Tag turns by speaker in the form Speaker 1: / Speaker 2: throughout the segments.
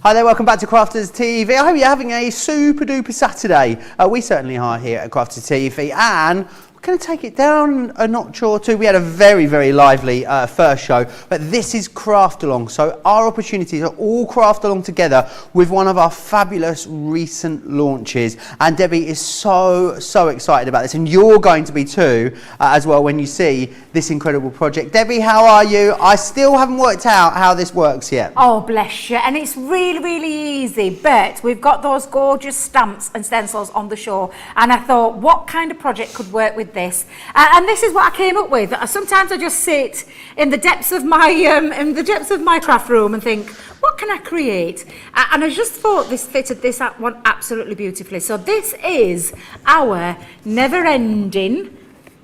Speaker 1: Hi there, welcome back to Crafters TV. I hope you're having a super duper Saturday. We certainly are here at Crafters TV, and we're going to take it down a notch or two. We had a very, very lively first show, but this is Craft Along. So our opportunities are all Craft Along together with one of our fabulous recent launches. And Debbie is so excited about this, and you're going to be too as well when you see this incredible project. Debbie, how are you? I still haven't worked out how this works yet.
Speaker 2: Oh, bless you. And it's really easy, but we've got those gorgeous stamps and stencils on the show, and I thought, what kind of project could work with this? And this is what I came up with. Sometimes I just sit in the depths of my craft room and think, what can I create? And I just thought this fitted this one absolutely beautifully. So this is our never-ending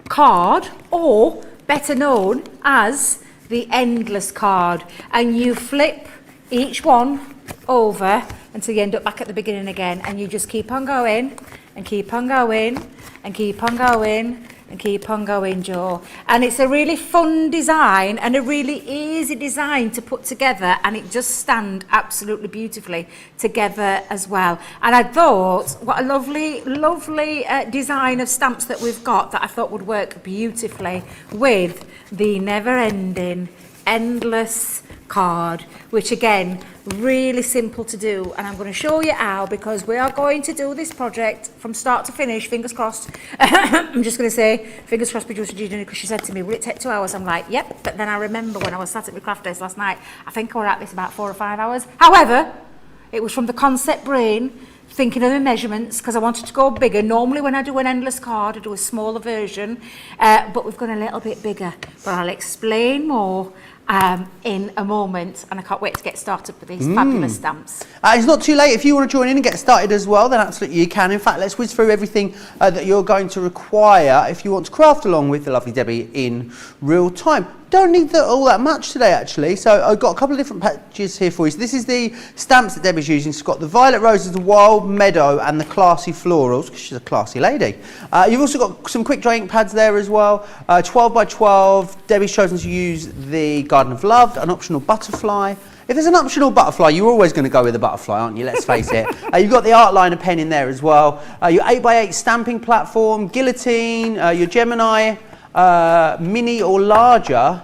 Speaker 2: card, or better known as the endless card. And you flip each one over until you end up back at the beginning again, and you just keep on going and keep on going and keep on going and keep on going, Joe. And it's a really fun design and a really easy design to put together, and it just stand absolutely beautifully together as well. And I thought, what a lovely design of stamps that we've got that I thought would work beautifully with the never-ending, endless card, which again, really simple to do. And I'm going to show you how, because we are going to do this project from start to finish, fingers crossed. I'm just going to say, fingers crossed, producer Gina, because she said to me, will it take 2 hours? I'm like, yep. But then I remember when I was sat at my craft desk last night, I think I was at this about 4 or 5 hours. However, it was from the concept brain, thinking of the measurements, because I wanted to go bigger. Normally when I do an endless card, I do a smaller version, but we've gone a little bit bigger. But I'll explain more in a moment, and I can't wait to get started with these fabulous stamps.
Speaker 1: It's not too late. If you want to join in and get started as well, then absolutely you can. In fact, let's whiz through everything that you're going to require if you want to craft along with the lovely Debbie in real time. Don't need all that much today, actually. So I've got a couple of different packages here for you. So this is the stamps that Debbie's using. She's got the Violet Roses, the Wild Meadow, and the Classy Florals, because she's a classy lady. You've also got some quick dry ink pads there as well. 12 by 12. Debbie's chosen to use the Garden of Love, an optional butterfly. If there's an optional butterfly, you're always going to go with a butterfly, aren't you? Let's face it. You've got the art liner pen in there as well. Your 8x8 stamping platform, guillotine, your Gemini, mini or larger.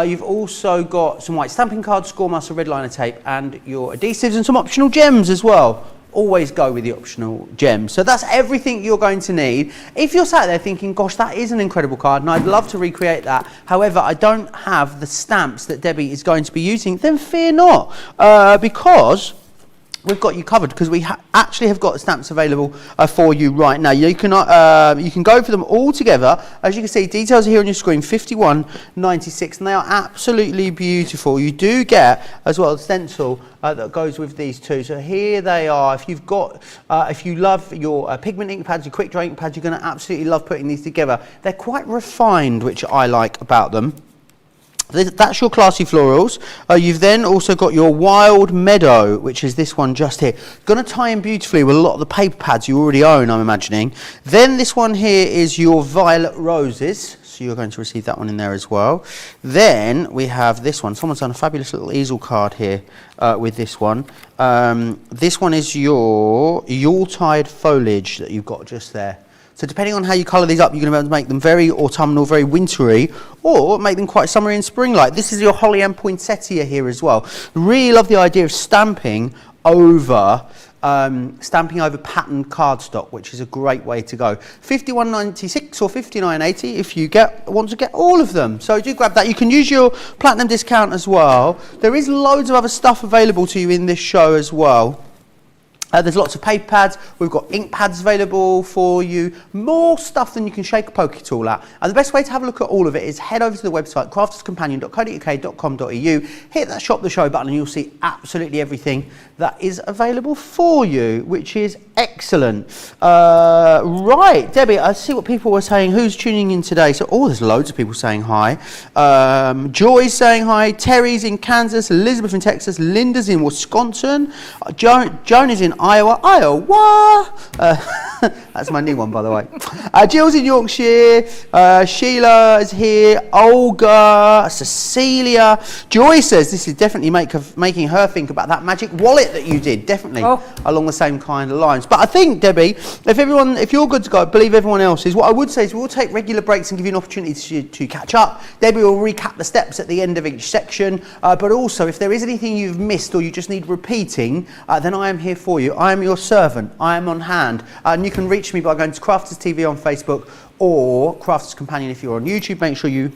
Speaker 1: You've also got some white stamping cards, score muscle, red liner tape, and your adhesives, and some optional gems as well. Always go with the optional gems. So that's everything you're going to need. If you're sat there thinking, gosh, that is an incredible card and I'd love to recreate that, however, I don't have the stamps that Debbie is going to be using, then fear not, because we've got you covered, because we actually have got stamps available for you right now. You can go for them all together. As you can see, details are here on your screen, 51.96, and they are absolutely beautiful. You do get as well a stencil that goes with these two. So here they are. If you've got, if you love your pigment ink pads, your quick dry ink pads, you're going to absolutely love putting these together. They're quite refined, which I like about them. That's your Classy Florals. You've then also got your Wild Meadow, which is this one just here. Going to tie in beautifully with a lot of the paper pads you already own, I'm imagining. Then this one here is your Violet Roses. So you're going to receive that one in there as well. Then we have this one. Someone's done a fabulous little easel card here with this one. This one is your Yuletide foliage that you've got just there. So depending on how you colour these up, you're going to be able to make them very autumnal, very wintry, or make them quite summery and spring-like. This is your Holly and Poinsettia here as well. Really love the idea of stamping over patterned cardstock, which is a great way to go. 51.96 or 59.80 if you want to get all of them. So do grab that. You can use your platinum discount as well. There is loads of other stuff available to you in this show as well. There's lots of paper pads. We've got ink pads available for you. More stuff than you can shake a poke tool at. And the best way to have a look at all of it is head over to the website crafterscompanion.co.uk.com.au, hit that shop the show button, and you'll see absolutely everything that is available for you, which is excellent. Right, Debbie, I see what people were saying. Who's tuning in today? So, there's loads of people saying hi. Joy's saying hi. Terry's in Kansas. Elizabeth in Texas. Linda's in Wisconsin. Joan is in Iowa. That's my new one, by the way. Jill's in Yorkshire. Sheila is here. Olga, Cecilia. Joy says this is definitely making her think about that magic wallet that you did. Definitely along the same kind of lines. But I think, Debbie, if you're good to go, I believe everyone else is. What I would say is we'll take regular breaks and give you an opportunity to catch up. Debbie will recap the steps at the end of each section. But also, if there is anything you've missed or you just need repeating, then I am here for you. I am your servant. I am on hand. And you can reach me by going to Crafters TV on Facebook or Crafters Companion if you're on YouTube. Make sure you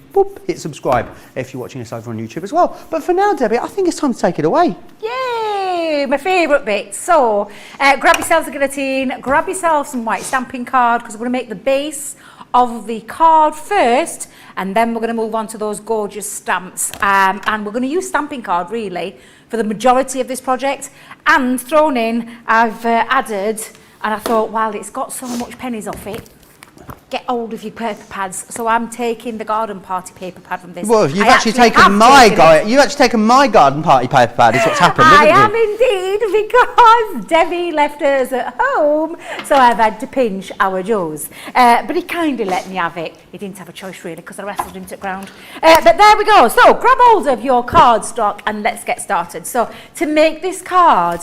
Speaker 1: hit subscribe if you're watching us over on YouTube as well. But for now, Debbie, I think it's time to take it away.
Speaker 2: Yay! My favourite bit. So, grab yourselves a guillotine, grab yourself some white stamping card because we're going to make the base of the card first, and then we're going to move on to those gorgeous stamps. And we're going to use stamping card really for the majority of this project. And thrown in, I've added, and I thought, well, it's got so much pennies off it. Get hold of your paper pads. So I'm taking the garden party paper pad from this.
Speaker 1: Well, you've actually taken my garden party paper pad. Is what's happened,
Speaker 2: I
Speaker 1: haven't you?
Speaker 2: am indeed, because Debbie left hers at home, so I've had to pinch our Joe's. But he kindly let me have it. He didn't have a choice really because I wrestled him to the ground. But there we go. So grab hold of your cardstock and let's get started. So to make this card,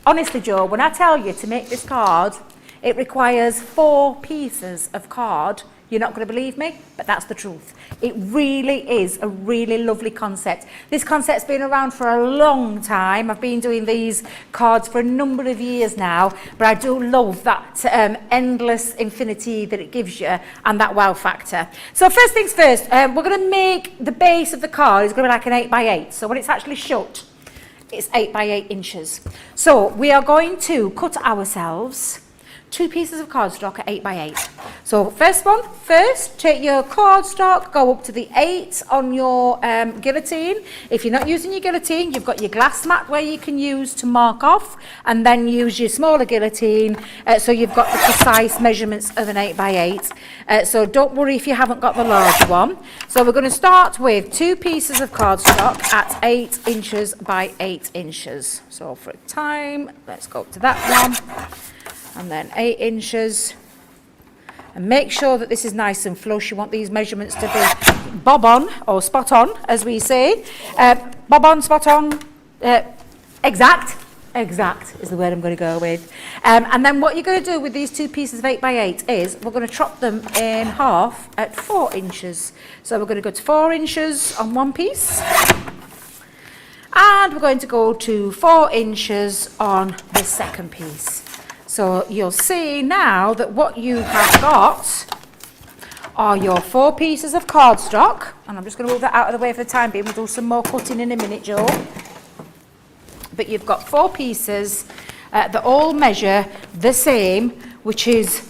Speaker 2: honestly, Joe, when I tell you to make this card, it requires 4 pieces of card. You're not going to believe me, but that's the truth. It really is a really lovely concept. This concept's been around for a long time. I've been doing these cards for a number of years now, but I do love that endless infinity that it gives you and that wow factor. So first things first, we're going to make the base of the card is going to be like an 8 by 8. So when it's actually shut, it's 8 by 8 inches. So we are going to cut ourselves 2 pieces of cardstock at 8 by 8. So first, take your cardstock, go up to the 8 on your guillotine. If you're not using your guillotine, you've got your glass mat where you can use to mark off, and then use your smaller guillotine so you've got the precise measurements of an 8 by 8. So don't worry if you haven't got the larger one. So we're going to start with 2 pieces of cardstock at 8 inches by 8 inches. So for a time, let's go up to that one. And then 8 inches, and make sure that this is nice and flush. You want these measurements to be bob on, or spot on, as we say. Bob on, spot on, exact is the word I'm going to go with. And then what you're going to do with these 2 pieces of 8 by 8 is we're going to chop them in half at 4 inches. So we're going to go to 4 inches on one piece, and we're going to go to 4 inches on the second piece. So you'll see now that what you have got are your 4 pieces of cardstock, and I'm just going to move that out of the way for the time being. We'll do some more cutting in a minute, Joe. But you've got 4 pieces that all measure the same, which is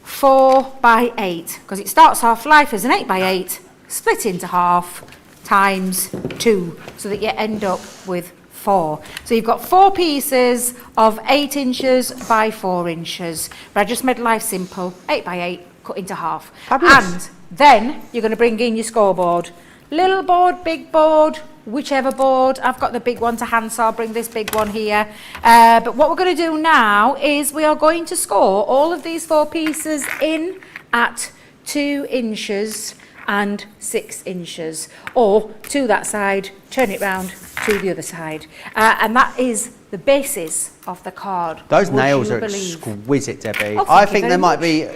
Speaker 2: 4 by 8, because it starts off life as an 8 by 8, split into half, times 2, so that you end up with 4. So you've got 4 pieces of 8 inches by 4 inches. But I just made life simple. 8 by 8, cut into half.
Speaker 1: Fabulous.
Speaker 2: And then you're going to bring in your scoreboard. Little board, big board, whichever board. I've got the big one to hand, so I'll bring this big one here. But what we're going to do now is we are going to score all of these 4 pieces in at 2 inches and 6 inches, or to that side, turn it round to the other side. And that is the basis of the card.
Speaker 1: Those nails are exquisite, Debbie.
Speaker 2: Oh,
Speaker 1: I think they
Speaker 2: very
Speaker 1: might be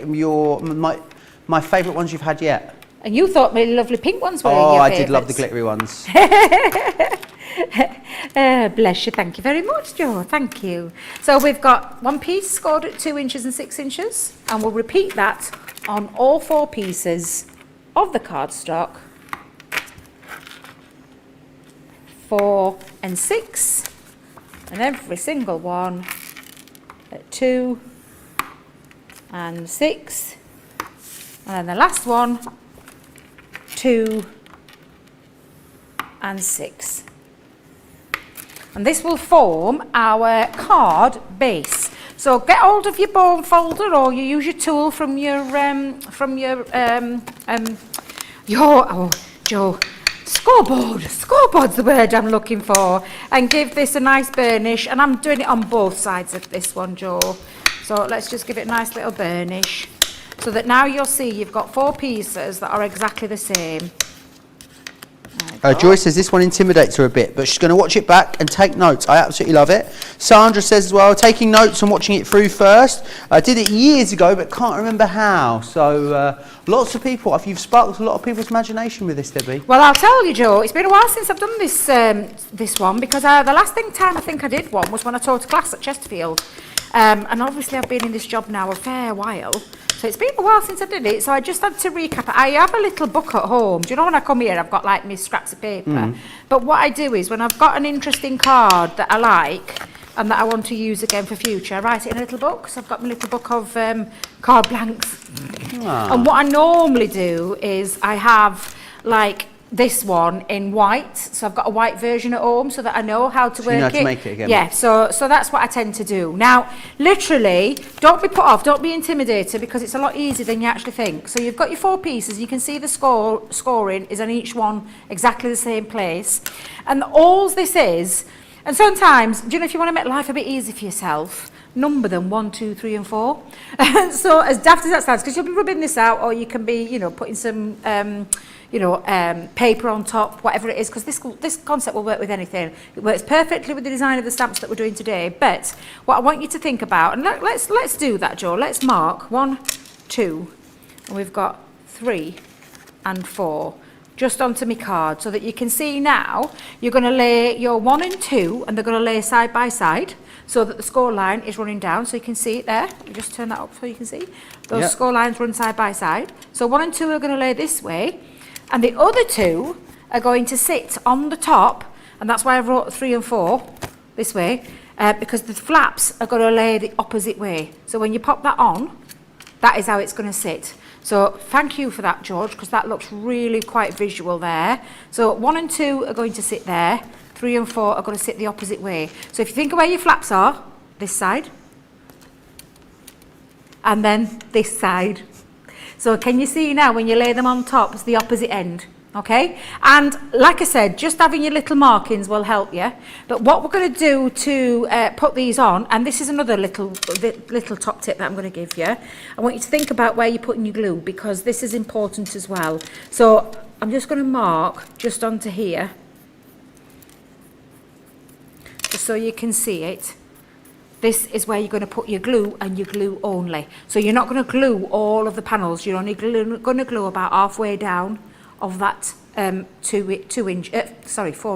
Speaker 1: my favourite ones you've had yet.
Speaker 2: And you thought my lovely pink ones were
Speaker 1: Oh,
Speaker 2: your
Speaker 1: I
Speaker 2: favourites.
Speaker 1: did love the glittery ones.
Speaker 2: Bless you, thank you very much, Joe, thank you. So we've got one piece scored at 2 inches and 6 inches, and we'll repeat that on all 4 pieces of the cardstock. 4 and 6, and every single one at 2 and 6, and then the last one 2 and 6. And this will form our card base. So get hold of your bone folder, or you use your tool from your Joe, scoreboard. Scoreboard's the word I'm looking for. And give this a nice burnish, and I'm doing it on both sides of this one, Joe. So So let's just give it a nice little burnish. So that now you'll see you've got 4 pieces that are exactly the same.
Speaker 1: Joyce says this one intimidates her a bit, but she's going to watch it back and take notes. I absolutely love it. Sandra says as well, taking notes and watching it through first. I did it years ago, but can't remember how. So lots of people, you've sparked a lot of people's imagination with this, Debbie.
Speaker 2: Well, I'll tell you, Joe, it's been a while since I've done this this one, because the last time I think I did one was when I taught a class at Chesterfield. And obviously I've been in this job now a fair while. So it's been a while since I did it, so I just had to recap it. I have a little book at home. Do you know when I come here, I've got like my scraps of paper. But what I do is when I've got an interesting card that I like and that I want to use again for future, I write it in a little book. So I've got my little book of card blanks. And what I normally do is I have like this one in white, so I've got a white version at home so that I know how to work it.
Speaker 1: You know how to make it again.
Speaker 2: Yeah, so that's what I tend to do. Now, literally, don't be put off, don't be intimidated, because it's a lot easier than you actually think. So you've got your 4 pieces, you can see the scoring is on each one exactly the same place. And all this is, and sometimes, do you know, if you want to make life a bit easy for yourself, number them 1, 2, 3 and 4. So as daft as that sounds, because you'll be rubbing this out, or you can be, you know, putting some paper on top, whatever it is, because this concept will work with anything. It works perfectly with the design of the stamps that we're doing today. But what I want you to think about, and let's do that, Joe. Let's mark 1, 2, and we've got 3 and 4 just onto my card, so that you can see now you're going to lay your 1 and 2, and they're going to lay side by side, so that the score line is running down, so you can see it there. You just turn that up so you can see those score lines run side by side. So 1 and 2 are going to lay this way, and the other 2 are going to sit on the top, and that's why I wrote 3 and 4 this way, because the flaps are going to lay the opposite way. So when you pop that on, that is how it's going to sit. So thank you for that, George, because that looks really quite visual there. So 1 and 2 are going to sit there, 3 and 4 are going to sit the opposite way. So if you think of where your flaps are, this side, and then this side. So can you see now when you lay them on top, it's the opposite end, okay? And like I said, just having your little markings will help you. But what we're going to do to put these on, and this is another little top tip that I'm going to give you. I want you to think about where you're putting your glue, because this is important as well. So I'm just going to mark just onto here, just so you can see it. This is where you're going to put your glue, and your glue only. So you're not going to glue all of the panels. You're only going to glue about halfway down of that 4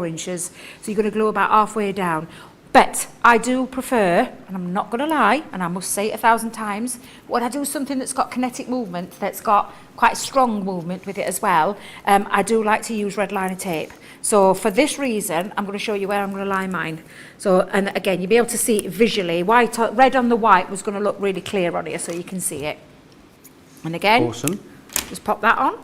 Speaker 2: inches. So you're going to glue about halfway down. But I do prefer, and I'm not going to lie, and I must say it 1,000 times, when I do something that's got kinetic movement, that's got quite strong movement with it as well, I do like to use red liner tape. So for this reason, I'm going to show you where I'm going to line mine. So, and again, you'll be able to see it visually. Red on the white was going to look really clear on here, so you can see it. And again,
Speaker 1: awesome.
Speaker 2: Just pop that on.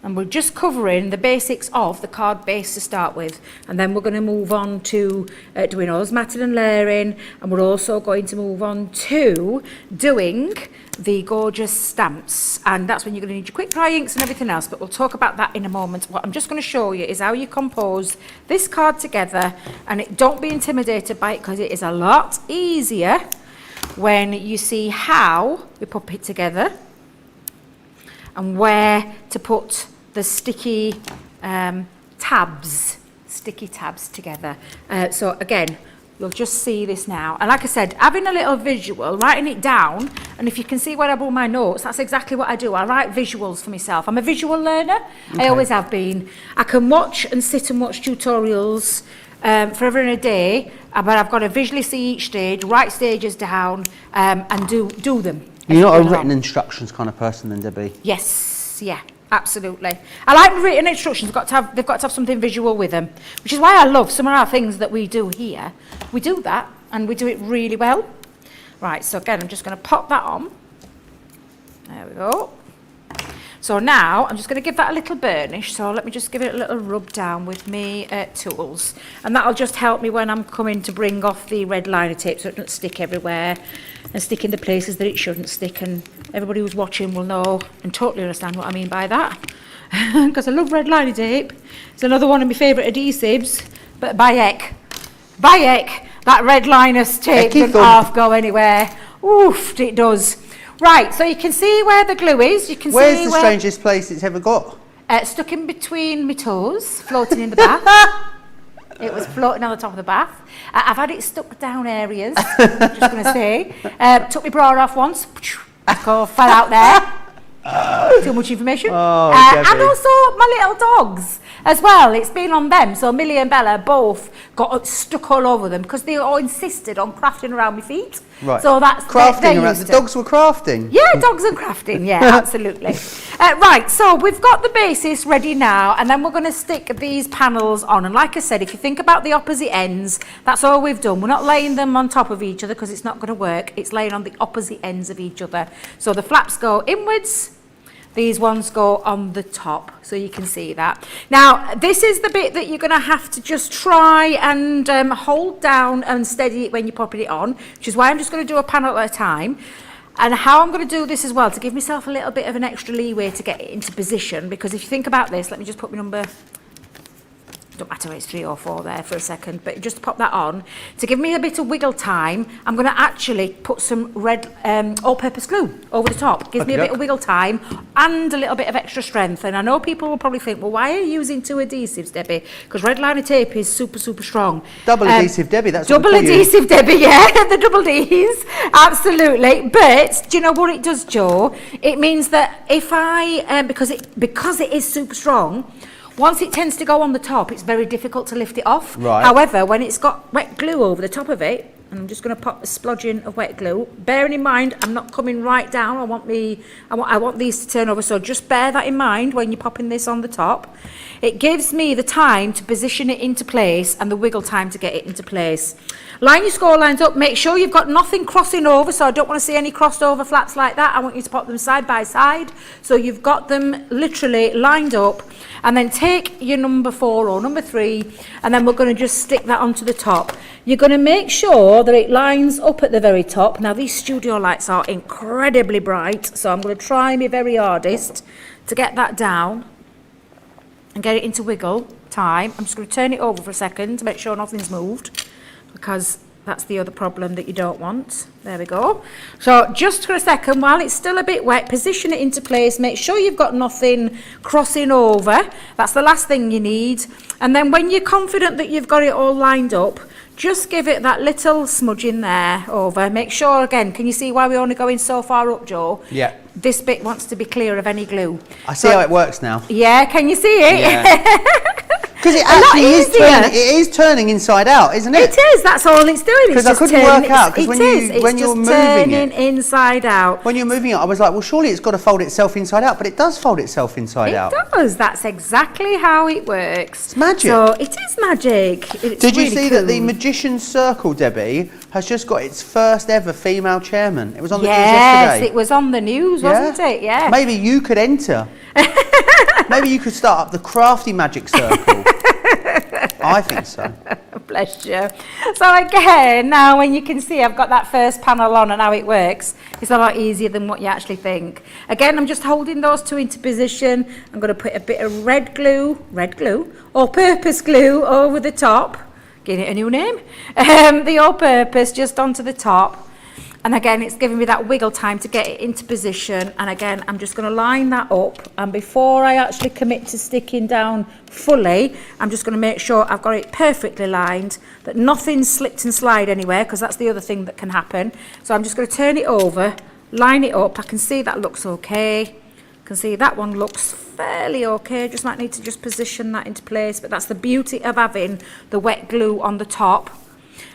Speaker 2: And we're just covering the basics of the card base to start with. And then we're going to move on to doing osmatting and layering. And we're also going to move on to doing the gorgeous stamps. And that's when you're going to need your quick dry inks and everything else. But we'll talk about that in a moment. What I'm just going to show you is how you compose this card together. And don't be intimidated by it, because it is a lot easier when you see how we put it together and where to put the sticky tabs together. So again, you'll just see this now. And like I said, having a little visual, writing it down, and if you can see where I put my notes, that's exactly what I do. I write visuals for myself. I'm a visual learner. Okay. I always have been. I can watch and sit and watch tutorials forever and a day, but I've got to visually see each stage, write stages down, and do them.
Speaker 1: You're not a written instructions kind of person then, Debbie?
Speaker 2: Yes, yeah, absolutely. I like written instructions. They've got to have something visual with them, which is why I love some of our things that we do here. We do that, and we do it really well. Right, so again, I'm just going to pop that on. There we go. So now I'm just going to give that a little burnish. So let me just give it a little rub down with me tools. And that'll just help me when I'm coming to bring off the red liner tape, so it doesn't stick everywhere and stick in the places that it shouldn't stick. And everybody who's watching will know and totally understand what I mean by that. Because I love red liner tape. It's another one of my favourite adhesives. But by heck, that red liner tape doesn't half go anywhere Oof, it does. Right, so you can see where the glue is. You can
Speaker 1: Where's
Speaker 2: see
Speaker 1: the
Speaker 2: where,
Speaker 1: strangest place it's ever got?
Speaker 2: stuck in between my toes, floating in the bath. It was floating on the top of the bath. I've had it stuck down areas, I'm just going to say. Took my bra off once, fell out there. Too much information.
Speaker 1: Oh,
Speaker 2: and also my little dogs as well. It's been on them. So Millie and Bella both got stuck all over them because they all insisted on crafting around my feet.
Speaker 1: Right.
Speaker 2: So that's
Speaker 1: crafting around. The dogs were crafting.
Speaker 2: Yeah, dogs and crafting. Yeah, absolutely. Right, so we've got the basis ready now, and then we're going to stick these panels on. And like I said, if you think about the opposite ends, that's all we've done. We're not laying them on top of each other because it's not going to work. It's laying on the opposite ends of each other. So the flaps go inwards. These ones go on the top, so you can see that. Now, this is the bit that you're going to have to just try and hold down and steady it when you're popping it on, which is why I'm just going to do a panel at a time. And how I'm going to do this as well, to give myself a little bit of an extra leeway to get it into position, because if you think about this, let me just put my number, don't matter if it's 3 or 4 there for a second, but just pop that on. To give me a bit of wiggle time, I'm going to actually put some red all-purpose glue over the top. Gives me a bit of wiggle time and a little bit of extra strength. And I know people will probably think, well, why are you using 2 adhesives, Debbie? Because red liner tape is super, super strong.
Speaker 1: Double adhesive Debbie, that's what
Speaker 2: double adhesive Debbie, yeah, the double Ds, absolutely. But do you know what it does, Joe? It means that if I, because it is super strong, once it tends to go on the top, it's very difficult to lift it off.
Speaker 1: Right.
Speaker 2: However, when it's got wet glue over the top of it, and I'm just going to pop a splodging of wet glue, bearing in mind I'm not coming right down. I want these to turn over, so just bear that in mind when you're popping this on the top. It gives me the time to position it into place and the wiggle time to get it into place. Line your score lines up, make sure you've got nothing crossing over, so I don't want to see any crossed over flaps like that. I want you to pop them side by side, so you've got them literally lined up, and then take your number 4 or number 3, and then we're going to just stick that onto the top. You're going to make sure that it lines up at the very top. Now these studio lights are incredibly bright, so I'm going to try my very hardest to get that down and get it into wiggle time. I'm just going to turn it over for a second to make sure nothing's moved, because that's the other problem that you don't want. There we go. So just for a second, while it's still a bit wet, position it into place. Make sure you've got nothing crossing over. That's the last thing you need. And then when you're confident that you've got it all lined up, just give it that little smudge in there over. Make sure, again, can you see why we're only going so far up, Joe?
Speaker 1: Yeah.
Speaker 2: This bit wants to be clear of any glue.
Speaker 1: I see how it works now.
Speaker 2: Yeah, can you see it?
Speaker 1: Yeah. Because it actually is turning inside out, isn't it?
Speaker 2: It is, that's all it's doing.
Speaker 1: Because I couldn't work out, because when you're moving it,
Speaker 2: inside out.
Speaker 1: When you're moving it, I was like, well, surely it's got to fold itself inside out, but it does fold itself inside out.
Speaker 2: It does, that's exactly how it works.
Speaker 1: It's magic.
Speaker 2: So it is magic. It's
Speaker 1: Did you
Speaker 2: really
Speaker 1: see
Speaker 2: cool.
Speaker 1: that the Magician's Circle, Debbie, has just got its first ever female chairman? It was on the news
Speaker 2: Yes,
Speaker 1: yesterday.
Speaker 2: it was on the news, wasn't it? Yeah.
Speaker 1: Maybe you could enter. Maybe you could start up the Crafty Magic Circle. I think so.
Speaker 2: Bless you. So again, now when you can see I've got that first panel on and how it works, it's a lot easier than what you actually think. Again, I'm just holding those 2 into position. I'm going to put a bit of red glue, all-purpose glue over the top. Giving it a new name. The all-purpose just onto the top. And again, it's giving me that wiggle time to get it into position. And again, I'm just going to line that up. And before I actually commit to sticking down fully, I'm just going to make sure I've got it perfectly lined, that nothing's slipped and slide anywhere, because that's the other thing that can happen. So I'm just going to turn it over, line it up. I can see that looks okay. I can see that one looks fairly okay. Just might need to just position that into place. But that's the beauty of having the wet glue on the top.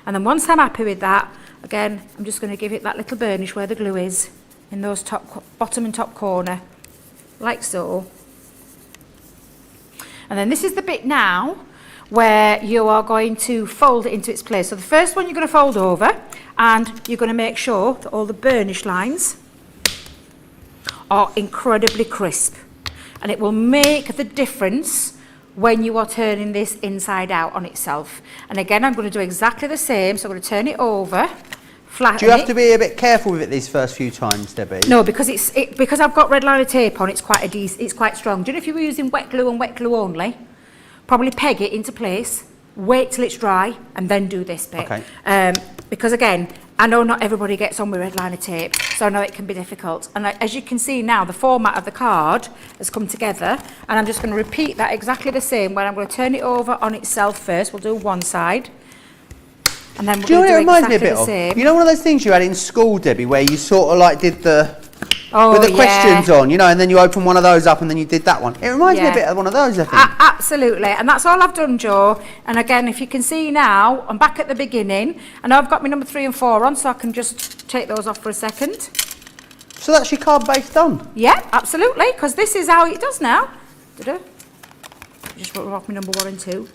Speaker 2: And then once I'm happy with that, again, I'm just going to give it that little burnish where the glue is, in those bottom and top corner, like so. And then this is the bit now where you are going to fold it into its place. So the first one you're going to fold over, and you're going to make sure that all the burnish lines are incredibly crisp. And it will make the difference when you are turning this inside out on itself. And again, I'm going to do exactly the same. So I'm going to turn it over, flatten it.
Speaker 1: Do you have to be a bit careful with it these first few times, Debbie?
Speaker 2: No, because because I've got red liner tape on, it's quite strong. Do you know if you were using wet glue and wet glue only, probably peg it into place, wait till it's dry, and then do this bit.
Speaker 1: Okay.
Speaker 2: Because again, I know not everybody gets on with red liner tape, so I know it can be difficult. And as you can see now, the format of the card has come together, and I'm just going to repeat that exactly the same, where I'm going to turn it over on itself first. We'll do one side, and then we're
Speaker 1: Do you know
Speaker 2: going
Speaker 1: what
Speaker 2: to
Speaker 1: it
Speaker 2: do
Speaker 1: reminds me a
Speaker 2: exactly
Speaker 1: bit
Speaker 2: the
Speaker 1: of?
Speaker 2: same.
Speaker 1: You know one of those things you had in school, Debbie, where you sort of like did the...
Speaker 2: Oh,
Speaker 1: with the questions on, you know, and then you open one of those up and then you did that one. It reminds me a bit of one of those, I think.
Speaker 2: Absolutely, and that's all I've done, Joe. And again, if you can see now, I'm back at the beginning. I know I've got my number 3 and 4 on, so I can just take those off for a second.
Speaker 1: So that's your card base done?
Speaker 2: Yeah, absolutely, because this is how it does now. Just put off my number 1 and 2.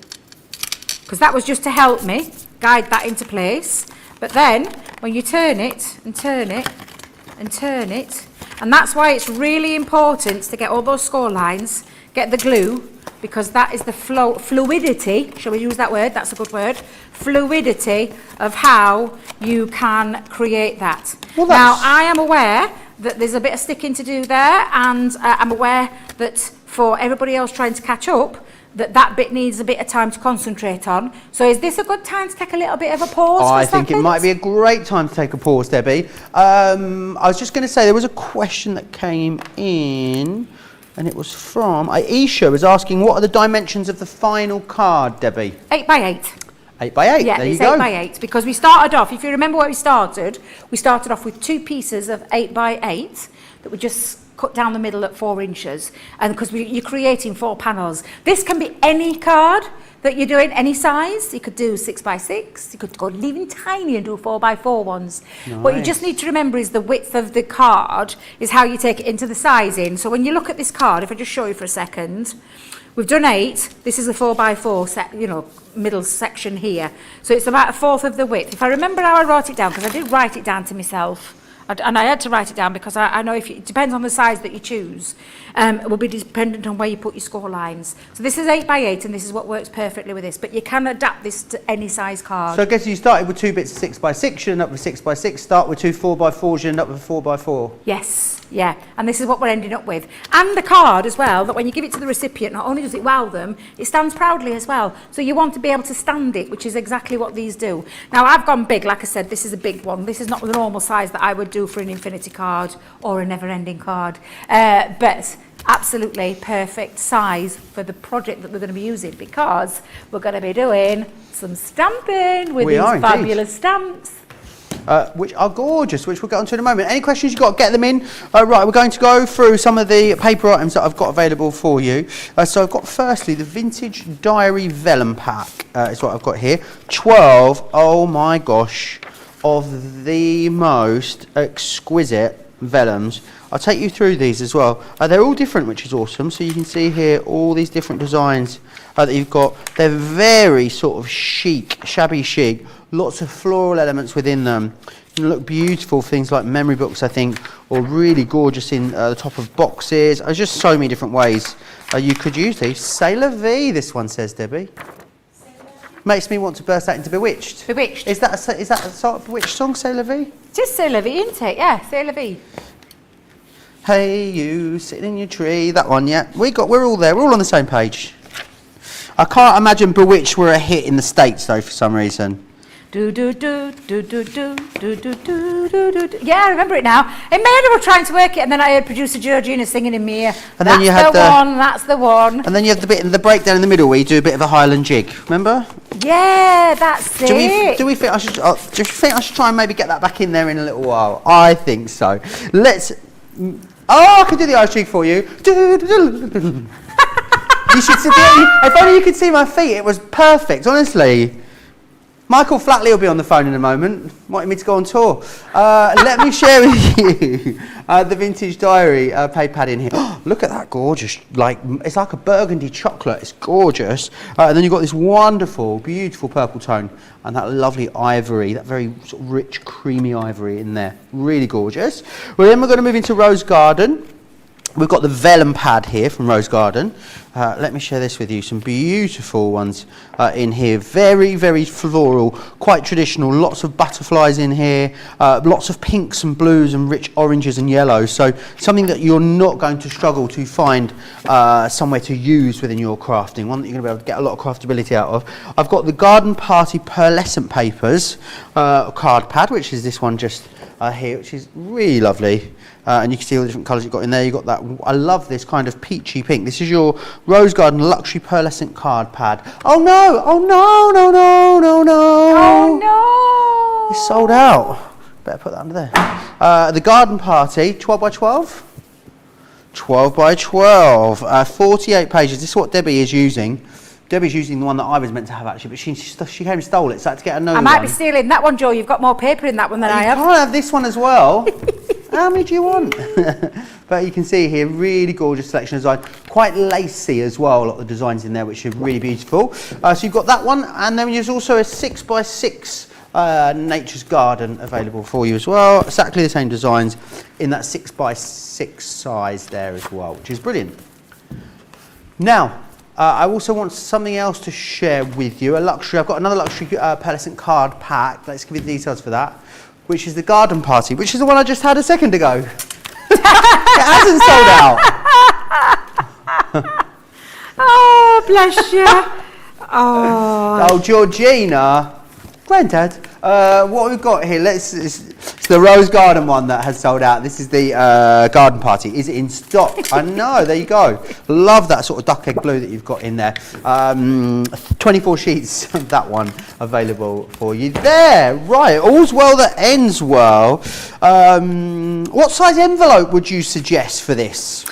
Speaker 2: Because that was just to help me guide that into place. But then, when you turn it, and turn it, and turn it, and that's why it's really important to get all those score lines, get the glue, because that is the fluidity, shall we use that word? That's a good word. Fluidity of how you can create that. Well, now, I am aware that there's a bit of sticking to do there, and I'm aware that for everybody else trying to catch up, that bit needs a bit of time to concentrate on. So is this a good time to take a little bit of a pause for a second?
Speaker 1: I think it might be a great time to take a pause, Debbie. I was just going to say there was a question that came in, and it was from Aisha, was asking, what are the dimensions of the final card, Debbie?
Speaker 2: 8 by 8.
Speaker 1: 8 by 8,
Speaker 2: yeah,
Speaker 1: there you
Speaker 2: it's
Speaker 1: go.
Speaker 2: 8 by 8, because we started off, if you remember where we started off with 2 pieces of 8 by 8 that we just cut down the middle at 4 inches, and because you're creating 4 panels. This can be any card that you're doing, any size. You could do 6 by 6, you could go even tiny and do 4 by 4 ones. Nice. What you just need to remember is the width of the card is how you take it into the sizing. So when you look at this card, if I just show you for a second, we've done 8, this is a 4 by 4 set, middle section here. So it's about 1/4 of the width. If I remember how I wrote it down, because I did write it down to myself, and I had to write it down because I know it depends on the size that you choose. It will be dependent on where you put your score lines. So this is 8 by 8, and this is what works perfectly with this. But you can adapt this to any size card.
Speaker 1: So I guess you started with 2 bits of 6 by 6, you end up with 6 by 6. Start with 2 4 by 4s, you end up with 4 by 4.
Speaker 2: Yes, yeah, and this is what we're ending up with. And the card as well, that when you give it to the recipient, not only does it wow them, it stands proudly as well. So you want to be able to stand it, which is exactly what these do. Now I've gone big, like I said, this is a big one. This is not the normal size that I would do for an infinity card or a never-ending card, but absolutely perfect size for the project that we're going to be using, because we're going to be doing some stamping with these fabulous stamps.
Speaker 1: Which are gorgeous, which we'll get onto in a moment. Any questions you've got, get them in. Right, we're going to go through some of the paper items that I've got available for you. So I've got firstly the Vintage Diary Vellum Pack, is what I've got here. 12, oh my gosh, of the most exquisite vellums. I'll take you through these as well. They're all different, which is awesome. So you can see here all these different designs that you've got. They're very sort of chic, shabby chic. Lots of floral elements within them. They look beautiful, things like memory books, I think, or really gorgeous in the top of boxes. There's just so many different ways you could use these. C'est la vie, this one says, Debbie. Makes me want to burst out into Bewitched.
Speaker 2: Bewitched.
Speaker 1: Is that a sort of Bewitched song, C'est la vie?
Speaker 2: Just C'est la vie, isn't it? Yeah, C'est la vie.
Speaker 1: Hey, you sitting in your tree. That one, yeah. We're all there. We're all on the same page. I can't imagine Bewitched were a hit in the States, though, for some reason.
Speaker 2: Do do do do do do do do do do do. Yeah, I remember it now. In my head, I was trying to work it, and then I heard producer Georgina singing in my ear. And then you had that's the one.
Speaker 1: And then you have the bit in the breakdown in the middle where you do a bit of a Highland jig. Remember?
Speaker 2: Yeah, that's it.
Speaker 1: Do you think I should try and maybe get that back in there in a little while? I think so. Let's. Oh, I can do the Irish jig for you. You should see. If only you could see my feet. It was perfect, honestly. Michael Flatley will be on the phone in a moment, wanting me to go on tour. Let me share with you the Vintage Diary paper pad in here. Look at that gorgeous, it's like a burgundy chocolate. It's gorgeous. And then you've got this wonderful, beautiful purple tone and that lovely ivory, that very sort of rich, creamy ivory in there. Really gorgeous. Well, then we're going to move into Rose Garden. We've got the vellum pad here from Rose Garden. Let me share this with you. Some beautiful ones in here. Very, very floral, quite traditional. Lots of butterflies in here. Lots of pinks and blues and rich oranges and yellows. So something that you're not going to struggle to find somewhere to use within your crafting. One that you're going to be able to get a lot of craftability out of. I've got the Garden Party Pearlescent Papers card pad, which is this one just here, which is really lovely. And you can see all the different colours you've got in there. You've got that, I love this kind of peachy pink. This is your Rose Garden Luxury Pearlescent card pad. Oh no, oh no, no, no, no, no.
Speaker 2: Oh no.
Speaker 1: It's sold out. Better put that under there. The Garden Party, 12 by 12? 12 by 12. 48 pages. This is what Debbie is using. Debbie's using the one that I was meant to have actually, but she came and stole it, so I had to get a new one.
Speaker 2: I might be stealing that one, Joe. You've got more paper in that one than I have.
Speaker 1: You can't have this one as well. How many do you want? But you can see here, really gorgeous selection of design. Quite lacy as well, a lot of the designs in there, which are really beautiful. So you've got that one, and then there's also a 6 by 6 Nature's Garden available for you as well. Exactly the same designs in that 6 by 6 size there as well, which is brilliant. Now, I also want something else to share with you. I've got another luxury pearlescent card pack. Let's give you the details for that, which is the Garden Party, which is the one I just had a second ago. It hasn't sold out.
Speaker 2: Oh, bless you. Oh,
Speaker 1: Georgina. Granddad, what we've got here, it's the Rose Garden one that has sold out. This is the Garden Party. Is it in stock? I know, there you go. Love that sort of duck egg blue that you've got in there. 24 sheets of that one available for you there. Right, all's well that ends well. What size envelope would you suggest for this?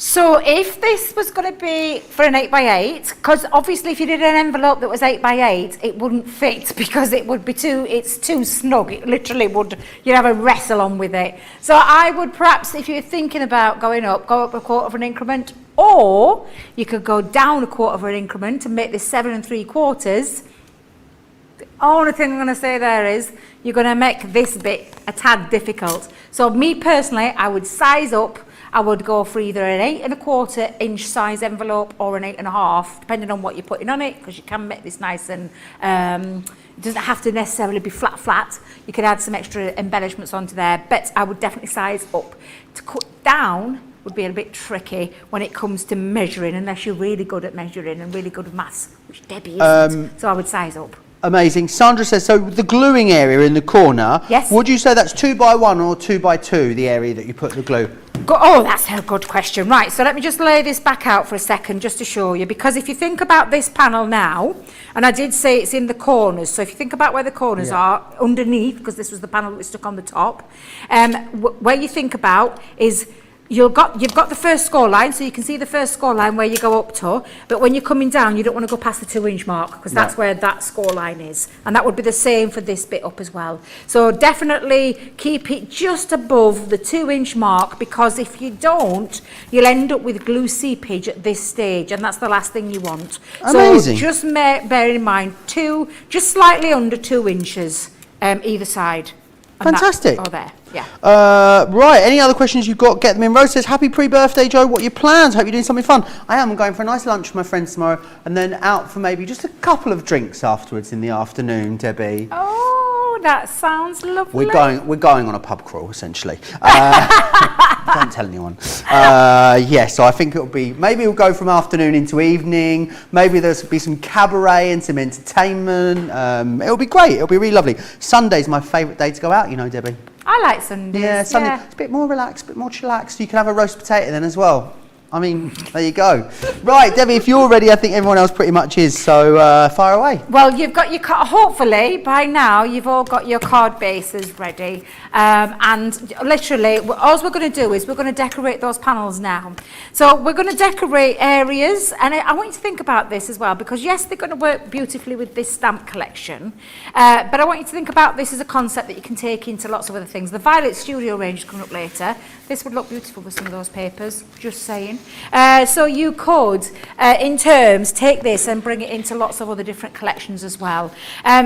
Speaker 2: so if this was going to be for an 8 by 8, because obviously if you did an envelope that was 8 by 8, it wouldn't fit because it would be it's too snug. It literally would, you'd have a wrestle on with it. So I would perhaps, if you're thinking about going up, go up a quarter of an increment, or you could go down a quarter of an increment and make this 7 3/4. The only thing I'm going to say there is you're going to make this bit a tad difficult. So me personally, I would size up. I would go for either an 8 1/4 inch size envelope or an 8 1/2, depending on what you're putting on it, because you can make this nice and it doesn't have to necessarily be flat. You could add some extra embellishments onto there, but I would definitely size up. To cut down would be a bit tricky when it comes to measuring, unless you're really good at measuring and really good at maths, which Debbie isn't. So I would size up.
Speaker 1: Amazing. Sandra says, so the gluing area in the corner,
Speaker 2: yes,
Speaker 1: would you say that's 2 by 1 or 2 by 2, the area that you put the glue?
Speaker 2: Oh, that's a good question. Right, so let me just lay this back out for a second just to show you, because if you think about this panel now, and I did say it's in the corners, so if you think about where the corners are, underneath, because this was the panel that was stuck on the top, where you think about is you've got the first score line, so you can see the first score line where you go up to, but when you're coming down, you don't want to go past the 2 inch mark, because that's where that score line is. And that would be the same for this bit up as well. So definitely keep it just above the 2 inch mark, because if you don't, you'll end up with glue seepage at this stage, and that's the last thing you want.
Speaker 1: Amazing.
Speaker 2: So just bear in mind, just slightly under 2 inches either side.
Speaker 1: Fantastic.
Speaker 2: Or there, yeah.
Speaker 1: Right, any other questions you've got, get them in. Rose says, happy pre-birthday, Joe. What are your plans? Hope you're doing something fun. I am. I'm going for a nice lunch with my friends tomorrow, and then out for maybe just a couple of drinks afterwards in the afternoon, Debbie.
Speaker 2: Oh, that sounds lovely.
Speaker 1: We're going on a pub crawl, essentially. Don't tell anyone. So I think maybe it'll go from afternoon into evening. Maybe there'll be some cabaret and some entertainment. It'll be great. It'll be really lovely. Sunday's my favourite day to go out, you know, Debbie.
Speaker 2: I like Sundays.
Speaker 1: Yeah, Sunday. It's a bit more relaxed, a bit more chillaxed. You can have a roast potato then as well. I mean, there you go. Right, Debbie, if you're ready, I think everyone else pretty much is, so fire away.
Speaker 2: Well, you've got your hopefully by now you've all got your card bases ready, and literally all we're going to do is we're going to decorate those panels now. So we're going to decorate areas, and I want you to think about this as well, because yes, they're going to work beautifully with this stamp collection, but I want you to think about this as a concept that you can take into lots of other things. The Violet Studio range is coming up later. This would look beautiful with some of those papers, just saying. So you could, in terms, take this and bring it into lots of other different collections as well.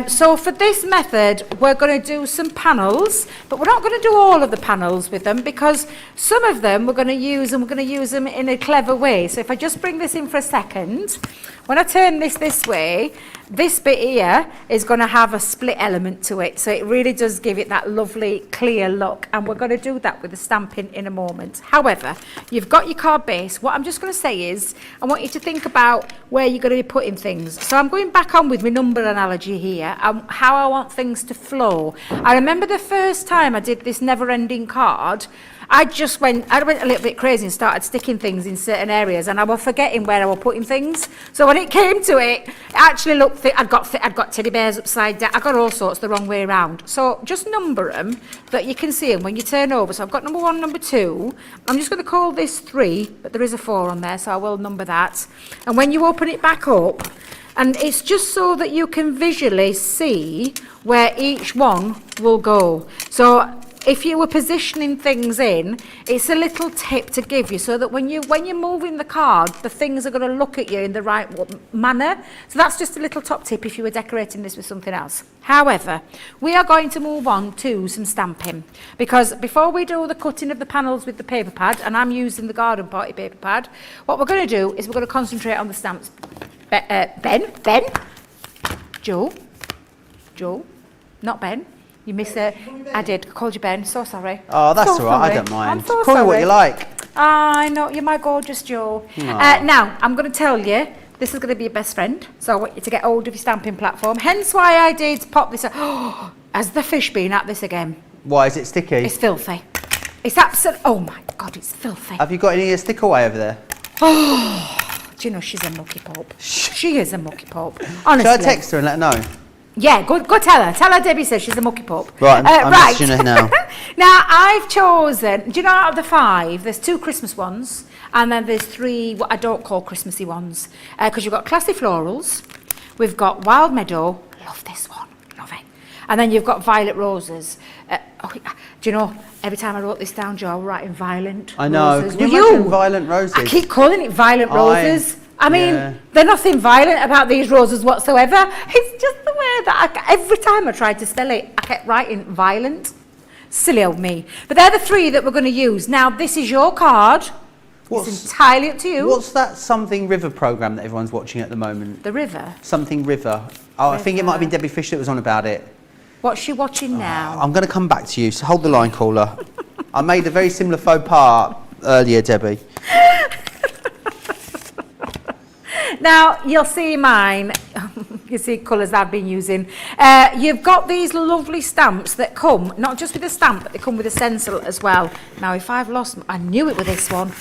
Speaker 2: So for this method, we're going to do some panels, but we're not going to do all of the panels with them because some of them we're going to use and we're going to use them in a clever way. So if I just bring this in for a second, when I turn this way, this bit here is going to have a split element to it. So it really does give it that lovely clear look. And we're going to do that with the stamping in a moment. However, you've got your card base. What I'm just going to say is I want you to think about where you're going to be putting things. So I'm going back on with my number analogy here and how I want things to flow. I remember the first time I did this never-ending card, I went a little bit crazy and started sticking things in certain areas and I was forgetting where I was putting things. So when it came to it, it actually looked thick. I'd got teddy bears upside down. I got all sorts the wrong way around. So just number them that you can see them when you turn over. So I've got number 1, number 2. I'm just going to call this 3, but there is a 4 on there, so I will number that. And when you open it back up, and it's just so that you can visually see where each one will go. So if you were positioning things in, it's a little tip to give you so that when you're moving the card, the things are going to look at you in the right manner. So that's just a little top tip if you were decorating this with something else. However, we are going to move on to some stamping because before we do the cutting of the panels with the paper pad, and I'm using the garden party paper pad, what we're going to do is we're going to concentrate on the stamps. Joe, not Ben. You miss it. I did. Called you Ben. So sorry.
Speaker 1: Oh, that's
Speaker 2: so
Speaker 1: all right.
Speaker 2: sorry.
Speaker 1: I don't mind.
Speaker 2: I'm so
Speaker 1: Call me what
Speaker 2: sorry.
Speaker 1: you like.
Speaker 2: I know. You're my gorgeous Joe. Now, I'm going to tell you, this is going to be your best friend. So I want you to get hold of your stamping platform. Hence why I did pop this. Oh, has the fish been at this again?
Speaker 1: Why, is it sticky?
Speaker 2: It's filthy. It's absolute. Oh my God, it's filthy.
Speaker 1: Have you got any stick away over there?
Speaker 2: Oh, do you know she's a mucky pulp? She is a mucky pulp. Honestly.
Speaker 1: Shall I text her and let her know?
Speaker 2: Yeah, go tell her. Tell her Debbie says she's a mucky pup.
Speaker 1: Right, I'm messaging her now.
Speaker 2: Now, I've chosen, do you know out of the 5, there's 2 Christmas ones, and then there's 3 what I don't call Christmassy ones. Because you've got Classy Florals, we've got Wild Meadow, love this one, love it. And then you've got Violet Roses. Do you know, every time I wrote this down, Joe, I was writing Violent
Speaker 1: I know.
Speaker 2: Roses.
Speaker 1: Can you imagine Violent Roses?
Speaker 2: I keep calling it Violent Roses. I mean, there's nothing violent about these roses whatsoever. It's just the way that every time I tried to spell it, I kept writing violent. Silly old me. But they're the 3 that we're going to use. Now, this is your card. It's entirely up to you.
Speaker 1: What's that Something River programme that everyone's watching at the moment?
Speaker 2: The River?
Speaker 1: Something River. Oh, I think it might have been Debbie Fish that was on about it.
Speaker 2: What's she watching now?
Speaker 1: I'm going to come back to you, so hold the line, caller. I made a very similar faux pas earlier, Debbie.
Speaker 2: Now, you'll see mine, you see colours I've been using. You've got these lovely stamps that come, not just with a stamp, but they come with a stencil as well. Now, if I've lost, I knew it with this one.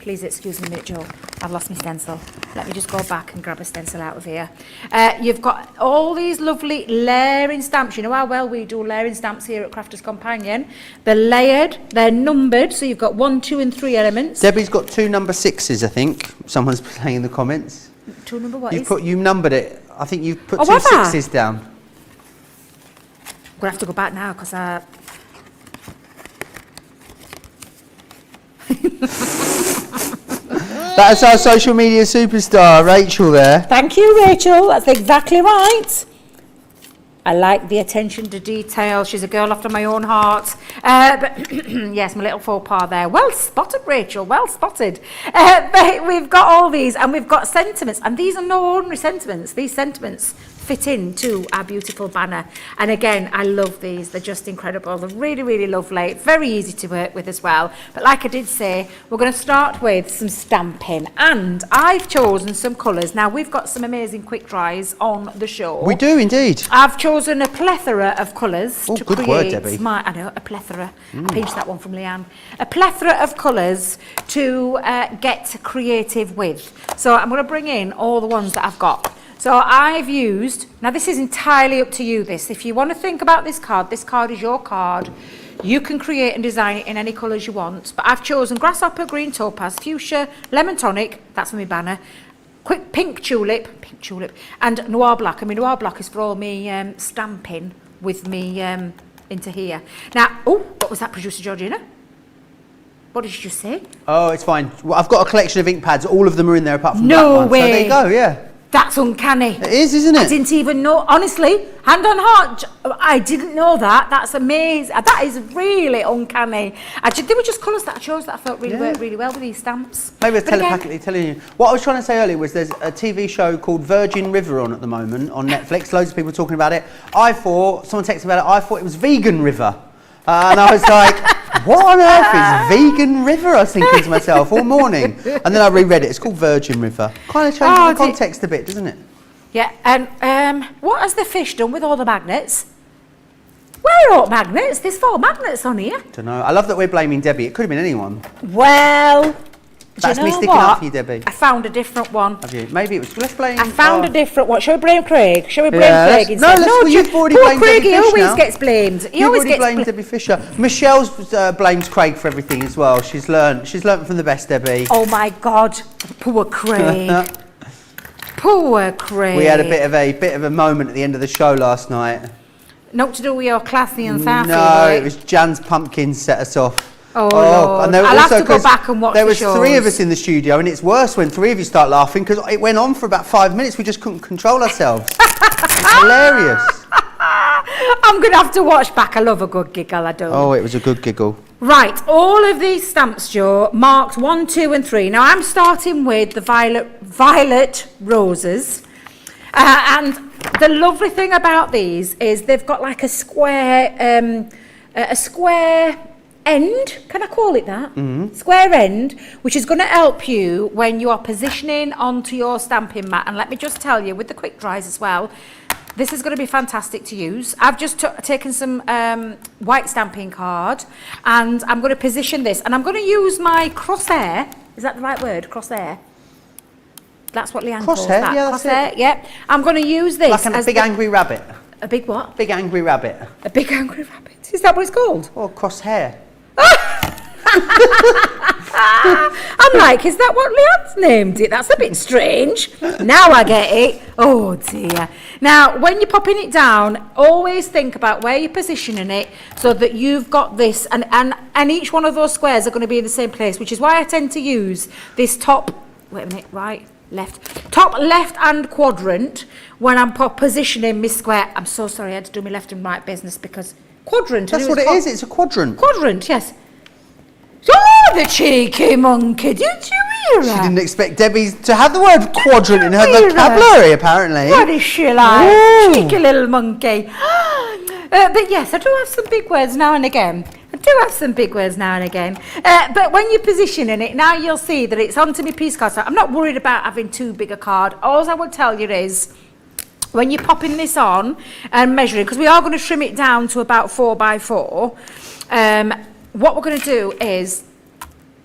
Speaker 2: Please excuse me a minute, Joe. I've lost my stencil. Let me just go back and grab a stencil out of here. You've got all these lovely layering stamps. You know how well we do layering stamps here at Crafters Companion. They're layered, they're numbered, so you've got 1, 2 and 3 elements.
Speaker 1: Debbie's got 2 number 6s, I think. Someone's saying in the comments.
Speaker 2: 2 number what
Speaker 1: You numbered it. I think you've put 2 6s down.
Speaker 2: I'm going to have to go back now because I...
Speaker 1: That's our social media superstar, Rachel, there.
Speaker 2: Thank you, Rachel. That's exactly right. I like the attention to detail. She's a girl after my own heart. But yes, my little faux pas there. Well spotted, Rachel. Well spotted. But we've got all these, and we've got sentiments. And these are no ordinary sentiments. These sentiments fit into our beautiful banner. And again, I love these. They're just incredible. They're really, really lovely. Very easy to work with as well. But like I did say, we're going to start with some stamping. And I've chosen some colours. Now, we've got some amazing quick dries on the show.
Speaker 1: We do indeed.
Speaker 2: I've chosen a plethora of colours to
Speaker 1: good
Speaker 2: create
Speaker 1: word, Debbie.
Speaker 2: I know, a plethora. I pinched that one from Leanne. A plethora of colours to get creative with. So I'm going to bring in all the ones that I've got. So I've used, now this is entirely up to you this. If you want to think about this card is your card. You can create and design it in any colours you want. But I've chosen grasshopper, green topaz, fuchsia, lemon tonic, that's for my banner, quick pink tulip, and noir black. I mean, noir black is for all me stamping with me into here. Now, oh, what was that, Producer Georgina? What did you just say?
Speaker 1: Oh, it's fine. Well, I've got a collection of ink pads. All of them are in there apart from
Speaker 2: No
Speaker 1: that one.
Speaker 2: way.
Speaker 1: So there you go, yeah.
Speaker 2: That's uncanny.
Speaker 1: It is, isn't it?
Speaker 2: I didn't even know, honestly, hand on heart, I didn't know that. That's amazing. That is really uncanny. They were just colours that I chose that I thought really worked really well with these stamps.
Speaker 1: Maybe I was telepathically telling you. What I was trying to say earlier was there's a TV show called Virgin River on at the moment on Netflix. Loads of people talking about it. Someone texted about it, I thought it was Vegan River. And I was like, what on earth is Vegan River? I was thinking to myself all morning. And then I reread it. It's called Virgin River. Kind of changes the context a bit, doesn't it?
Speaker 2: Yeah, and what has the fish done with all the magnets? Where are all magnets? There's 4 magnets on here.
Speaker 1: Don't know. I love that we're blaming Debbie. It could have been anyone.
Speaker 2: Well,
Speaker 1: that's me sticking up for you, Debbie.
Speaker 2: I found a different one.
Speaker 1: Have you? Maybe it was. Let's blame.
Speaker 2: I found a different one. Shall we blame Craig? Shall we blame Craig instead?
Speaker 1: You've already blamed
Speaker 2: Craig,
Speaker 1: Debbie
Speaker 2: he
Speaker 1: Fish
Speaker 2: always
Speaker 1: now.
Speaker 2: gets blamed. He always gets
Speaker 1: blamed Debbie Fisher. Michelle's blames Craig for everything as well. She's learnt from the best, Debbie.
Speaker 2: Oh my God, poor Craig. Poor Craig.
Speaker 1: We had a bit of a moment at the end of the show last night.
Speaker 2: Not to do with your classy and sassy.
Speaker 1: No, it was Jan's pumpkin set us off.
Speaker 2: Oh, Lord.
Speaker 1: And there
Speaker 2: I'll
Speaker 1: also,
Speaker 2: have to go back and watch
Speaker 1: there
Speaker 2: the
Speaker 1: was
Speaker 2: shows.
Speaker 1: 3 of us in the studio, and it's worse when 3 of you start laughing because it went on for about 5 minutes. We just couldn't control ourselves. It's hilarious.
Speaker 2: I'm going to have to watch back. I love a good giggle, I do.
Speaker 1: Oh, it was a good giggle.
Speaker 2: Right, all of these stamps, Joe, marked 1, 2 and 3. Now I'm starting with the violet roses. And the lovely thing about these is they've got like a square end, can I call it that? Mm-hmm. Square end, which is going to help you when you are positioning onto your stamping mat. And let me just tell you, with the quick dries as well, this is going to be fantastic to use. I've just taken some white stamping card and I'm going to position this. And I'm going to use my crosshair. Is that the right word? Crosshair? That's what Leanne calls that.
Speaker 1: Yeah, that's
Speaker 2: crosshair,
Speaker 1: it.
Speaker 2: yeah. I'm going to use this
Speaker 1: like a big angry rabbit.
Speaker 2: A big what?
Speaker 1: Big angry rabbit.
Speaker 2: A big angry rabbit. Is that what it's called?
Speaker 1: Or crosshair.
Speaker 2: I'm like, is that what Leanne's named it? That's a bit strange. Now I get it. Oh dear. Now, when you're popping it down, always think about where you're positioning it so that you've got this, and each one of those squares are going to be in the same place, which is why I tend to use this top, wait a minute, right, left, top left hand quadrant when I'm positioning my square. I'm so sorry I had to do my left and right business because quadrant.
Speaker 1: That's what it is, it's a quadrant.
Speaker 2: Quadrant, yes. Oh, the cheeky monkey, did you hear her?
Speaker 1: She didn't expect Debbie to have the word quadrant in her vocabulary, apparently.
Speaker 2: What is she like?
Speaker 1: Ooh.
Speaker 2: Cheeky little monkey. But yes, I do have some big words now and again. But when you're positioning it, now you'll see that it's onto my piece card. So I'm not worried about having too big a card. All I would tell you is, when you're popping this on and measuring, because we are going to trim it down to about 4 by 4, what we're going to do is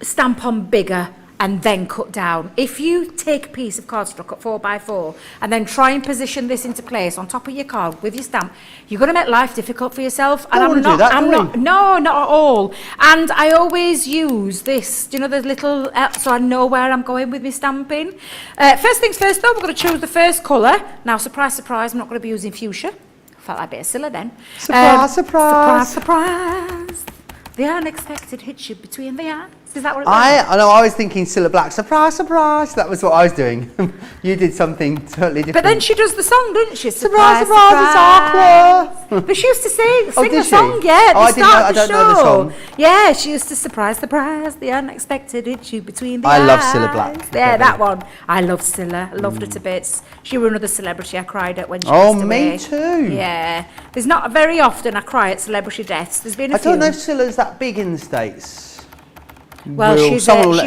Speaker 2: stamp on bigger and then cut down. If you take a piece of cardstock at 4 by 4 and then try and position this into place on top of your card with your stamp, you're going to make life difficult for yourself. And no, not at all. And I always use this, you know, the little, so I know where I'm going with my stamping. First things first though, we're going to choose the first colour. Now, surprise, surprise, I'm not going to be using fuchsia. Felt like a bit of silly then.
Speaker 1: Surprise, surprise.
Speaker 2: Surprise, surprise. The unexpected hits you between the eyes. Is that what it was?
Speaker 1: I know, I was thinking Cilla Black, surprise, surprise. That was what I was doing. You did something totally different.
Speaker 2: But then she does the song, doesn't she?
Speaker 1: Surprise, surprise, it's Aqua.
Speaker 2: But she used to sing
Speaker 1: did
Speaker 2: the
Speaker 1: she?
Speaker 2: song, yeah, at the start of the
Speaker 1: I don't know the
Speaker 2: show.
Speaker 1: song.
Speaker 2: Yeah, she used to surprise, the unexpected hit you between the eyes.
Speaker 1: I love Cilla Black.
Speaker 2: Yeah, that one. I love Cilla. I loved her to bits. She was another celebrity I cried at when she passed away.
Speaker 1: Oh, me too.
Speaker 2: Yeah. There's not very often I cry at celebrity deaths. There's been a few.
Speaker 1: I don't know if Cilla's that big in the States.
Speaker 2: Well, she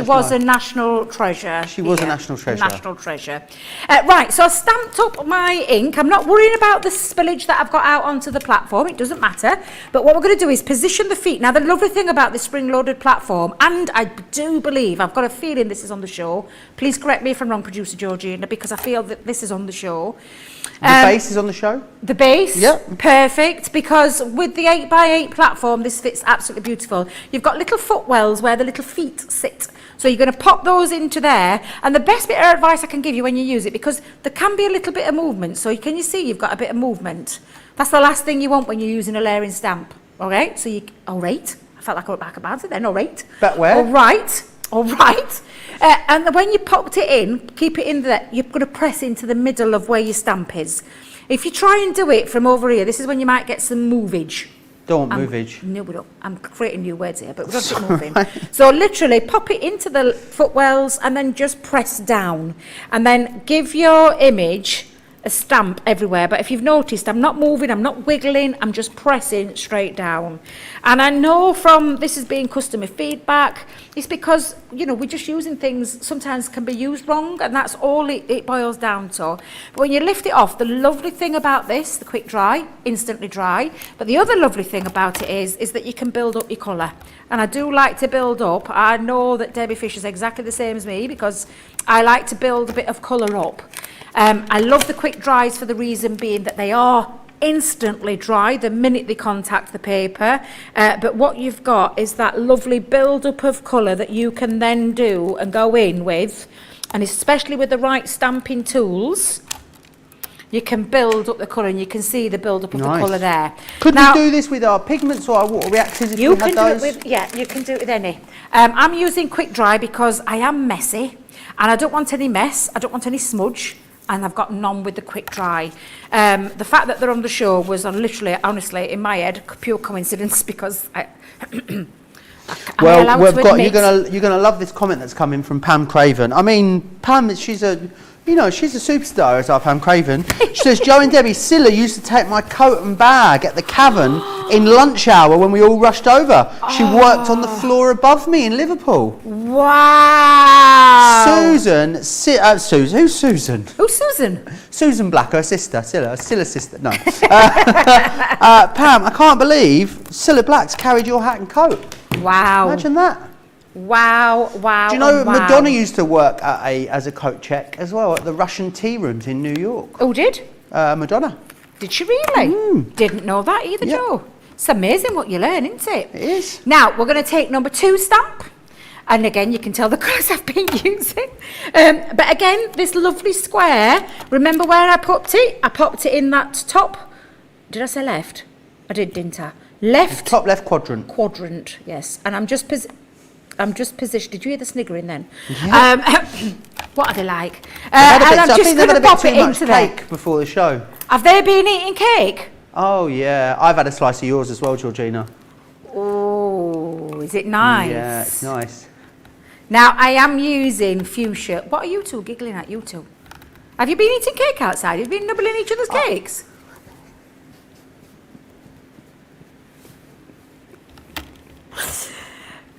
Speaker 2: was a national treasure.
Speaker 1: She was a national treasure.
Speaker 2: National treasure. Right, so I stamped up my ink. I'm not worrying about the spillage that I've got out onto the platform. It doesn't matter. But what we're going to do is position the feet. Now, the lovely thing about this spring-loaded platform, and I do believe, I've got a feeling this is on the show. Please correct me if I'm wrong, Producer Georgina, because I feel that this is on the show.
Speaker 1: The base is on the show?
Speaker 2: The base?
Speaker 1: Yep.
Speaker 2: Perfect, because with the 8x8 platform, this fits absolutely beautiful. You've got little footwells where the little feet sit. So you're going to pop those into there. And the best bit of advice I can give you when you use it, because there can be a little bit of movement. So can you see you've got a bit of movement? That's the last thing you want when you're using a layering stamp. All right? So you, all right? I felt like I went back about it then, all right.
Speaker 1: Back where?
Speaker 2: All right. And when you popped it in, keep it in there, you've got to press into the middle of where your stamp is. If you try and do it from over here, this is when you might get some movage.
Speaker 1: Don't want movage.
Speaker 2: No, we don't. I'm creating new words here, but we've got to keep moving. So literally pop it into the footwells and then just press down. And then give your image a stamp everywhere. But if you've noticed, I'm not moving, I'm not wiggling, I'm just pressing straight down. And I know from this is being customer feedback, it's because, you know, we're just using things sometimes can be used wrong, and that's all it boils down to. But when you lift it off, the lovely thing about this, the quick dry, instantly dry, but the other lovely thing about it is that you can build up your colour. And I do like to build up. I know that Debbie Fisher's exactly the same as me, because I like to build a bit of colour up. I love the quick dries for the reason being that they are instantly dry the minute they contact the paper, but what you've got is that lovely build-up of colour that you can then do and go in with, and especially with the right stamping tools, you can build up the colour, and you can see the build-up of the colour there.
Speaker 1: Could we do this with our pigments or our water reactors if we had those?
Speaker 2: You can do it with any. I'm using quick dry because I am messy, and I don't want any mess, I don't want any smudge, and I've got none with the quick dry. The fact that they're on the show was literally, honestly, in my head, pure coincidence, because you're
Speaker 1: gonna love this comment that's coming from Pam Craven. I mean, Pam, she's a superstar, as our Pam Craven. She says, Joe and Debbie, Scylla used to take my coat and bag at the cavern in lunch hour when we all rushed over. She worked on the floor above me in Liverpool.
Speaker 2: Wow.
Speaker 1: Susan, who's Susan?
Speaker 2: Who's Susan?
Speaker 1: Susan Black, her sister, Scylla's sister. No. Pam, I can't believe Scylla Black's carried your hat and coat.
Speaker 2: Wow.
Speaker 1: Imagine that.
Speaker 2: Wow.
Speaker 1: Do you know Madonna used to work as a coat check as well at the Russian tea rooms in New York?
Speaker 2: Oh, did?
Speaker 1: Madonna.
Speaker 2: Did she really? Didn't know that either,
Speaker 1: Yep.
Speaker 2: Joe. It's amazing what you learn, isn't it?
Speaker 1: It is.
Speaker 2: Now, we're going to take number 2 stamp. And again, you can tell the colours I've been using. But again, this lovely square, remember where I popped it? I popped it in that top. Did I say left? I did, didn't I? Left.
Speaker 1: Top left quadrant.
Speaker 2: Quadrant, yes. And I'm just positioned. Did you hear the sniggering then?
Speaker 1: Yeah.
Speaker 2: What are they like?
Speaker 1: I
Speaker 2: I'm just
Speaker 1: think
Speaker 2: going
Speaker 1: they've had
Speaker 2: to
Speaker 1: a bit
Speaker 2: pop
Speaker 1: too
Speaker 2: it
Speaker 1: much
Speaker 2: into there.
Speaker 1: cake before the show.
Speaker 2: Have they been eating cake?
Speaker 1: Oh yeah, I've had a slice of yours as well, Georgina.
Speaker 2: Oh, is it nice?
Speaker 1: Yeah, it's nice.
Speaker 2: Now, I am using fuchsia. What are you two giggling at, you two? Have you been eating cake outside? Have you been nibbling each other's cakes?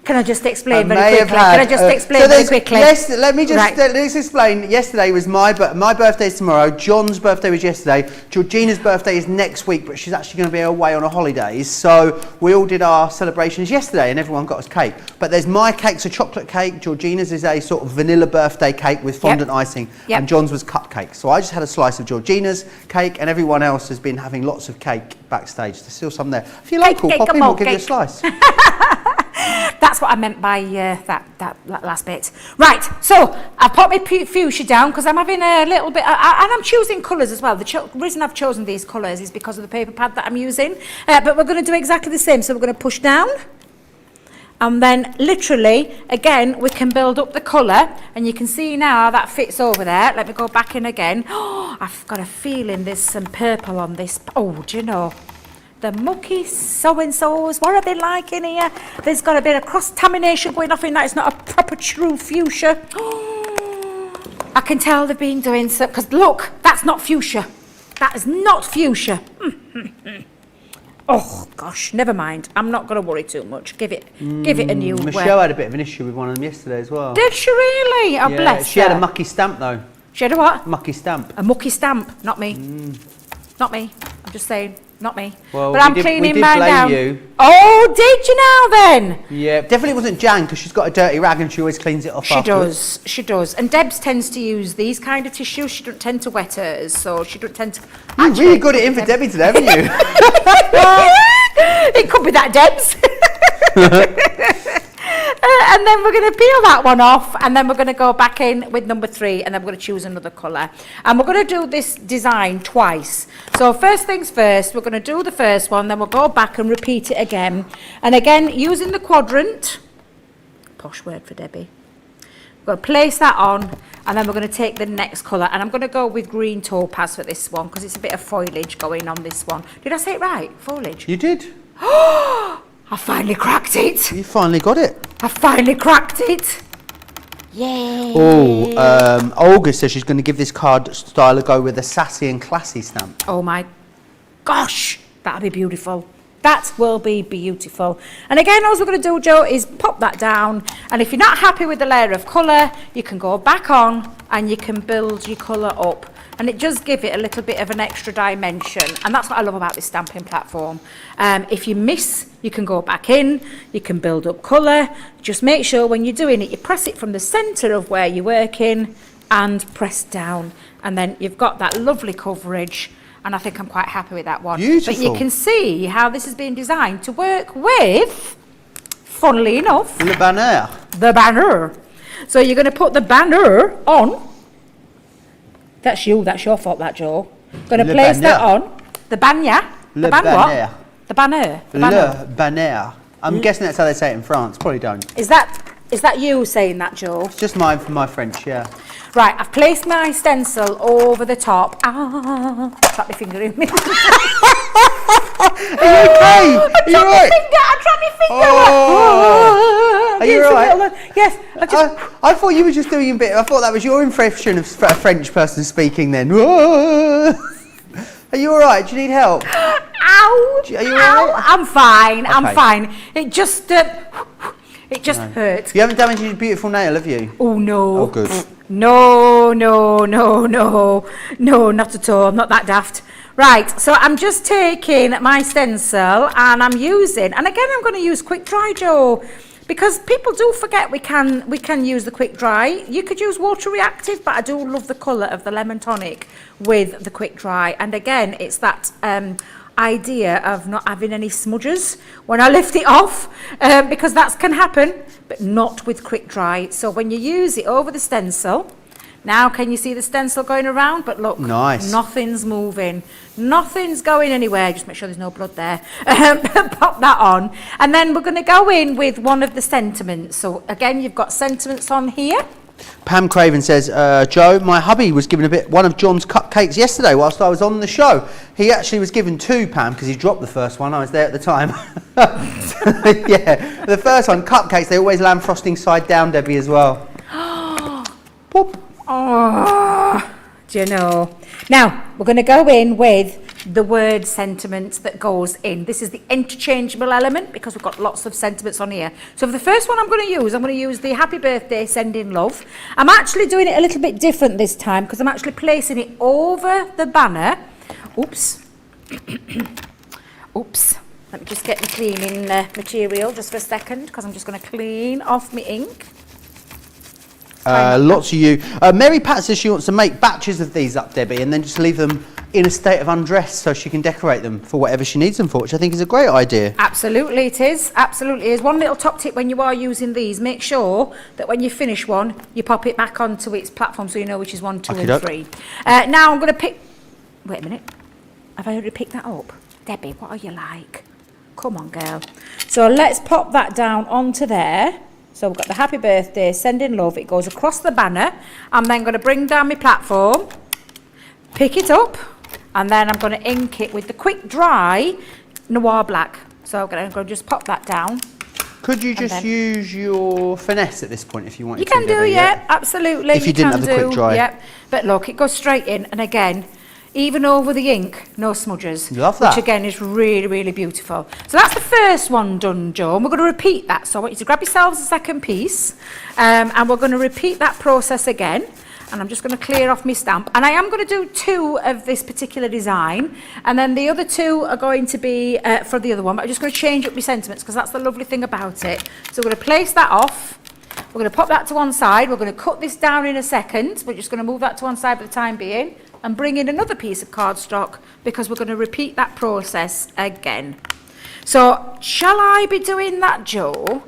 Speaker 2: Can I just explain very quickly? Can I just explain very quickly?
Speaker 1: Yes, let's explain. Yesterday was my birthday's tomorrow. John's birthday was yesterday. Georgina's birthday is next week, but she's actually going to be away on her holidays. So we all did our celebrations yesterday, and everyone got us cake. But there's my cake's a chocolate cake. Georgina's is a sort of vanilla birthday cake with fondant icing, and John's was cupcake. So I just had a slice of Georgina's cake, and everyone else has been having lots of cake backstage. There's still some there. If you're local, pop in, we'll give you a slice.
Speaker 2: That's what I meant by that last bit. Right, so I've popped my fuchsia down because I'm having a little bit, and I'm choosing colours as well. The reason I've chosen these colours is because of the paper pad that I'm using. But we're going to do exactly the same. So we're going to push down. And then literally, again, we can build up the colour. And you can see now that fits over there. Let me go back in again. Oh, I've got a feeling there's some purple on this. Oh, do you know? The mucky so-and-sos, what are they like in here? There's got a bit of cross-contamination going off in that. It's not a proper true fuchsia. I can tell they've been doing so, because look, that's not fuchsia. That is not fuchsia. Oh, gosh, never mind. I'm not going to worry too much. Give it a new
Speaker 1: Michelle had a bit of an issue with one of them yesterday as well.
Speaker 2: Did she really? Oh, yeah, bless
Speaker 1: she
Speaker 2: her.
Speaker 1: had a mucky stamp, though.
Speaker 2: She had a what?
Speaker 1: Mucky stamp.
Speaker 2: A mucky stamp, not me. Not me. I'm just saying. Not me.
Speaker 1: Well,
Speaker 2: but I'm cleaning mine down.
Speaker 1: You.
Speaker 2: Oh, did you now then?
Speaker 1: Yeah, definitely wasn't Jan because she's got a dirty rag and she always cleans it off afterwards.
Speaker 2: She does. And Debs tends to use these kind of tissues. She doesn't tend to wet hers, so she doesn't tend to...
Speaker 1: You've really got it in for Debbie today, haven't you?
Speaker 2: It could be that, Debs. And then we're going to peel that one off, and then we're going to go back in with number 3, and then we're going to choose another colour. And we're going to do this design twice. So first things first, we're going to do the first one, then we'll go back and repeat it again. And again, using the quadrant, posh word for Debbie. We're going to place that on, and then we're going to take the next colour. And I'm going to go with green topaz for this one, because it's a bit of foliage going on this one. Did I say it right? Foliage?
Speaker 1: You did.
Speaker 2: I finally cracked it.
Speaker 1: You finally got it.
Speaker 2: I finally cracked it. Yay.
Speaker 1: Oh, Olga says she's going to give this card style a go with a sassy and classy stamp.
Speaker 2: Oh my gosh, that'll be beautiful. That will be beautiful. And again, all we're going to do, Joe, is pop that down. And if you're not happy with the layer of colour, you can go back on and you can build your colour up. And it does give it a little bit of an extra dimension. And that's what I love about this stamping platform. If you miss, you can go back in, you can build up colour. Just make sure when you're doing it, you press it from the centre of where you're working and press down. And then you've got that lovely coverage. And I think I'm quite happy with that one.
Speaker 1: Beautiful.
Speaker 2: But you can see how this has been designed to work with, funnily enough,
Speaker 1: Le banner.
Speaker 2: the banner. So you're going to put the banner on. That's you, that's your fault, that, Joe. Going to
Speaker 1: Le
Speaker 2: place that
Speaker 1: banner.
Speaker 2: on. The banner.
Speaker 1: Le
Speaker 2: The ban
Speaker 1: banner.
Speaker 2: what? The banner. The banner.
Speaker 1: Le banner. I'm guessing that's how they say it in France. Probably don't.
Speaker 2: Is that you saying that, Joe?
Speaker 1: It's just my French, yeah.
Speaker 2: Right, I've placed my stencil over the top. Trap my finger in me.
Speaker 1: Hey,
Speaker 2: I trapped my finger.
Speaker 1: Oh. Are you
Speaker 2: It's a
Speaker 1: right?
Speaker 2: little- Yes,
Speaker 1: I thought you were just doing a bit. I thought that was your impression of a French person speaking then. Are you all right? Do you need help?
Speaker 2: Ow!
Speaker 1: Are you
Speaker 2: Ow!
Speaker 1: all right?
Speaker 2: I'm fine. I'm
Speaker 1: Okay.
Speaker 2: fine. It just hurt.
Speaker 1: You haven't damaged your beautiful nail, have you?
Speaker 2: Oh no.
Speaker 1: Oh, good.
Speaker 2: No, not at all. I'm not that daft. Right, so I'm just taking my stencil and I'm using, and again I'm going to use quick dry, Joe, because people do forget we can use the quick dry. You could use water reactive, but I do love the colour of the lemon tonic with the quick dry. And again, it's that idea of not having any smudges when I lift it off, because that can happen, but not with quick dry. So when you use it over the stencil, now can you see the stencil going around? But look,
Speaker 1: Nice.
Speaker 2: Nothing's moving, nothing's going anywhere. Just make sure there's no blood there. Pop that on, and then we're going to go in with one of the sentiments. So again, you've got sentiments on here.
Speaker 1: Pam Craven says, Joe, my hubby was given one of John's cupcakes yesterday whilst I was on the show. He actually was given 2, Pam, because he dropped the first one. I was there at the time. Yeah, the first one, cupcakes, they always land frosting side down, Debbie, as well. Boop.
Speaker 2: Oh, do you know? Now, we're going to go in with the word sentiment that goes in. This is the interchangeable element because we've got lots of sentiments on here. So for the first one I'm going to use the happy birthday sending love. I'm actually doing it a little bit different this time because I'm actually placing it over the banner. Oops. Oops. Let me just get my cleaning material just for a second because I'm just going to clean off my ink.
Speaker 1: Lots of you. Mary Pat says she wants to make batches of these up, Debbie, and then just leave them in a state of undress so she can decorate them for whatever she needs them for, which I think is a great idea.
Speaker 2: Absolutely it is. Absolutely it is. One little top tip when you are using these, make sure that when you finish one, you pop it back onto its platform so you know which is 1, 2 and 3. Now I'm going to pick... Wait a minute. Have I already picked that up? Debbie, what are you like? Come on, girl. So let's pop that down onto there. So we've got the happy birthday, sending love. It goes across the banner. I'm then going to bring down my platform, pick it up, and then I'm going to ink it with the quick dry noir black. So I'm going to just pop that down.
Speaker 1: Could you just use your finesse at this point if you wanted to?
Speaker 2: You can do, yeah, absolutely.
Speaker 1: If you didn't have the quick dry.
Speaker 2: Yeah. But look, it goes straight in, and again, even over the ink, no smudges.
Speaker 1: Love that.
Speaker 2: Which again is really, really beautiful. So that's the first one done, Joe, and we're going to repeat that. So I want you to grab yourselves a second piece, and we're going to repeat that process again. And I'm just going to clear off my stamp. And I am going to do 2 of this particular design, and then the other 2 are going to be for the other one. But I'm just going to change up my sentiments because that's the lovely thing about it. So we're going to place that off. We're going to pop that to one side. We're going to cut this down in a second. We're just going to move that to one side for the time being and bring in another piece of cardstock because we're going to repeat that process again. So shall I be doing that, Joe?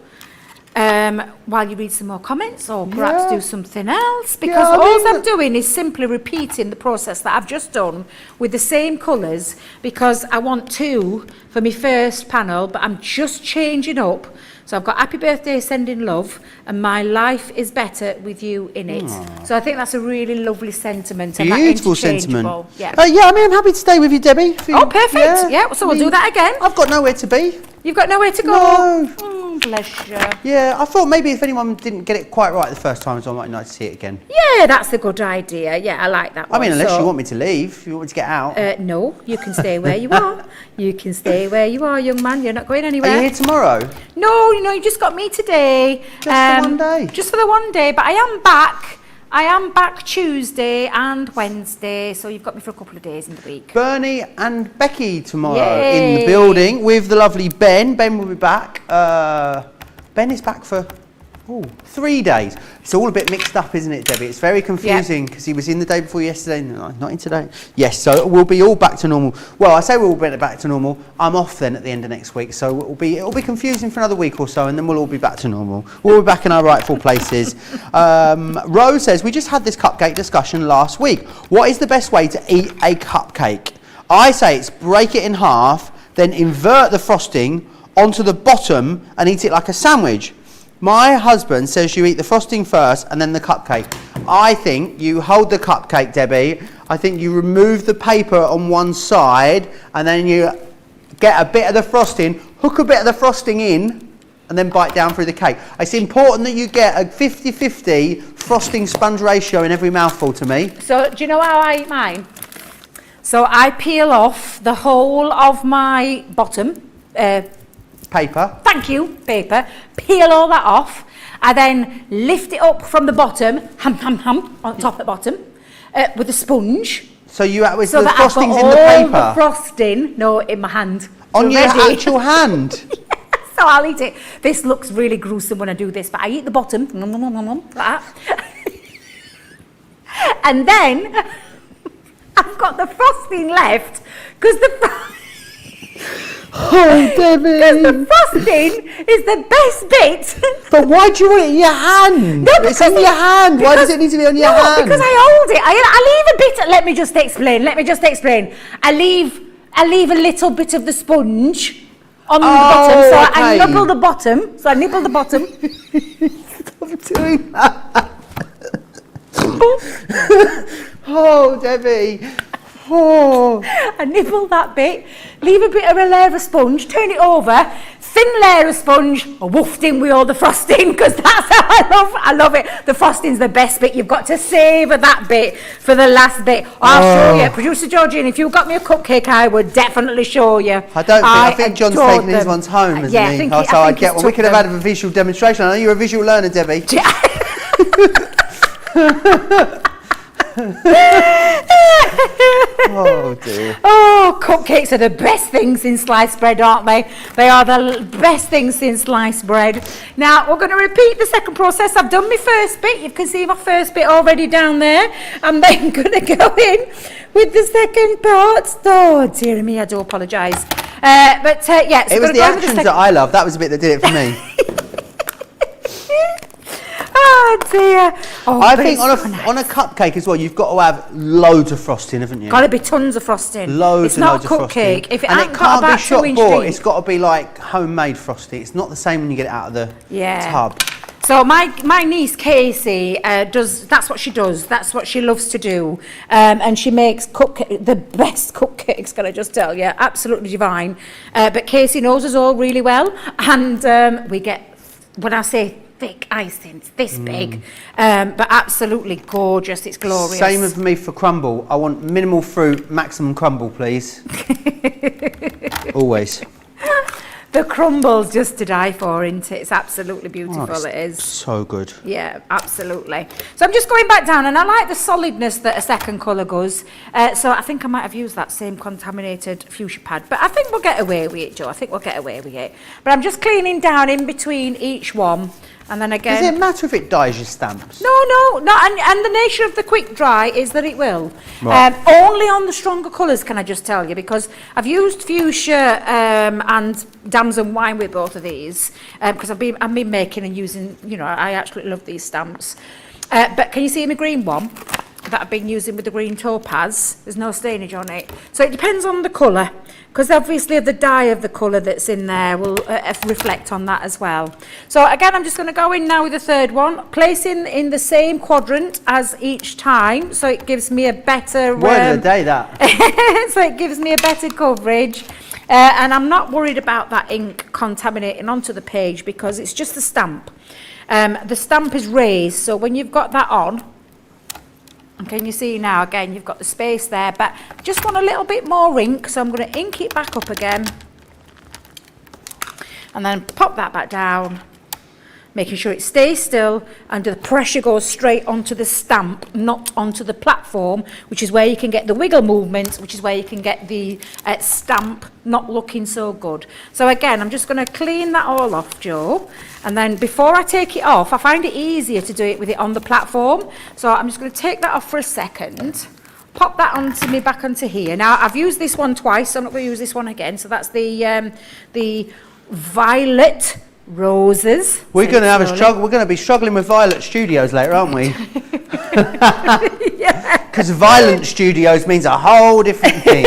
Speaker 2: while you read some more comments or perhaps do something else, because
Speaker 1: Yeah,
Speaker 2: all I'm doing is simply repeating the process that I've just done with the same colours, because I want 2 for my first panel, but I'm just changing up. So I've got Happy Birthday, Sending Love, and My Life is Better with You in it. So I think that's a really lovely sentiment.
Speaker 1: Beautiful
Speaker 2: and that
Speaker 1: sentiment.
Speaker 2: Yeah.
Speaker 1: Yeah, I mean, I'm happy to stay with you, Debbie.
Speaker 2: Oh, perfect. Yeah, so we'll do that again.
Speaker 1: I've got nowhere to be.
Speaker 2: You've got nowhere to go?
Speaker 1: No.
Speaker 2: Oh, bless you.
Speaker 1: Yeah, I thought maybe if anyone didn't get it quite right the first time, so I might like to see it again.
Speaker 2: Yeah, that's a good idea. Yeah, I like that one.
Speaker 1: I mean, unless you want me to leave, if you want me to get out.
Speaker 2: No, you can stay where you are. You can stay where you are, young man. You're not going anywhere.
Speaker 1: Are you here tomorrow?
Speaker 2: No, you just got me today.
Speaker 1: Just for one day?
Speaker 2: Just for the one day, but I am back. I am back Tuesday and Wednesday, so you've got me for a couple of days in the week.
Speaker 1: Bernie and Becky tomorrow
Speaker 2: Yay.
Speaker 1: in the building with the lovely Ben. Ben will be back. Ben is back for 3 days. It's all a bit mixed up, isn't it, Debbie? It's very confusing because he was in the day before yesterday. No, not in today. Yes, so we'll be all back to normal. Well, I say we'll be back to normal. I'm off then at the end of next week, so it'll be confusing for another week or so, and then we'll all be back to normal. We'll be back in our rightful places. Rose says, we just had this cupcake discussion last week. What is the best way to eat a cupcake? I say it's break it in half, then invert the frosting onto the bottom and eat it like a sandwich. My husband says you eat the frosting first and then the cupcake. I think you hold the cupcake, Debbie. I think you remove the paper on one side and then you get a bit of the frosting, hook a bit of the frosting in and then bite down through the cake. It's important that you get a 50-50 frosting sponge ratio in every mouthful to me.
Speaker 2: So do you know how I eat mine? So I peel off the whole of my bottom
Speaker 1: Paper.
Speaker 2: Thank you, paper. Peel all that off. I then lift it up from the bottom, on top at the bottom, with a sponge.
Speaker 1: So you with
Speaker 2: So
Speaker 1: the
Speaker 2: that I've got
Speaker 1: frosting's in the
Speaker 2: all
Speaker 1: paper?
Speaker 2: the frosting, no, in my hand.
Speaker 1: On
Speaker 2: So
Speaker 1: your
Speaker 2: ready.
Speaker 1: actual hand?
Speaker 2: So I'll eat it. This looks really gruesome when I do this, but I eat the bottom, like that. And then I've got the frosting left, because
Speaker 1: Oh, Debbie!
Speaker 2: the frosting is the best bit.
Speaker 1: But why do you want it in your hand?
Speaker 2: No,
Speaker 1: it's in your hand. Why does it need to be on your
Speaker 2: no,
Speaker 1: hand?
Speaker 2: because I hold it. I leave a bit. Let me just explain. I leave a little bit of the sponge on the bottom. So I nibble the bottom.
Speaker 1: Stop doing that. Oh, Debbie. Oh.
Speaker 2: I nibble that bit, leave a bit of a layer of sponge, turn it over, thin layer of sponge, woofed in with all the frosting, because that's how I love it. The frosting's the best bit. You've got to savour that bit for the last bit. I'll show you. Producer Georgine, if you got me a cupcake, I would definitely show you.
Speaker 1: I think John's taking his ones home, isn't he?
Speaker 2: I
Speaker 1: get one. We could have had a visual demonstration. I know you're a visual learner, Debbie. Oh dear.
Speaker 2: Oh, cupcakes are the best things in sliced bread, aren't they? They are the best things in sliced bread. Now, we're going to repeat the second process. I've done my first bit. You can see my first bit already down there. I'm then going to go in with the second part. Oh, dear me, I do apologise. Yeah. So
Speaker 1: it was the actions that I love. That was the bit that did it for me.
Speaker 2: Oh dear. Oh,
Speaker 1: I think on a cupcake as well, you've got to have loads of frosting, haven't you?
Speaker 2: Got to be tons of frosting.
Speaker 1: Loads
Speaker 2: it's
Speaker 1: and loads
Speaker 2: not a
Speaker 1: of frosting.
Speaker 2: cupcake. If it
Speaker 1: and
Speaker 2: ain't
Speaker 1: it
Speaker 2: got
Speaker 1: can't be
Speaker 2: about
Speaker 1: shop
Speaker 2: 2-inch
Speaker 1: bought.
Speaker 2: deep.
Speaker 1: It's got to be like homemade frosting. It's not the same when you get it out of the tub.
Speaker 2: So my niece Casey that's what she does. That's what she loves to do, and she makes the best cupcakes. Can I just tell you, absolutely divine. But Casey knows us all really well, and we get, when I say thick icing, it's this big, but absolutely gorgeous. It's glorious.
Speaker 1: Same with me for crumble. I want minimal fruit, maximum crumble, please. Always.
Speaker 2: The crumble's just to die for, isn't it? It's absolutely beautiful, it is.
Speaker 1: So good.
Speaker 2: Yeah, absolutely. So I'm just going back down, and I like the solidness that a second colour goes. So I think I might have used that same contaminated fuchsia pad, but I think we'll get away with it, Joe. I think we'll get away with it. But I'm just cleaning down in between each one, And then again...
Speaker 1: Does it matter if it dyes your stamps?
Speaker 2: No, and the nature of the quick dry is that it will.
Speaker 1: Right.
Speaker 2: Only on the stronger colours, can I just tell you, because I've used fuchsia and damson wine with both of these, because I've been making and using, you know, I actually love these stamps. But can you see my green one that I've been using with the green topaz? There's no stainage on it. So it depends on the colour, because obviously the dye of the colour that's in there will reflect on that as well. So again, I'm just going to go in now with the third one, placing in the same quadrant as each time, so it gives me a better...
Speaker 1: Word of the day, that.
Speaker 2: So it gives me a better coverage. And I'm not worried about that ink contaminating onto the page because it's just the stamp. The stamp is raised, so when you've got that on, and can you see now, again, you've got the space there, but I just want a little bit more ink, so I'm going to ink it back up again. And then pop that back down, making sure it stays still and the pressure goes straight onto the stamp, not onto the platform, which is where you can get the wiggle movements, which is where you can get the stamp not looking so good. So again, I'm just going to clean that all off, Joe. And then before I take it off, I find it easier to do it with it on the platform. So I'm just going to take that off for a second, pop that onto me back onto here. Now, I've used this one twice, so I'm not going to use this one again. So that's the Violet Roses.
Speaker 1: We're going to have a struggle. We're going to be struggling with Violet Studios later, aren't we? Because Violent Studios means a whole different thing.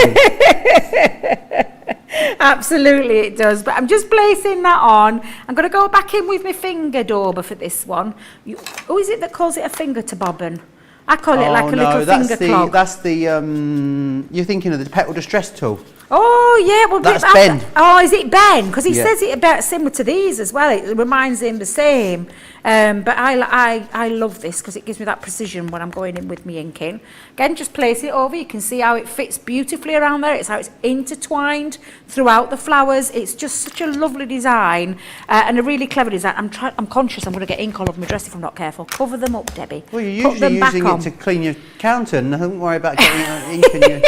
Speaker 2: Absolutely it does, but I'm just placing that on. I'm going to go back in with my finger dauber for this one. Who is it that calls it a finger to bobbin? I call it like a little finger clog.
Speaker 1: That's the, you're thinking of the petal distress tool.
Speaker 2: Oh, yeah. Well,
Speaker 1: that's Ben.
Speaker 2: Oh, is it Ben? Because he says it about similar to these as well. It reminds him the same. But I love this because it gives me that precision when I'm going in with me inking. Again, just place it over. You can see how it fits beautifully around there. It's how it's intertwined throughout the flowers. It's just such a lovely design and a really clever design. I'm conscious I'm going to get ink all over my dress if I'm not careful. Cover them up, Debbie.
Speaker 1: Well, you're usually using it to clean your counter. Don't worry about getting ink in your...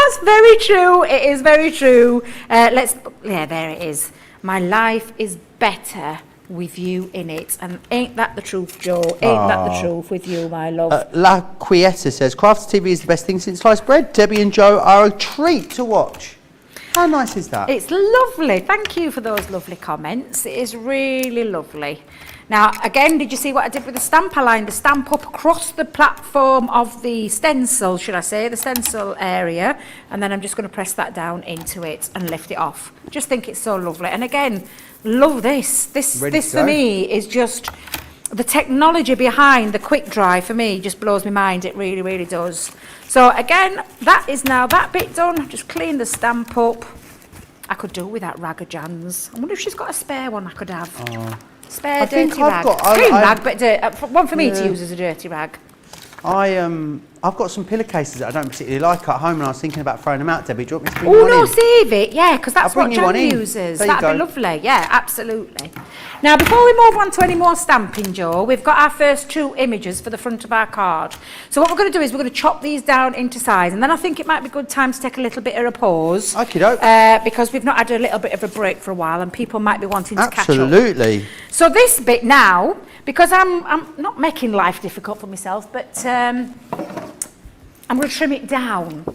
Speaker 2: That's very true. It is very true. There it is. My life is better with you in it. And ain't that the truth, Joe? Ain't that the truth with you, my love?
Speaker 1: La Quieta says, Crafty TV is the best thing since sliced bread. Debbie and Joe are a treat to watch. How nice is that?
Speaker 2: It's lovely. Thank you for those lovely comments. It is really lovely. Now, again, did you see what I did with the stamp? I lined the stamp up across the platform of the stencil, should I say, the stencil area, and then I'm just going to press that down into it and lift it off. Just think it's so lovely. And again, love this. This for me is just the technology behind the quick dry. For me, just blows my mind. It really, really does. So again, that is now that bit done. Just clean the stamp up. I could do with that rag of Jan's. I wonder if she's got a spare one I could have. Spare dirty rag. Clean rag, but one for me to use as a dirty rag.
Speaker 1: I've got some pillowcases that I don't particularly like at home, and I was thinking about throwing them out. Debbie, do you want me to bring one in?
Speaker 2: Oh no, save it, yeah, because that's what Jan uses.
Speaker 1: That'd
Speaker 2: be lovely, yeah, absolutely. Now, before we move on to any more stamping, Joe, we've got our first 2 images for the front of our card. So what we're going to do is we're going to chop these down into size, and then I think it might be a good time to take a little bit of a pause. Because we've not had a little bit of a break for a while, and people might be wanting to catch up.
Speaker 1: Absolutely.
Speaker 2: So this bit now, because I'm not making life difficult for myself, but I'm going to trim it down.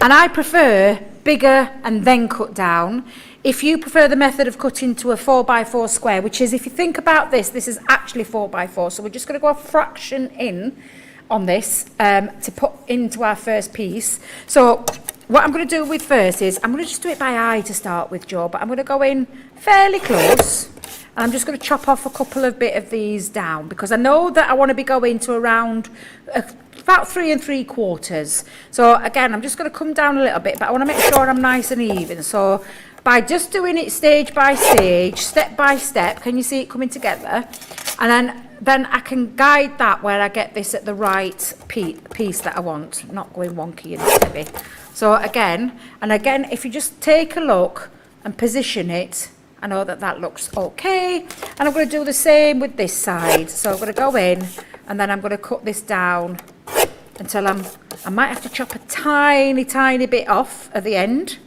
Speaker 2: And I prefer bigger and then cut down. If you prefer the method of cutting to a 4x4 square, which is, if you think about this is actually 4x4. So we're just going to go a fraction in on this to put into our first piece. So what I'm going to do with first is, I'm going to just do it by eye to start with, Joe, but I'm going to go in fairly close. And I'm just going to chop off a couple of bit of these down, because I know that I want to be going to around about 3 3/4. So again, I'm just going to come down a little bit, but I want to make sure I'm nice and even. So by just doing it stage by stage, step by step, can you see it coming together? And then I can guide that where I get this at the right piece that I want, not going wonky and heavy. So again, if you just take a look and position it, I know that looks okay. And I'm going to do the same with this side. So I'm going to go in, and then I'm going to cut this down until I might have to chop a tiny bit off at the end.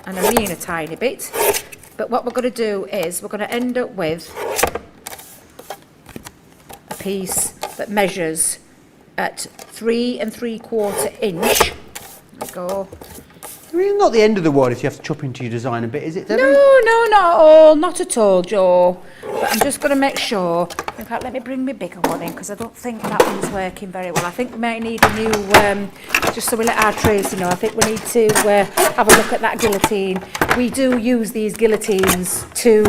Speaker 2: And I mean a tiny bit. But what we're going to do is we're going to end up with a piece that measures at 3 3/4 inch. There we go.
Speaker 1: I mean, not the end of the world if you have to chop into your design a bit, is it, Debbie?
Speaker 2: No, not at all. Not at all, Joe. But I'm just going to make sure. In fact, let me bring my bigger one in because I don't think that one's working very well. I think we might need a new, just so we let our Tracy know, I think we need to have a look at that guillotine. We do use these guillotines to,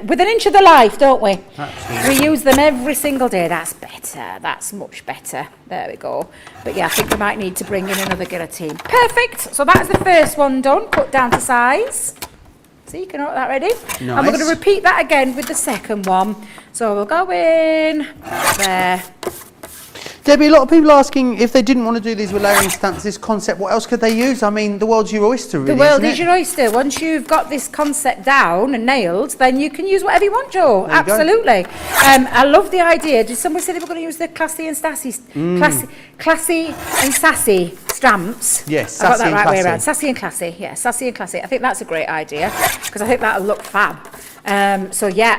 Speaker 2: with an inch of the life, don't we?
Speaker 1: Absolutely.
Speaker 2: We use them every single day. That's better. That's much better. There we go. But yeah, I think we might need to bring in another guillotine. Perfect. So that's the first one done, cut down to size. So you can have that ready.
Speaker 1: Nice.
Speaker 2: And we're going to repeat that again with the second one. So we'll go in there.
Speaker 1: Debbie, a lot of people asking if they didn't want to do these with layering stamps, this concept, what else could they use? I mean, the world's your oyster, really.
Speaker 2: The world
Speaker 1: isn't
Speaker 2: is
Speaker 1: it?
Speaker 2: your oyster. Once you've got this concept down and nailed, then you can use whatever you want, Joe.
Speaker 1: There you go.
Speaker 2: Absolutely. I love the idea. Did somebody say they were going to use the classy and sassy, classy and sassy stamps?
Speaker 1: Yes,
Speaker 2: I got
Speaker 1: sassy
Speaker 2: that right
Speaker 1: and
Speaker 2: way
Speaker 1: classy.
Speaker 2: around. Sassy and classy. Yeah, sassy and classy. I think that's a great idea because I think that'll look fab. So yeah,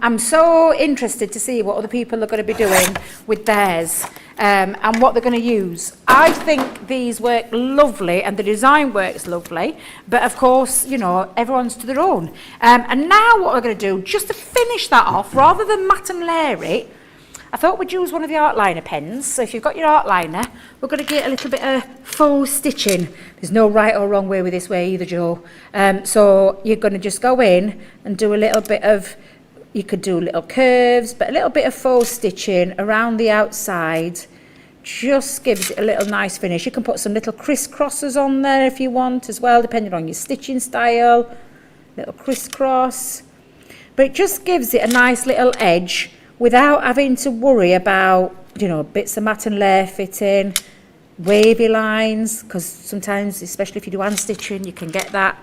Speaker 2: I'm so interested to see what other people are going to be doing with theirs and what they're going to use. I think these work lovely and the design works lovely, but of course, you know, everyone's to their own. And now what we're going to do, just to finish that off, rather than mat and layer it, I thought we'd use one of the art liner pens. So if you've got your art liner, we're going to get a little bit of faux stitching. There's no right or wrong way with this way either, Joe. So you're going to just go in and do a little bit of, you could do little curves, but a little bit of faux stitching around the outside just gives it a little nice finish. You can put some little crisscrosses on there if you want as well, depending on your stitching style. Little crisscross. But it just gives it a nice little edge without having to worry about, you know, bits of mat and layer fitting, wavy lines, because sometimes, especially if you do hand stitching, you can get that.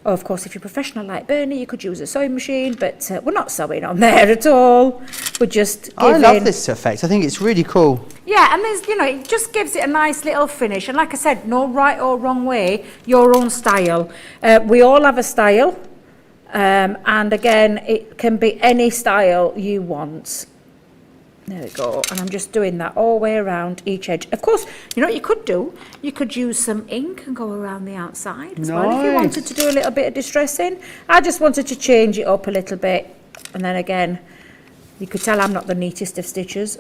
Speaker 2: Or of course, if you're professional like Bernie, you could use a sewing machine, but we're not sewing on there at all. We're just
Speaker 1: I love this effect. I think it's really cool.
Speaker 2: Yeah, and there's, you know, it just gives it a nice little finish. And like I said, no right or wrong way, your own style. We all have a style. And again, it can be any style you want. There we go. And I'm just doing that all the way around each edge. Of course, you know what you could do? You could use some ink and go around the outside as well if you wanted to do a little bit of distressing. I just wanted to change it up a little bit. And then again, you could tell I'm not the neatest of stitchers.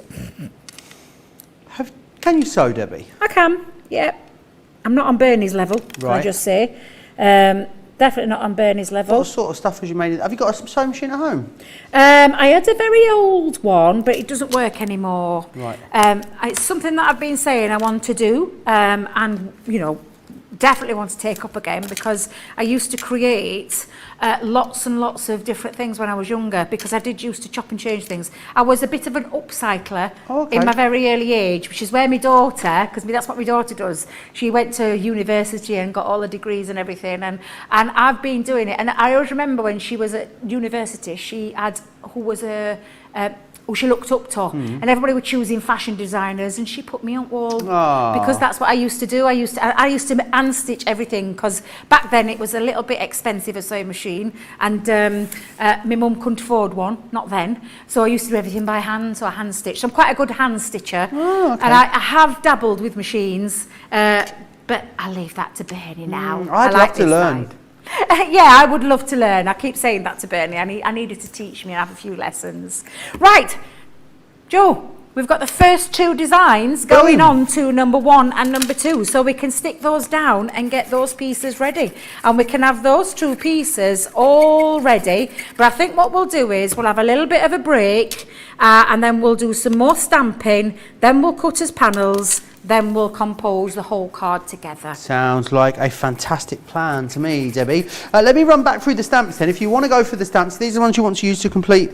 Speaker 1: Can you sew, Debbie?
Speaker 2: I can, yeah. I'm not on Bernie's level, can I
Speaker 1: Right.
Speaker 2: just say. Definitely not on Bernie's level.
Speaker 1: What sort of stuff was you made? Have you got a sewing machine at home?
Speaker 2: I had a very old one, but it doesn't work anymore.
Speaker 1: Right.
Speaker 2: It's something that I've been saying I want to do, and you know, definitely want to take up again because I used to create lots and lots of different things when I was younger because I did used to chop and change things. I was a bit of an upcycler in my very early age, which is where my daughter, because that's what my daughter does, she went to university and got all the degrees and everything, and I've been doing it. And I always remember when she was at university, she had, who was a who she looked up to, and everybody were choosing fashion designers, and she put me on wall because that's what I used to do. I used to hand stitch everything because back then it was a little bit expensive, a sewing machine, and my mum couldn't afford one, not then, so I used to do everything by hand, so I hand stitched. I'm quite a good hand stitcher, and I have dabbled with machines, but I leave that to Bernie now.
Speaker 1: I'd love to learn.
Speaker 2: Yeah, I would love to learn. I keep saying that to Bernie. I needed to teach me and have a few lessons. Right, Joe, we've got the first two designs going on to number 1 and number 2, so we can stick those down and get those pieces ready. And we can have those 2 pieces all ready. But I think what we'll do is we'll have a little bit of a break, and then we'll do some more stamping, then we'll cut as panels, then we'll compose the whole card together.
Speaker 1: Sounds like a fantastic plan to me, Debbie. Let me run back through the stamps then. If you want to go for the stamps, these are the ones you want to use to complete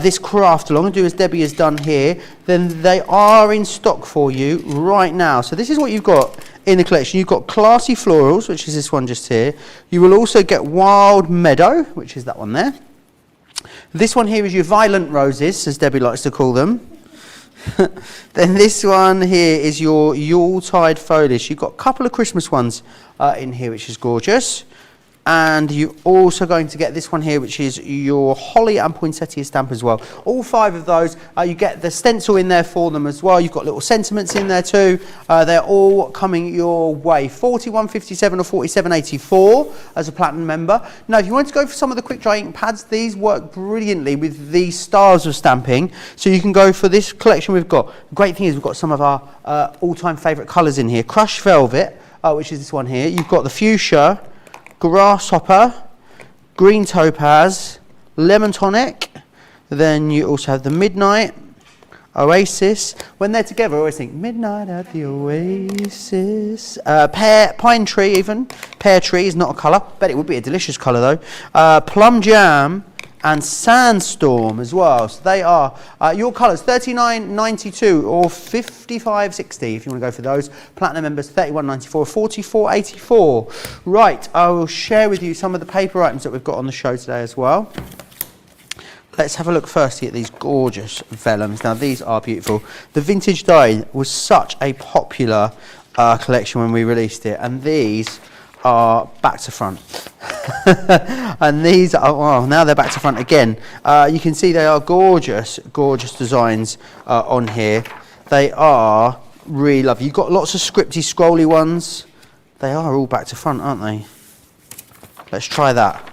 Speaker 1: this craft along and do as Debbie has done here, then they are in stock for you right now. So this is what you've got in the collection. You've got Classy Florals, which is this one just here. You will also get Wild Meadow, which is that one there. This one here is your Violent Roses, as Debbie likes to call them. Then this one here is your Yuletide Foliage. You've got a couple of Christmas ones in here, which is gorgeous. And you're also going to get this one here, which is your holly and poinsettia stamp as well. All 5 of those, you get the stencil in there for them as well. You've got little sentiments in there too. They're all coming your way. 41.57 or 47.84 as a platinum member. Now, if you want to go for some of the quick dry ink pads, these work brilliantly with these styles of stamping. So you can go for this collection we've got. The great thing is we've got some of our all-time favourite colours in here. Crushed Velvet, which is this one here. You've got the Fuchsia, Grasshopper, Green Topaz, Lemon Tonic. Then you also have the Midnight, Oasis. When they're together, I always think Midnight at the Oasis. Pine Tree even. Pear Tree is not a colour. Bet it would be a delicious colour though. Plum Jam and Sandstorm as well. So they are your colours, 39.92 or 55.60 if you want to go for those. Platinum members, 31.94, 44.84. Right, I will share with you some of the paper items that we've got on the show today as well. Let's have a look firstly at these gorgeous vellums. Now these are beautiful. The Vintage Die was such a popular collection when we released it, and these are back to front. And these are, well, now they're back to front again. You can see they are gorgeous, gorgeous designs on here. They are really lovely. You've got lots of scripty, scrolly ones. They are all back to front, aren't they? Let's try that.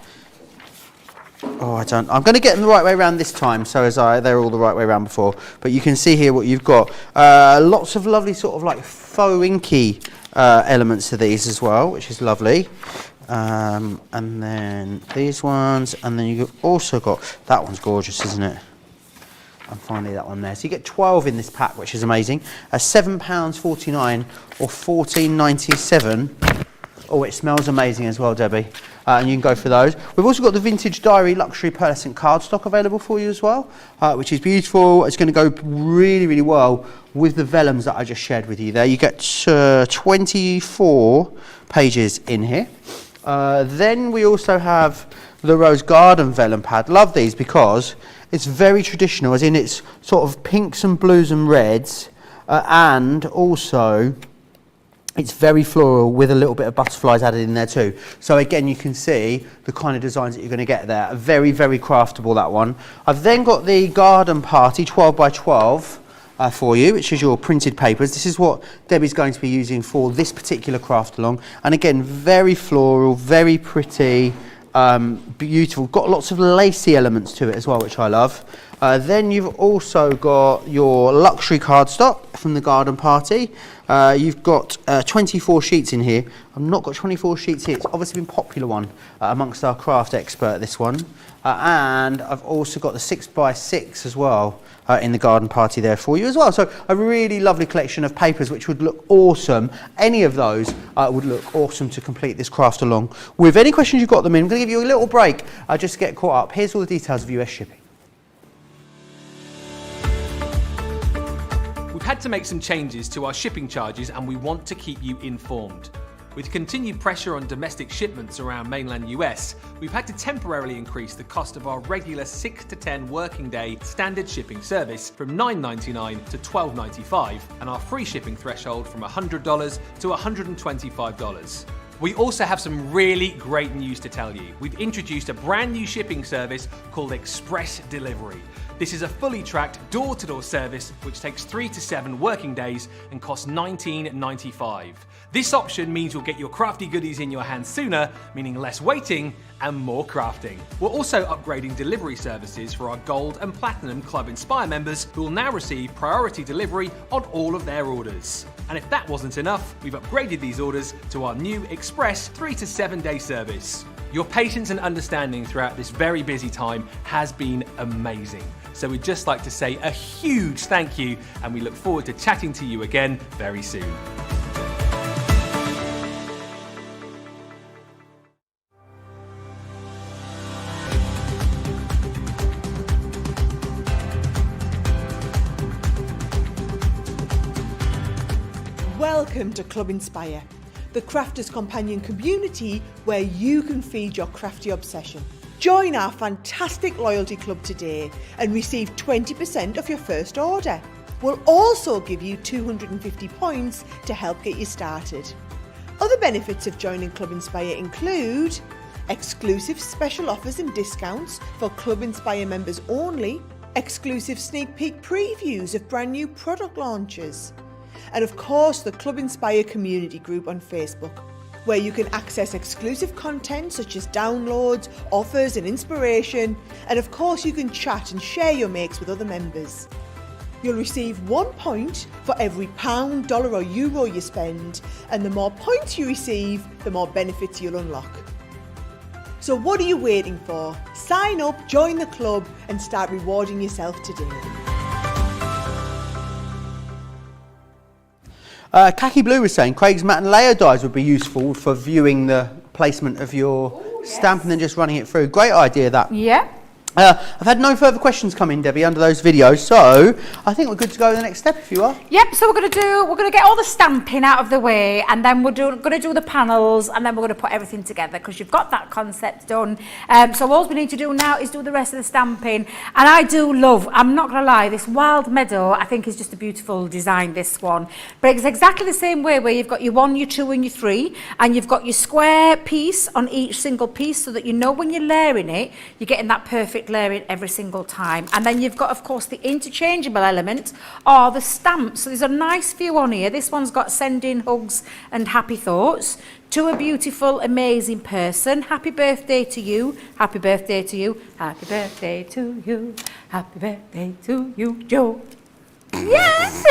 Speaker 1: Oh, I'm going to get them the right way around this time, so they're all the right way around before. But you can see here what you've got. Lots of lovely sort of like faux inky elements to these as well, which is lovely. And then these ones, and then you've also got, that one's gorgeous, isn't it? And finally that one there. So you get 12 in this pack, which is amazing. £7.49 or £14.97. Oh, it smells amazing as well, Debbie. And you can go for those. We've also got the Vintage Diary Luxury Pearlescent cardstock available for you as well, which is beautiful. It's going to go really, really well with the vellums that I just shared with you there. You get 24 pages in here. Then we also have the Rose Garden vellum pad. Love these because it's very traditional, as in it's sort of pinks and blues and reds, and also it's very floral with a little bit of butterflies added in there too. So again, you can see the kind of designs that you're going to get there. Very, very craftable, that one. I've then got the Garden Party 12 by 12 for you, which is your printed papers. This is what Debbie's going to be using for this particular craft along. And again, very floral, very pretty, beautiful. Got lots of lacy elements to it as well, which I love. Then you've also got your luxury cardstock from the Garden Party. You've got 24 sheets in here. I've not got 24 sheets here. It's obviously been a popular one amongst our craft expert, this one. And I've also got the 6x6 as well in the Garden Party there for you as well. So a really lovely collection of papers which would look awesome. Any of those would look awesome to complete this craft along with. Any questions you've got them in, I'm going to give you a little break just to get caught up. Here's all the details of US shipping.
Speaker 3: We've had to make some changes to our shipping charges, and we want to keep you informed. With continued pressure on domestic shipments around mainland US, we've had to temporarily increase the cost of our regular 6 to 10 working day standard shipping service from $9.99 to $12.95, and our free shipping threshold from $100 to $125. We also have some really great news to tell you. We've introduced a brand new shipping service called Express Delivery. This is a fully tracked door-to-door service which takes 3 to 7 working days and costs $19.95. This option means you'll get your crafty goodies in your hands sooner, meaning less waiting and more crafting. We're also upgrading delivery services for our Gold and Platinum Club Inspire members, who will now receive priority delivery on all of their orders. And if that wasn't enough, we've upgraded these orders to our new Express 3 to 7 day service. Your patience and understanding throughout this very busy time has been amazing. So we'd just like to say a huge thank you, and we look forward to chatting to you again very soon.
Speaker 4: Welcome to Club Inspire, the crafters' companion community where you can feed your crafty obsession. Join our fantastic loyalty club today and receive 20% off your first order. We'll also give you 250 points to help get you started. Other benefits of joining Club Inspire include exclusive special offers and discounts for Club Inspire members only, exclusive sneak peek previews of brand new product launches, and of course the Club Inspire community group on Facebook, where you can access exclusive content such as downloads, offers and inspiration, and of course you can chat and share your makes with other members. You'll receive 1 point for every pound, dollar or euro you spend, and the more points you receive, the more benefits you'll unlock. So what are you waiting for? Sign up, join the club and start rewarding yourself today.
Speaker 1: Khaki Blue was saying Craig's matte and layer dies would be useful for viewing the placement of your stamp and then just running it through. Great idea, that.
Speaker 2: Yeah.
Speaker 1: I've had no further questions come in, Debbie, under those videos, so I think we're good to go to the next step if you are.
Speaker 2: Yep, so we're going to get all the stamping out of the way, and then we're going to do the panels, and then we're going to put everything together because you've got that concept done. So all we need to do now is do the rest of the stamping. And I do love, I'm not going to lie, this wild meadow I think is just a beautiful design, this one. But it's exactly the same way where you've got your 1, your 2 and your 3, and you've got your square piece on each single piece so that you know when you're layering it, you're getting that perfect layering every single time. And then you've got, of course, the interchangeable element or the stamps. So there's a nice few on here. This one's got sending hugs and happy thoughts to a beautiful, amazing person. Happy birthday to you. Happy birthday to you. Happy birthday to you. Happy birthday to you, Joe. Yes!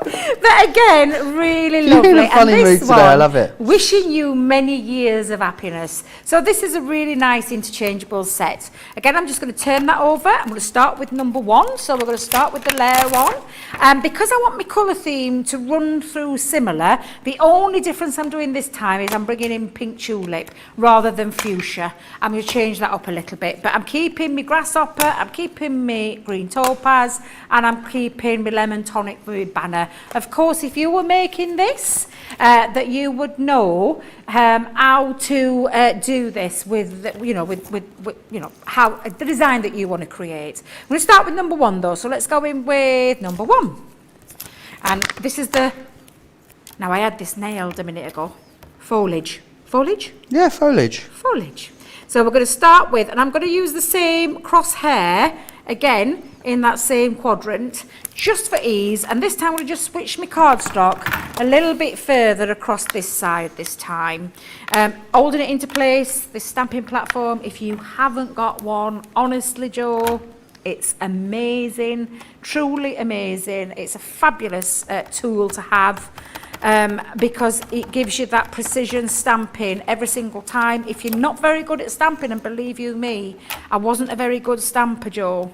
Speaker 2: But again, really lovely.
Speaker 1: You're in a funny mood today, I love it.
Speaker 2: Wishing you many years of happiness. So this is a really nice interchangeable set. Again, I'm just going to turn that over. I'm going to start with number 1. So we're going to start with the layer 1. And because I want my colour theme to run through similar, the only difference I'm doing this time is I'm bringing in pink tulip rather than fuchsia. I'm going to change that up a little bit. But I'm keeping my grasshopper, I'm keeping my green topaz, and I'm keeping my lemon tonic for my banner. Of course, if you were making this, that you would know how to do this with, how the design that you want to create. I'm going to start with number 1 though, so let's go in with number 1. And this is now I had this nailed a minute ago, foliage. Foliage?
Speaker 1: Yeah, foliage.
Speaker 2: Foliage. So we're going to start with, and I'm going to use the same crosshair again in that same quadrant just for ease, and this time I'm going to just switch my cardstock a little bit further across this side this time, holding it into place. This stamping platform, if you haven't got one, honestly Joe, it's amazing, truly amazing. It's a fabulous tool to have, because it gives you that precision stamping every single time. If you're not very good at stamping, and believe you me, I wasn't a very good stamper, Joe.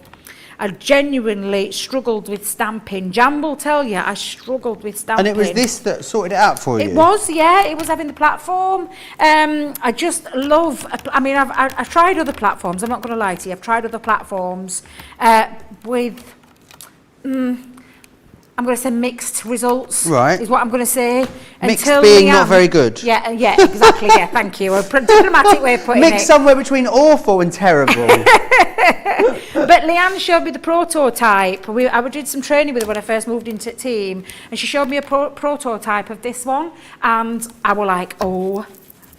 Speaker 2: I genuinely struggled with stamping. Jan will tell you I struggled with stamping.
Speaker 1: And it was this that sorted it out for you?
Speaker 2: It was, yeah. It was having the platform. I just love, I mean, I've tried other platforms. I'm not going to lie to you. I've tried other platforms with, I'm going to say mixed results,
Speaker 1: right,
Speaker 2: is what I'm going to say.
Speaker 1: Mixed being not very good.
Speaker 2: Yeah, exactly, yeah, thank you. A diplomatic way of putting it.
Speaker 1: Mixed somewhere between awful and terrible.
Speaker 2: But Leanne showed me the prototype. I did some training with her when I first moved into the team, and she showed me a prototype of this one, and I was like, oh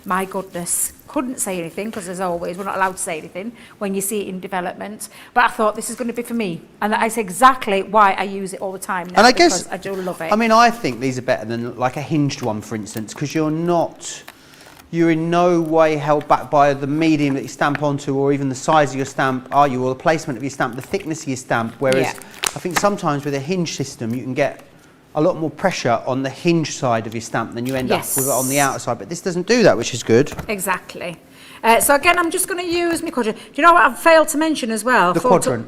Speaker 2: my goodness. Couldn't say anything because, as always, we're not allowed to say anything when you see it in development. But I thought this is going to be for me, and that's exactly why I use it all the time now.
Speaker 1: And I guess
Speaker 2: I do love it.
Speaker 1: I mean, I think these are better than like a hinged one, for instance, because you're in no way held back by the medium that you stamp onto, or even the size of your stamp, are you, or the placement of your stamp, the thickness of your stamp. Whereas I think sometimes with a hinge system, you can get a lot more pressure on the hinge side of your stamp than you end up with it on the outer side, but this doesn't do that, which is good.
Speaker 2: Exactly. So again, I'm just going to use my quadrant. Do you know what I've failed to mention as well?
Speaker 1: The quadrant.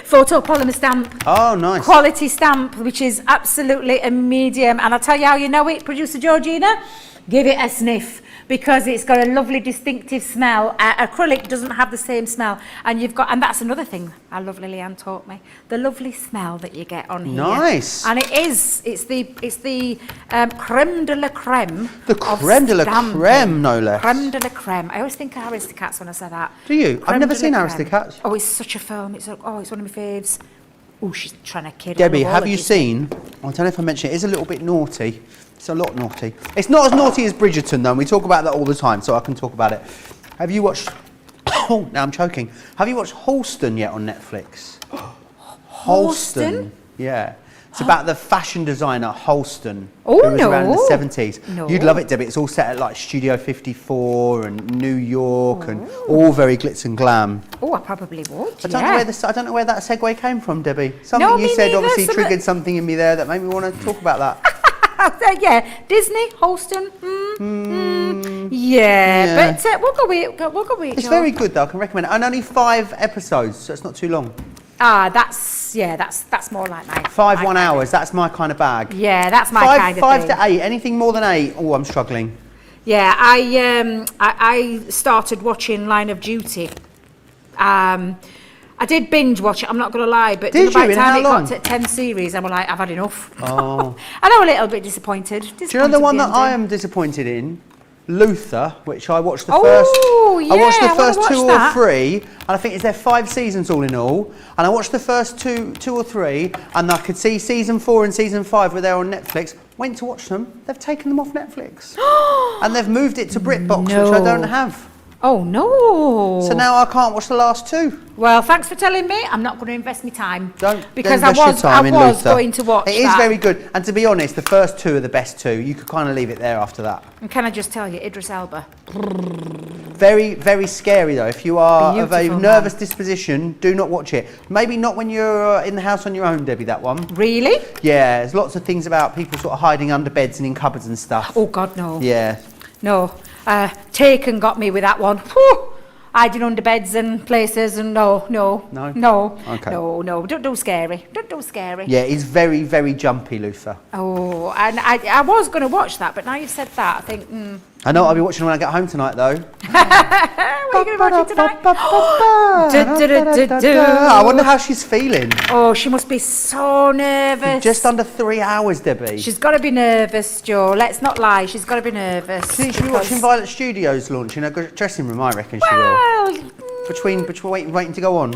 Speaker 2: Photopolymer stamp.
Speaker 1: Oh, nice.
Speaker 2: Quality stamp, which is absolutely a medium. And I'll tell you how you know it, producer Georgina. Give it a sniff, because it's got a lovely distinctive smell. Acrylic doesn't have the same smell, and that's another thing our lovely Leanne taught me, the lovely smell that you get on here.
Speaker 1: Nice.
Speaker 2: And it's the creme de la creme.
Speaker 1: The creme de la creme, no less.
Speaker 2: Creme de la creme. I always think of Aristocats when I say that.
Speaker 1: Do you?
Speaker 2: Creme
Speaker 1: I've never
Speaker 2: de
Speaker 1: seen
Speaker 2: la creme.
Speaker 1: Aristocats.
Speaker 2: Oh, it's such a film. It's one of my faves. Oh, she's trying to kid.
Speaker 1: Debbie, have you seen, I don't know if I mentioned it, it's a little bit naughty. It's a lot naughty. It's not as naughty as Bridgerton, though, and we talk about that all the time, so I can talk about it. Have you watched... Oh, now I'm choking. Have you watched Halston yet on Netflix?
Speaker 2: Halston?
Speaker 1: Yeah. It's about the fashion designer Halston.
Speaker 2: Oh,
Speaker 1: who was around in the 70s.
Speaker 2: No.
Speaker 1: You'd love it, Debbie. It's all set at like Studio 54 and New York and all very glitz and glam.
Speaker 2: Oh, I probably would.
Speaker 1: I don't know where that segue came from, Debbie. Something
Speaker 2: No,
Speaker 1: you
Speaker 2: me
Speaker 1: said
Speaker 2: neither.
Speaker 1: obviously triggered something in me there that made me want to talk about that.
Speaker 2: Yeah, Disney, Halston. Yeah, but we'll go with it.
Speaker 1: It's
Speaker 2: Joe.
Speaker 1: very good though. I can recommend it. And only 5 episodes, so it's not too long.
Speaker 2: That's more like my
Speaker 1: 5
Speaker 2: my
Speaker 1: 1
Speaker 2: kind
Speaker 1: hours. That's my kind of bag.
Speaker 2: Yeah, that's my kind of
Speaker 1: 5
Speaker 2: thing.
Speaker 1: to 8. Anything more than 8. Oh, I'm struggling.
Speaker 2: Yeah, I started watching Line of Duty. I did binge watch it, I'm not going to lie, but
Speaker 1: Did
Speaker 2: by
Speaker 1: you?
Speaker 2: the
Speaker 1: In
Speaker 2: time
Speaker 1: how
Speaker 2: it
Speaker 1: long?
Speaker 2: got to 10 series, I'm like, I've had enough.
Speaker 1: Oh.
Speaker 2: I know, a little bit disappointed.
Speaker 1: Do you know the one that I am disappointed in? Luther, which I watched the first. I watched the first 2 or 3, and I think it's there 5 seasons all in all. And I watched the first two or 3, and I could see season 4 and season 5 were there on Netflix. Went to watch them. They've taken them off Netflix, and they've moved it to BritBox, which I don't have.
Speaker 2: Oh no!
Speaker 1: So now I can't watch the last 2.
Speaker 2: Well, thanks for telling me. I'm not going to invest my time. Because
Speaker 1: invest your time in
Speaker 2: I was
Speaker 1: Luther.
Speaker 2: going to watch.
Speaker 1: It is very good, and to be honest, the first 2 are the best 2. You could kind of leave it there after that.
Speaker 2: And can I just tell you, Idris Elba.
Speaker 1: Very, very scary though. If you are of a
Speaker 2: Beautiful
Speaker 1: nervous disposition, do not watch it. Maybe not when you're in the house on your own, Debbie, that one.
Speaker 2: Really?
Speaker 1: Yeah, there's lots of things about people sort of hiding under beds and in cupboards and stuff.
Speaker 2: Oh God, no.
Speaker 1: Yeah.
Speaker 2: No. Taken got me with that one. Whew. Hiding under beds and places and no.
Speaker 1: Okay.
Speaker 2: No. Don't do scary. Don't do scary.
Speaker 1: Yeah, it's very, very jumpy, Luther.
Speaker 2: Oh, and I was going to watch that, but now you've said that, I think,
Speaker 1: I know what I'll be watching when I get home tonight, though.
Speaker 2: What are you going to watch tonight?
Speaker 1: I wonder how she's feeling.
Speaker 2: Oh, she must be so nervous.
Speaker 1: Just under 3 hours, Debbie.
Speaker 2: She's got to be nervous, Joe. Let's not lie. She's got to be nervous.
Speaker 1: She'll be watching Violet Studios launch in her dressing room, I reckon she will.
Speaker 2: Well,
Speaker 1: Between waiting to go on.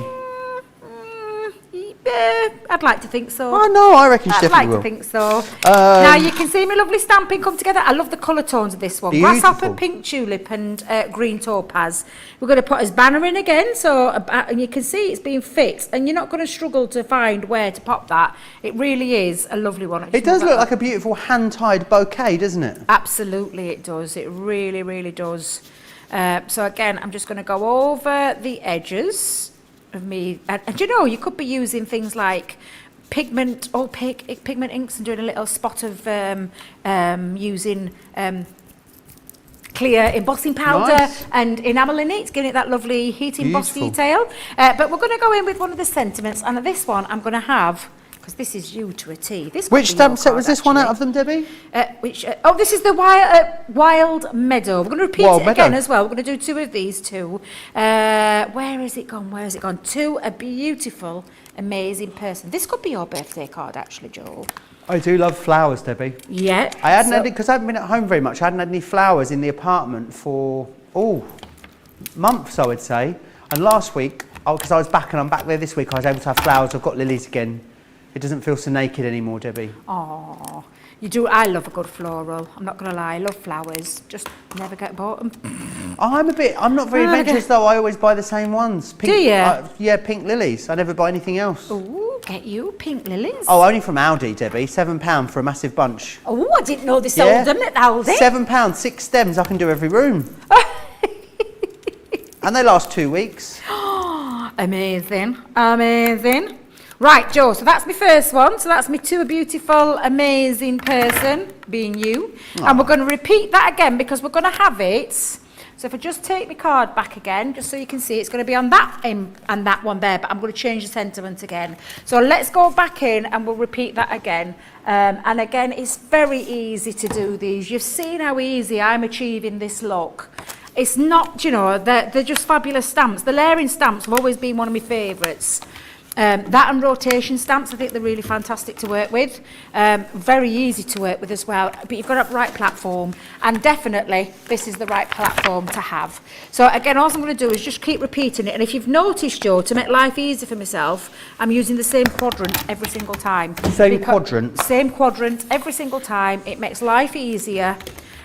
Speaker 2: I'd like to think so.
Speaker 1: Oh no, I reckon she
Speaker 2: I'd
Speaker 1: definitely
Speaker 2: like
Speaker 1: will.
Speaker 2: to think so. Now you can see my lovely stamping come together. I love the colour tones of this one.
Speaker 1: Beautiful.
Speaker 2: Grasshopper, pink tulip and green topaz. We're going to put his banner in again, and you can see it's being fixed, and you're not going to struggle to find where to pop that. It really is a lovely one.
Speaker 1: It does look like a beautiful hand-tied bouquet, doesn't it?
Speaker 2: Absolutely it does. It really, really does. So again, I'm just going to go over the edges of me, and you know, you could be using things like pigment, opaque pigment inks, and doing a little spot of using clear embossing powder and enamelling it, giving it that lovely heat emboss detail. But we're going to go in with one of the sentiments, and this one I'm going to have, because this is you to a T.
Speaker 1: Which stamp set was this one out of them, Debbie?
Speaker 2: This is the Wild Meadow. We're going to repeat it again as well. We're going to do 2 of these too. Where is it gone? To a beautiful, amazing person. This could be your birthday card, actually, Joel.
Speaker 1: I do love flowers, Debbie.
Speaker 2: Yeah.
Speaker 1: I hadn't had, because I haven't been at home very much, I hadn't had any flowers in the apartment for, months, I would say. And last week, because I was back and I'm back there this week, I was able to have flowers. I've got lilies again. It doesn't feel so naked anymore, Debbie.
Speaker 2: Oh, you do. I love a good floral. I'm not going to lie. I love flowers. Just never get bought them.
Speaker 1: I'm not very adventurous though. I always buy the same ones. Pink,
Speaker 2: do you?
Speaker 1: Yeah, pink lilies. I never buy anything else.
Speaker 2: Ooh, get you pink lilies.
Speaker 1: Oh, only from Aldi, Debbie. £7 for a massive bunch.
Speaker 2: Oh, I didn't know they sold them at Aldi.
Speaker 1: £7, 6 stems. I can do every room. And they last 2 weeks.
Speaker 2: Amazing. Right, Joe, so that's my first one. So that's me to a beautiful, amazing person, being you. And we're going to repeat that again because we're going to have it. So if I just take my card back again, just so you can see, it's going to be on that and that one there, but I'm going to change the sentiment again. So let's go back in and we'll repeat that again. And again, it's very easy to do these. You've seen how easy I'm achieving this look. It's not, they're just fabulous stamps. The layering stamps have always been one of my favourites. That and rotation stamps, I think they're really fantastic to work with. Very easy to work with as well, but you've got the right platform, and definitely this is the right platform to have. So again, all I'm going to do is just keep repeating it, and if you've noticed, Joe, to make life easy for myself, I'm using the same quadrant every single time.
Speaker 1: Same quadrant?
Speaker 2: Same quadrant every single time. It makes life easier,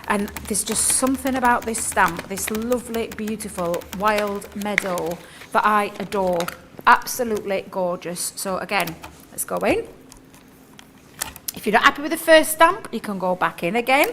Speaker 2: and there's just something about this stamp, this lovely, beautiful wild meadow that I adore. Absolutely gorgeous. So again, let's go in. If you're not happy with the first stamp, you can go back in again.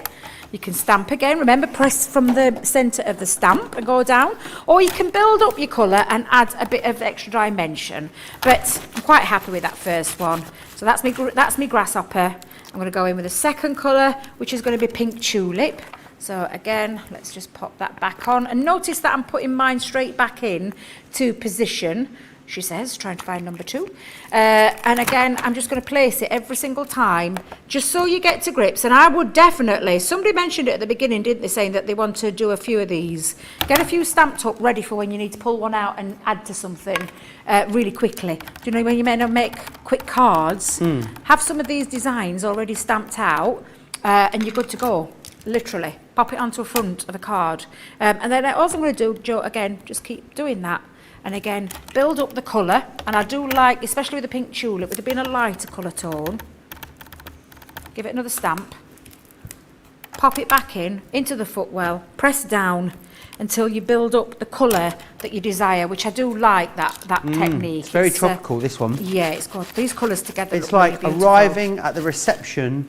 Speaker 2: You can stamp again. Remember, press from the centre of the stamp and go down. Or you can build up your colour and add a bit of extra dimension. But I'm quite happy with that first one. So that's me grasshopper. I'm going to go in with a second colour, which is going to be pink tulip. So again, let's just pop that back on. And notice that I'm putting mine straight back in to position, she says, trying to find number 2. And again, I'm just going to place it every single time, just so you get to grips. And I would definitely, somebody mentioned it at the beginning, didn't they, saying that they want to do a few of these. Get a few stamped up ready for when you need to pull one out and add to something really quickly. Do you know when you may not make quick cards? Have some of these designs already stamped out and you're good to go. Literally, pop it onto the front of a card. And then all I'm going to do, Joe, again, just keep doing that. And again, build up the colour. And I do like, especially with the pink tulip, with it being a lighter colour tone, give it another stamp. Pop it back in, into the footwell, press down until you build up the colour that you desire, which I do like that technique.
Speaker 1: It's very tropical, this one.
Speaker 2: Yeah, it's got these colours together.
Speaker 1: It's like really arriving at the reception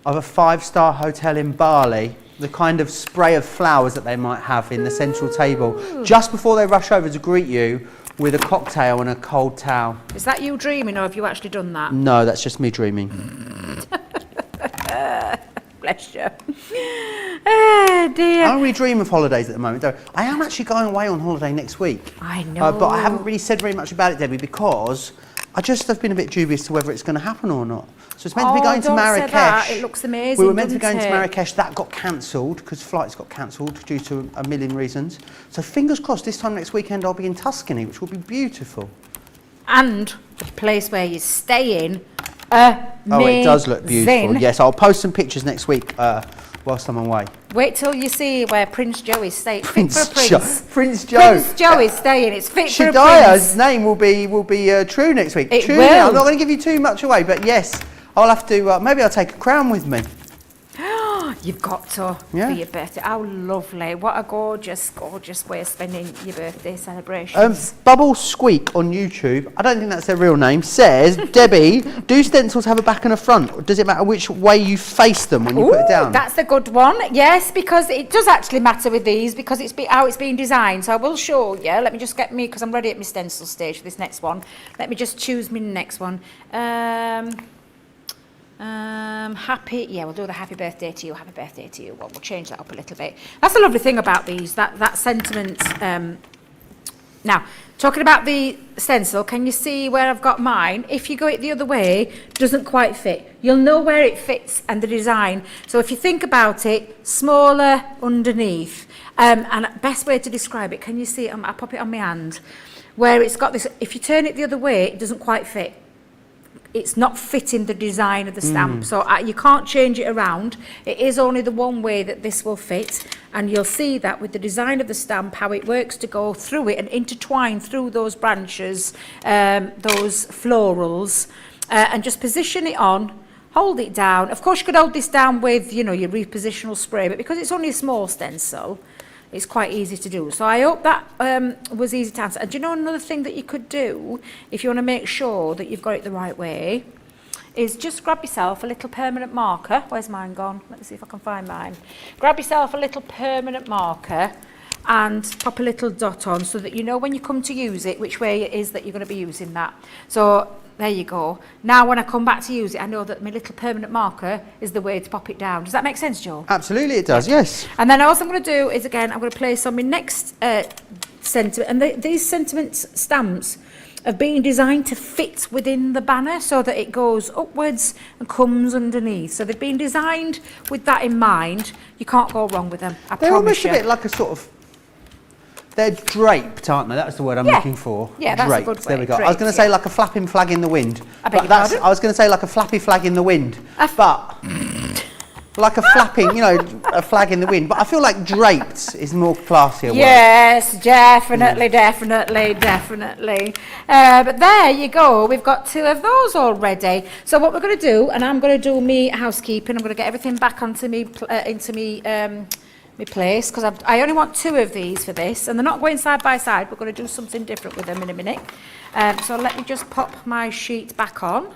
Speaker 1: of a 5-star hotel in Bali, the kind of spray of flowers that they might have in the central table, just before they rush over to greet you with a cocktail and a cold towel.
Speaker 2: Is that you dreaming, or have you actually done that?
Speaker 1: No, that's just me dreaming.
Speaker 2: Bless you. Oh dear.
Speaker 1: I only dream of holidays at the moment, though. I am actually going away on holiday next week.
Speaker 2: I know.
Speaker 1: But I haven't really said very much about it, Debbie, because I just have been a bit dubious to whether it's going to happen or not. So it's meant to be going to Marrakesh.
Speaker 2: That. It looks amazing.
Speaker 1: We were meant to be going to Marrakesh. That got cancelled because flights got cancelled due to a million reasons. So fingers crossed, this time next weekend I'll be in Tuscany, which will be beautiful.
Speaker 2: And the place where you're staying.
Speaker 1: Oh, it does look beautiful. Yes, I'll post some pictures next week whilst I'm away.
Speaker 2: Wait till you see where Prince Joe is staying.
Speaker 1: Prince
Speaker 2: Joe.
Speaker 1: Prince Joe.
Speaker 2: Prince Joe is staying. It's fit for a prince.
Speaker 1: Shadia's name will be true next week.
Speaker 2: It
Speaker 1: true.
Speaker 2: will.
Speaker 1: I'm not going to give you too much away, but yes, I'll have to. Maybe I'll take a crown with me.
Speaker 2: You've got to for your birthday. How lovely. What a gorgeous, gorgeous way of spending your birthday celebrations.
Speaker 1: Bubble Squeak on YouTube, I don't think that's their real name, says, Debbie, do stencils have a back and a front? Or does it matter which way you face them when you put it down?
Speaker 2: That's a good one. Yes, because it does actually matter with these because it's how it's being designed. So I will show you. Let me just get me, because I'm ready at my stencil stage for this next one. Let me just choose my next one. Happy, yeah, we'll do the happy birthday to you, happy birthday to you. Well, we'll change that up a little bit. That's the lovely thing about these, that sentiment. Now, talking about the stencil, can you see where I've got mine? If you go it the other way, it doesn't quite fit. You'll know where it fits and the design. So if you think about it, smaller underneath. And best way to describe it, can you see it? I'll pop it on my hand. Where it's got this, if you turn it the other way, it doesn't quite fit. It's not fitting the design of the stamp, so you can't change it around. It is only the one way that this will fit, and you'll see that with the design of the stamp, how it works to go through it and intertwine through those branches, those florals, and just position it on, hold it down. Of course, you could hold this down with, you know, your repositional spray, but because it's only a small stencil, it's quite easy to do. So I hope that was easy to answer. And do you know another thing that you could do, if you want to make sure that you've got it the right way, is just grab yourself a little permanent marker. Where's mine gone? Let me see if I can find mine. Grab yourself a little permanent marker and pop a little dot on so that you know when you come to use it, which way it is that you're going to be using that. So there you go. Now when I come back to use it, I know that my little permanent marker is the way to pop it down. Does that make sense, Joe?
Speaker 1: Absolutely it does, yes.
Speaker 2: And then all I'm going to do is, again, I'm going to place on my next sentiment. And these sentiment stamps are being designed to fit within the banner so that it goes upwards and comes underneath. So they've been designed with that in mind. You can't go wrong with them, I promise you.
Speaker 1: They're almost a bit like a sort of They're draped, aren't they? That's the word I'm looking for.
Speaker 2: Yeah, that's
Speaker 1: draped.
Speaker 2: a good word.
Speaker 1: There we go.
Speaker 2: Draped,
Speaker 1: I was going to say like a flapping flag in the wind.
Speaker 2: I beg your pardon?
Speaker 1: I was going to say like a flappy flag in the wind, but like a flapping, you know, a flag in the wind. But I feel like draped is more classier word.
Speaker 2: Yes, definitely. But there you go. We've got 2 of those already. So what we're going to do, and I'm going to do me housekeeping. I'm going to get everything back onto me my place, because I only want 2 of these for this, and they're not going side by side. We're going to do something different with them in a minute. So let me just pop my sheet back on.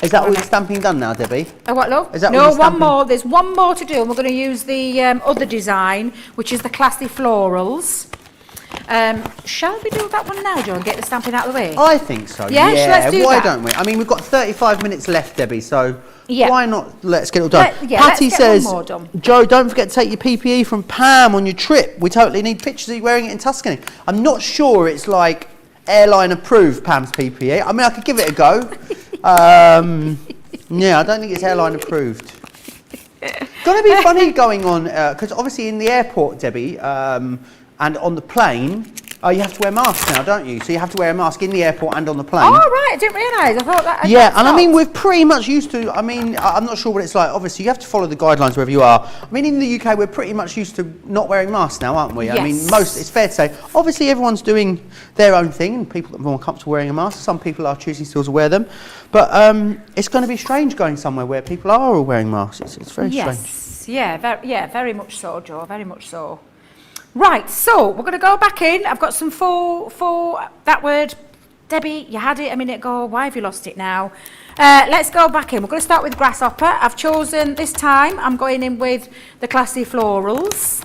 Speaker 1: Is that all your stamping done now, Debbie?
Speaker 2: Oh, what, love?
Speaker 1: Is that
Speaker 2: no,
Speaker 1: all your
Speaker 2: one
Speaker 1: stamping?
Speaker 2: more. There's one more to do, and we're going to use the other design, which is the classy florals. Shall we do that one now, Joe, and get the stamping out of the way?
Speaker 1: I think so.
Speaker 2: Yeah, let's do
Speaker 1: why
Speaker 2: that.
Speaker 1: don't we? I mean, we've got 35 minutes left, Debbie, so
Speaker 2: Yeah.
Speaker 1: why not let's get it all done.
Speaker 2: Let's
Speaker 1: Patty
Speaker 2: get
Speaker 1: says,
Speaker 2: one more done.
Speaker 1: Joe, don't forget to take your PPE from Pam on your trip. We totally need pictures of you wearing it in Tuscany. I'm not sure it's like airline approved, Pam's PPE. I mean, I could give it a go. Yeah, I don't think it's airline approved. Gonna be funny going on, because obviously in the airport, Debbie, and on the plane, you have to wear masks now, don't you? So you have to wear a mask in the airport and on the plane.
Speaker 2: Oh, right, I didn't realise. I thought that...
Speaker 1: Yeah, and I mean, we're pretty much used to, I mean, I'm not sure what it's like. Obviously, you have to follow the guidelines wherever you are. I mean, in the UK, we're pretty much used to not wearing masks now, aren't we?
Speaker 2: Yes.
Speaker 1: I mean, it's fair to say, obviously, everyone's doing their own thing, and people are more comfortable wearing a mask. Some people are choosing still to wear them. But it's going to be strange going somewhere where people are all wearing masks. It's very strange.
Speaker 2: Yeah, very much so, Joe, very much so. Right, so we're going to go back in. I've got some that word. Debbie, you had it a minute ago. Why have you lost it now? Let's go back in. We're going to start with grasshopper. I've chosen, this time, I'm going in with the classy florals.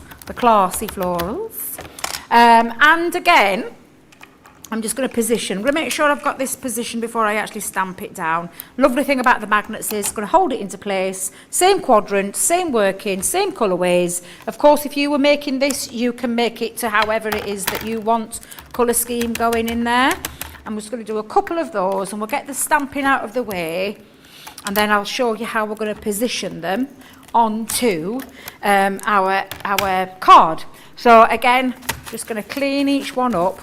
Speaker 2: And again, I'm just going to position. I'm going to make sure I've got this position before I actually stamp it down. Lovely thing about the magnets is it's going to hold it into place. Same quadrant, same working, same colourways. Of course, if you were making this, you can make it to however it is that you want colour scheme going in there. I'm just going to do a couple of those, and we'll get the stamping out of the way, and then I'll show you how we're going to position them onto our card. So again, just going to clean each one up.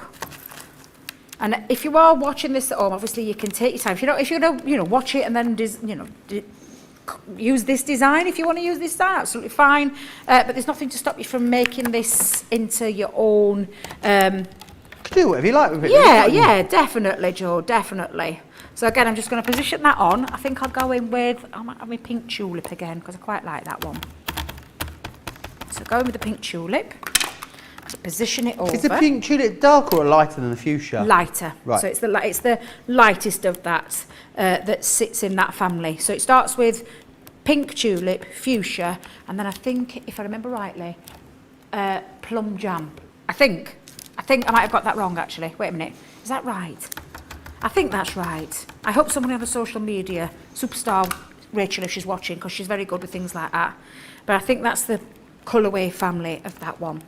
Speaker 2: And if you are watching this at home, obviously you can take your time. If you're gonna, watch it and then use this design. If you want to use this design, absolutely fine. But there's nothing to stop you from making this into your own.
Speaker 1: Do whatever you like with it.
Speaker 2: Yeah, definitely, Joe, definitely. So again, I'm just going to position that on. I think I'll go in with, I might have my pink tulip again, because I quite like that one. So go in with the pink tulip. Position it over.
Speaker 1: Is the pink tulip darker or lighter than the fuchsia?
Speaker 2: Lighter.
Speaker 1: Right.
Speaker 2: So it's the lightest of that that sits in that family. So it starts with pink tulip, fuchsia, and then I think, if I remember rightly, plum jam. I think I might have got that wrong, actually. Wait a minute. Is that right? I think that's right. I hope someone on the social media, superstar Rachel, if she's watching, because she's very good with things like that. But I think that's the colourway family of that one.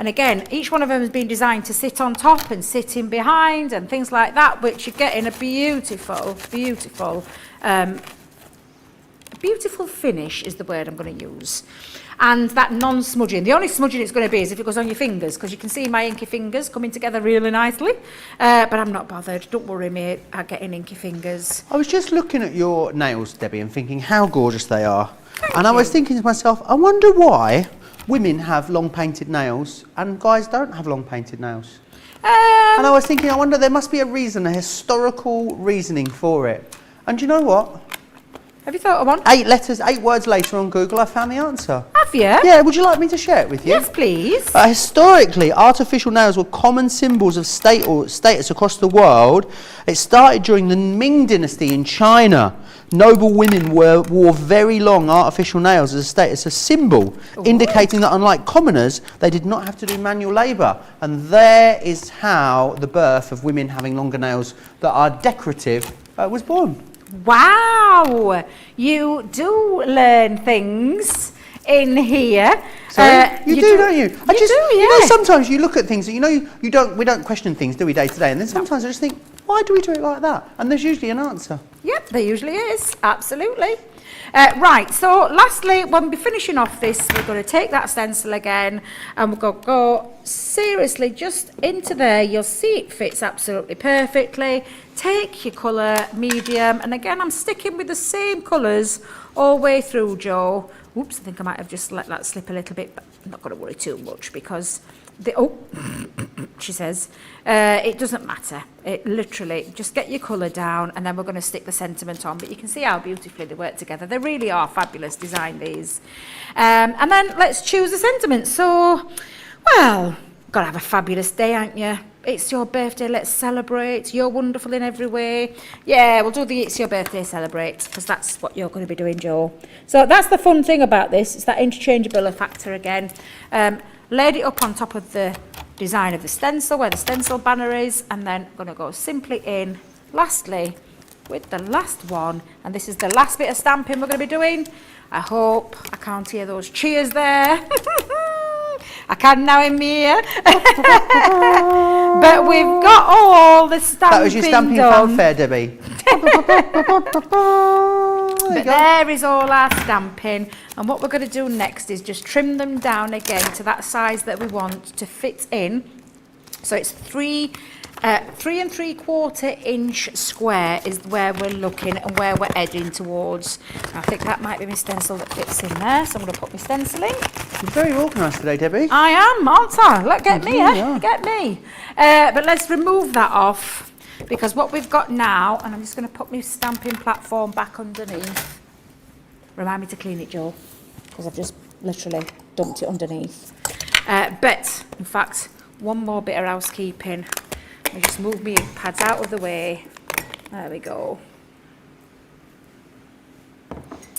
Speaker 2: And again, each one of them has been designed to sit on top and sit in behind and things like that, which you're getting a beautiful finish is the word I'm going to use. And that non-smudging. The only smudging it's going to be is if it goes on your fingers, because you can see my inky fingers coming together really nicely. But I'm not bothered. Don't worry me, I'm getting inky fingers.
Speaker 1: I was just looking at your nails, Debbie, and thinking how gorgeous they are.
Speaker 2: Thank
Speaker 1: I
Speaker 2: you.
Speaker 1: was thinking to myself, I wonder why women have long painted nails and guys don't have long painted nails. And I was thinking, I wonder, there must be a reason, a historical reasoning for it. And do you know what?
Speaker 2: Have you thought of one?
Speaker 1: 8 words later on Google, I found the answer.
Speaker 2: Have you?
Speaker 1: Yeah, would you like me to share it with you?
Speaker 2: Yes, please.
Speaker 1: Historically, artificial nails were common symbols of status across the world. It started during the Ming Dynasty in China. Noble women wore very long artificial nails as a status symbol, indicating that unlike commoners, they did not have to do manual labour. And there is how the birth of women having longer nails that are decorative was born.
Speaker 2: Wow, you do learn things in here.
Speaker 1: Sorry? You do, don't you?
Speaker 2: You do.
Speaker 1: Sometimes you look at things that we don't question things, do we, day to day? And then sometimes I just think, why do we do it like that? And there's usually an answer.
Speaker 2: Yep, there usually is. Absolutely. Right, so lastly, when we're finishing off this, we're going to take that stencil again and we're going to go seriously just into there. You'll see it fits absolutely perfectly. Take your colour, medium, and again, I'm sticking with the same colours all the way through, Joe. Oops, I think I might have just let that slip a little bit, but I'm not going to worry too much because she says, it doesn't matter. It literally, just get your colour down and then we're going to stick the sentiment on. But you can see how beautifully they work together. They really are fabulous design, these. And then let's choose a sentiment. So, well, got to have a fabulous day, aren't you? It's your birthday, let's celebrate. You're wonderful in every way. Yeah, we'll do the It's Your Birthday Celebrate because that's what you're going to be doing, Joe. So that's the fun thing about this. It's that interchangeable factor again. Laid it up on top of the design of the stencil where the stencil banner is, and then I'm going to go simply in lastly with the last one, and this is the last bit of stamping we're going to be doing. I hope I can't hear those cheers there. I can now in my ear. But we've got all the stamping.
Speaker 1: That was your stamping fanfare, Debbie.
Speaker 2: But there is all our stamping, and what we're going to do next is just trim them down again to that size that we want to fit in. So it's 3 3¾ inch square is where we're looking and where we're heading towards. I think that might be my stencil that fits in there, so I'm going to put my stencil in.
Speaker 1: You're very organised today, Debbie.
Speaker 2: I am, aren't I? Look, get me, eh? Get me. But let's remove that off, because what we've got now, and I'm just going to put my stamping platform back underneath. Remind me to clean it, Joe, because I've just literally dumped it underneath. But, in fact, one more bit of housekeeping. I just move my ink pads out of the way. There we go.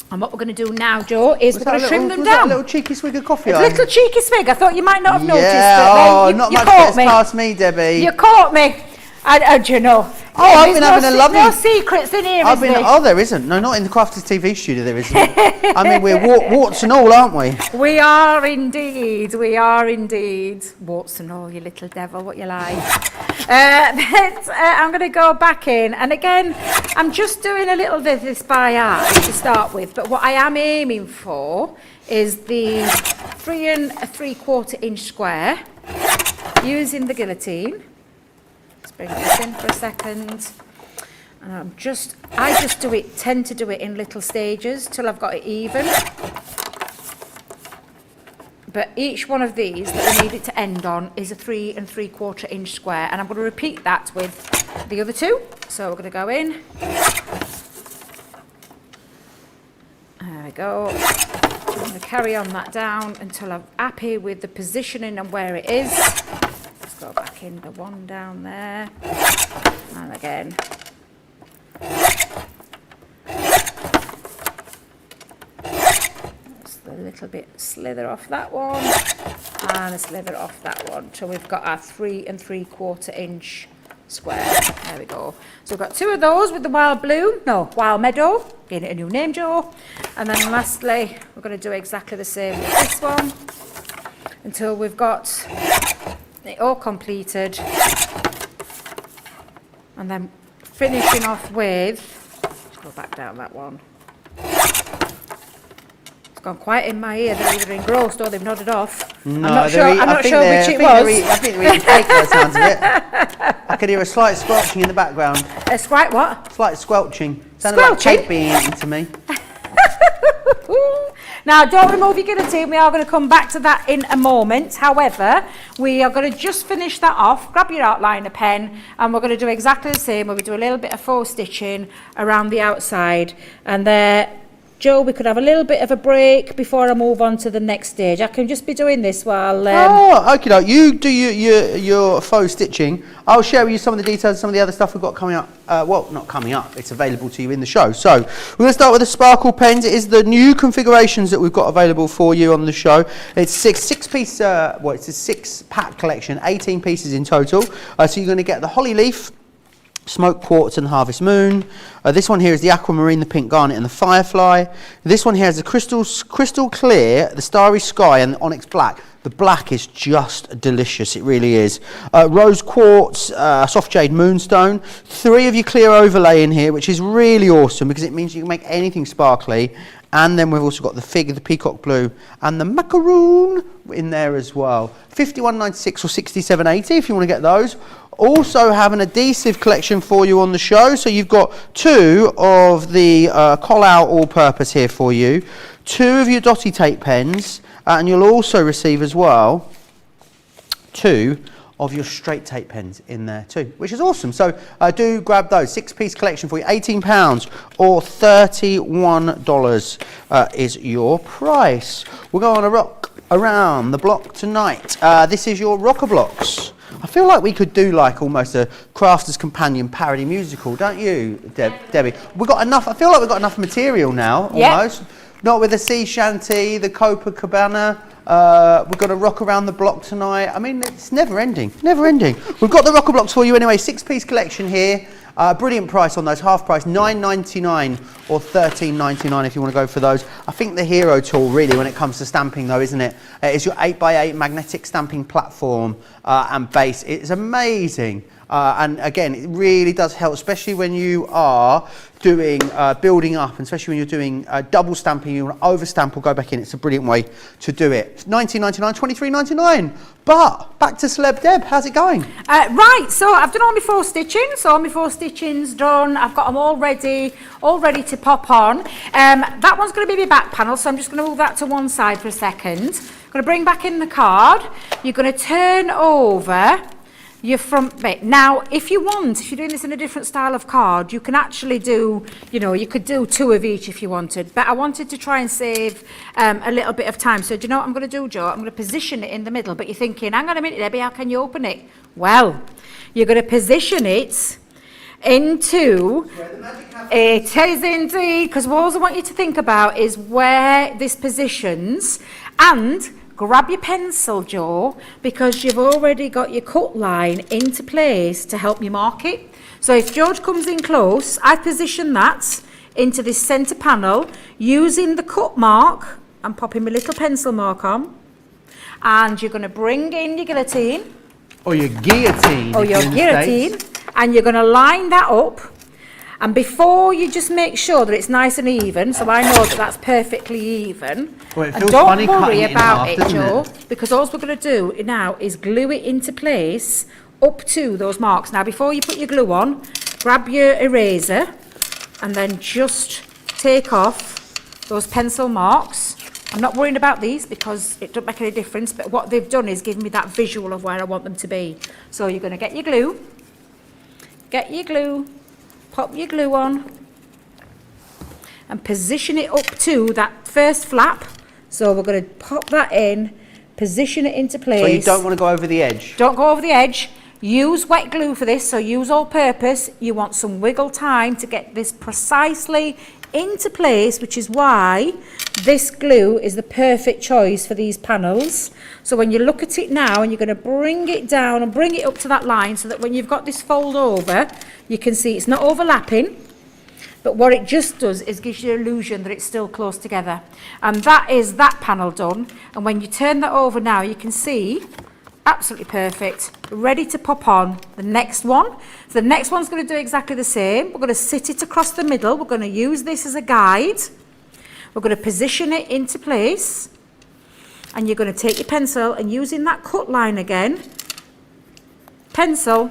Speaker 2: And what we're going to do now, Joe, is we're going to trim them down.
Speaker 1: Was that a little cheeky swig of coffee?
Speaker 2: A little cheeky swig. I thought you might not have noticed it.
Speaker 1: Yeah,
Speaker 2: You
Speaker 1: not much
Speaker 2: caught
Speaker 1: gets
Speaker 2: me.
Speaker 1: past me, Debbie.
Speaker 2: You caught me. Do you know?
Speaker 1: Oh, I've been having a lovely...
Speaker 2: No secrets in here, is there?
Speaker 1: Oh, there isn't. No, not in the Crafty TV studio, there isn't. I mean, we're warts and all, aren't we?
Speaker 2: We are indeed. We are indeed. Warts and all, you little devil, what you like. I'm going to go back in. And again, I'm just doing a little bit of this by eye to start with. But what I am aiming for is the 3¾ inch square using the guillotine. Bring this in for a second, and I just tend to do it in little stages till I've got it even. But each one of these that we need it to end on is a 3¾ inch square, and I'm going to repeat that with the other two. So we're going to go in. There we go. I'm going to carry on that down until I'm happy with the positioning and where it is. Go back in the one down there, and again. Just a little bit slither off that one, and a slither off that one, till we've got our 3¾ inch square. There we go. So we've got two of those with the wild meadow. Getting it a new name, Joe. And then lastly, we're going to do exactly the same with this one until we've got it all completed, and then finishing off with, let's go back down that one. It's gone quiet in my ear. They're either engrossed or they've nodded off.
Speaker 1: No,
Speaker 2: I'm not sure which it was.
Speaker 1: I think they're eating cake by the sounds of it. I could hear a slight squelching in the background.
Speaker 2: A slight what?
Speaker 1: Slight squelching. Sounded like cake being eaten to me.
Speaker 2: Now, don't remove your guillotine. We are going to come back to that in a moment. However, we are going to just finish that off. Grab your outliner pen, and we're going to do exactly the same. Where we do a little bit of faux stitching around the outside. And there, Joe, we could have a little bit of a break before I move on to the next stage. I can just be doing this while...
Speaker 1: okay, you do your faux stitching. I'll share with you some of the details, some of the other stuff we've got coming up. Well, not coming up, it's available to you in the show. So, we're going to start with the sparkle pens. It is the new configurations that we've got available for you on the show. It's six-piece, it's a 6-pack collection, 18 pieces in total. So you're going to get the holly leaf, Smoke Quartz and Harvest Moon. This one here is the Aquamarine, the Pink Garnet and the Firefly. This one here is the Crystal Clear, the Starry Sky and the Onyx Black. The black is just delicious, it really is. Rose Quartz, Soft Jade Moonstone. 3 of your clear overlay in here, which is really awesome because it means you can make anything sparkly. And then we've also got the fig, the peacock blue, and the macaroon in there as well. $51.96 or $67.80 if you want to get those. Also have an adhesive collection for you on the show. So you've got 2 of the Call-Out all-purpose here for you, 2 of your dotty tape pens, and you'll also receive as well 2 of your straight tape pens in there too, which is awesome. So do grab those. 6-piece collection for you, £18 or $31 is your price. We'll go on a rock around the block tonight. This is your rocker blocks. I feel like we could do like almost a Crafter's Companion parody musical, don't you, Debbie? We've got enough. I feel like we've got enough material now, almost. Not with the sea shanty, the Copacabana. We're going to rock around the block tonight. I mean, it's never ending, never ending. We've got the rocker blocks for you anyway. 6-piece collection here. Brilliant price on those, half price, $9.99 or $13.99 if you want to go for those. I think the hero tool really when it comes to stamping though, isn't it? Is your 8x8 magnetic stamping platform and base. It's amazing. And again, it really does help, especially when you are doing building up, and especially when you're doing double stamping, you want to overstamp or go back in. It's a brilliant way to do it. $19.99, $23.99. But back to Celeb Deb, how's it going?
Speaker 2: Right, so I've done all my 4 stitching, so all my 4 stitching's done. I've got them all ready to pop on. That one's going to be my back panel, so I'm just going to move that to one side for a second. I'm going to bring back in the card. You're going to turn over your front bit. Now, if you're doing this in a different style of card, you can actually do, you could do 2 of each if you wanted, but I wanted to try and save a little bit of time. So do you know what I'm going to do, Joe? I'm going to position it in the middle, but you're thinking, hang on a minute, Debbie, how can you open it? Well, you're going to position it into, it is indeed, because what I want you to think about is where this positions, and grab your pencil, Joe, because you've already got your cut line into place to help you mark it. So if George comes in close, I position that into this centre panel using the cut mark and popping my little pencil mark on. And you're going to bring in your guillotine.
Speaker 1: Or your guillotine.
Speaker 2: Or your guillotine. And you're going to line that up. And before you just make sure that it's nice and even, so I know that that's perfectly even.
Speaker 1: Well,
Speaker 2: and don't worry about it, Joe, because all we're going to do now is glue it into place up to those marks. Now, before you put your glue on, grab your eraser and then just take off those pencil marks. I'm not worrying about these because it doesn't make any difference, but what they've done is give me that visual of where I want them to be. So you're going to get your glue, pop your glue on and position it up to that first flap. So we're going to pop that in, position it into place.
Speaker 1: So you don't want to go over the edge?
Speaker 2: Don't go over the edge. Use wet glue for this, so use all purpose. You want some wiggle time to get this precisely into place, which is why this glue is the perfect choice for these panels. So when you look at it now and you're going to bring it down and bring it up to that line so that when you've got this fold over, you can see it's not overlapping, but what it just does is gives you the illusion that it's still close together. And that is that panel done. And when you turn that over now, you can see absolutely perfect, ready to pop on the next one. So the next one's going to do exactly the same. We're going to sit it across the middle. We're going to use this as a guide. We're going to position it into place. And you're going to take your pencil and using that cut line again, pencil,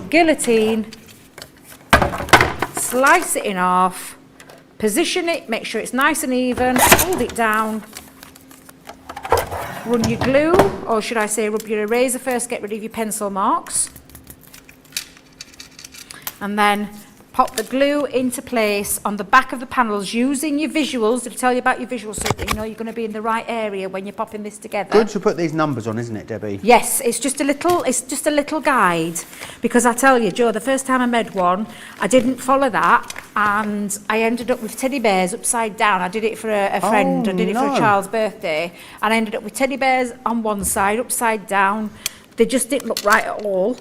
Speaker 2: guillotine, slice it in half, position it, make sure it's nice and even, hold it down, run your glue, or should I say rub your eraser first, get rid of your pencil marks, and then pop the glue into place on the back of the panels using your visuals. It'll tell you about your visuals so that you know you're going to be in the right area when you're popping this together.
Speaker 1: Good to put these numbers on, isn't it, Debbie?
Speaker 2: Yes, it's just a little guide, because I tell you, Joe, the first time I made one, I didn't follow that and I ended up with teddy bears upside down. I did it for a friend, I did it for a child's birthday, and I ended up with teddy bears on one side, upside down. They just didn't look right at all.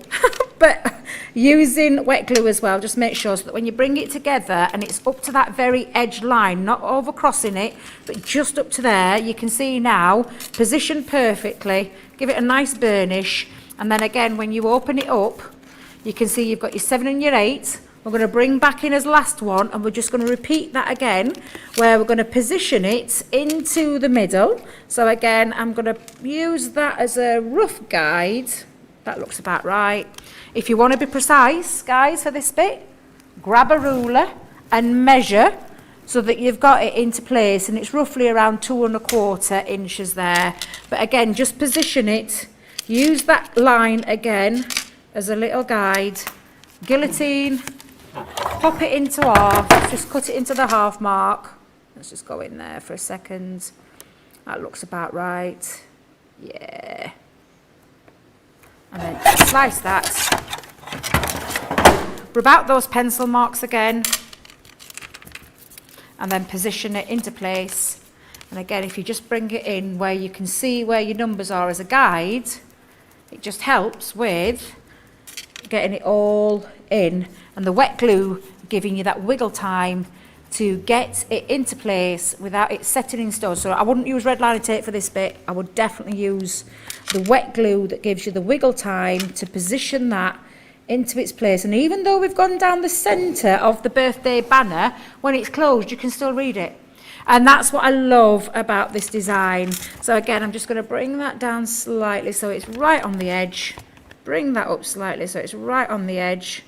Speaker 2: But using wet glue as well, just make sure so that when you bring it together and it's up to that very edge line, not over crossing it, but just up to there, you can see now, positioned perfectly, give it a nice burnish, and then again, when you open it up, you can see you've got your 7 and your 8. we're going to bring back in as last one, and we're just going to repeat that again, where we're going to position it into the middle. So again, I'm going to use that as a rough guide. That looks about right. If you want to be precise, guys, for this bit, grab a ruler and measure so that you've got it into place, and it's roughly around 2¼ inches there. But again, just position it, use that line again as a little guide, guillotine, pop it into half, just cut it into the half mark. Let's just go in there for a second. That looks about right. Yeah. And then slice that. Rub out those pencil marks again. And then position it into place. And again, if you just bring it in where you can see where your numbers are as a guide, it just helps with getting it all in. And the wet glue giving you that wiggle time to get it into place without it setting in stone. So I wouldn't use red liner tape for this bit. I would definitely use the wet glue that gives you the wiggle time to position that into its place. And even though we've gone down the centre of the birthday banner, when it's closed you can still read it. And that's what I love about this design. So again, I'm just going to bring that down slightly so it's right on the edge. Bring that up slightly so it's right on the edge.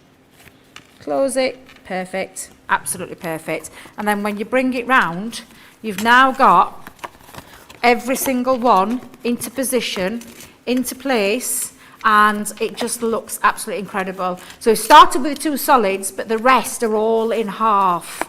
Speaker 2: Close it. Perfect. Absolutely perfect. And then when you bring it round, you've now got every single one into position, into place, and it just looks absolutely incredible. So it started with the 2 solids, but the rest are all in half.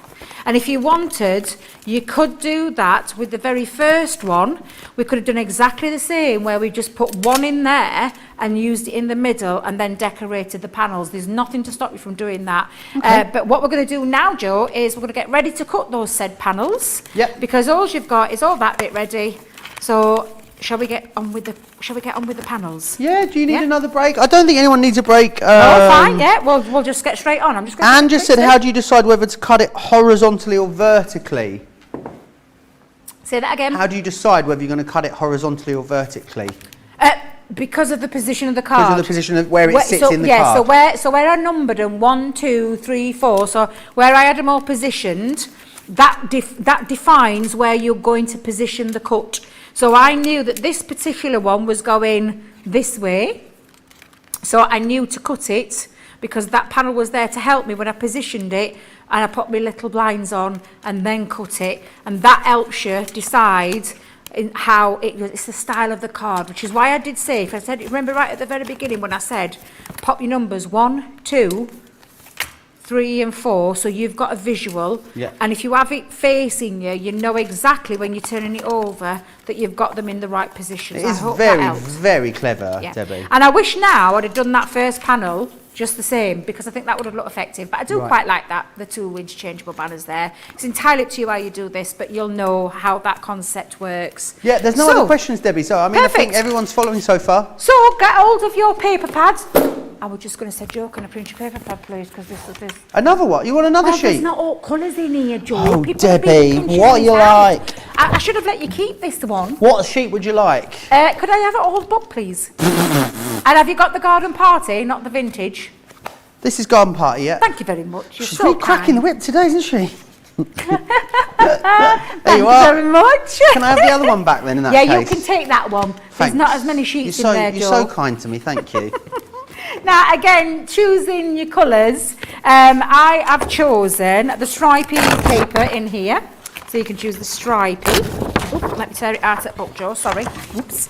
Speaker 2: And if you wanted, you could do that with the very first one. We could have done exactly the same, where we just put one in there and used it in the middle and then decorated the panels. There's nothing to stop you from doing that. Okay. But what we're going to do now, Joe, is we're going to get ready to cut those said panels. Yep. Because all you've got is all that bit ready. So shall we get on with the panels?
Speaker 1: Yeah, do you need another break? I don't think anyone needs a break.
Speaker 2: No, fine, yeah. We'll just get straight on.
Speaker 1: Anne just said, how do you decide whether to cut it horizontally or vertically?
Speaker 2: Say that again.
Speaker 1: How do you decide whether you're going to cut it horizontally or vertically?
Speaker 2: Because of the position of the card.
Speaker 1: Because of the position of where it sits in the card.
Speaker 2: Yeah, so where I numbered them, 1, 2, 3, 4, so where I had them all positioned, that defines where you're going to position the cut. So I knew that this particular one was going this way. So I knew to cut it because that panel was there to help me when I positioned it, and I put my little blinds on and then cut it. And that helps you decide how it's the style of the card, which is why I did say, if I said, remember right at the very beginning when I said, pop your numbers 1, 2, 3 and 4, so you've got a visual. Yeah. And if you have it facing you, you know exactly when you're turning it over that you've got them in the right position.
Speaker 1: It is very, very clever, Debbie.
Speaker 2: And I wish now I'd have done that first panel just the same, because I think that would have looked effective. But I do quite like that, the 2 interchangeable banners there. It's entirely up to you how you do this, but you'll know how that concept works.
Speaker 1: Yeah, there's no other questions, Debbie. So, I mean, perfect. I think everyone's following so far.
Speaker 2: So, get hold of your paper pads. I was just going to say, Joe, can I print your paper pad, please? Because this is this.
Speaker 1: Another what? You want another sheet?
Speaker 2: There's not all colours in here, Joe.
Speaker 1: Oh, Debbie, what you like?
Speaker 2: I should have let you keep this one.
Speaker 1: What sheet would you like?
Speaker 2: Could I have an old book, please? And have you got the garden party, not the vintage?
Speaker 1: This is garden party, yeah.
Speaker 2: Thank you very much. You're
Speaker 1: She's
Speaker 2: so
Speaker 1: really cracking the whip today, isn't she?
Speaker 2: Thank you very much.
Speaker 1: Can I have the other one back then in that case?
Speaker 2: Yeah, you can take that one.
Speaker 1: Thanks.
Speaker 2: There's not as many sheets in there, Joe.
Speaker 1: You're so kind to me, thank you.
Speaker 2: Now, again, choosing your colours, I have chosen the stripy paper in here. So you can choose the stripy. Oop, let me tear it out at book, Joe, sorry. Oops.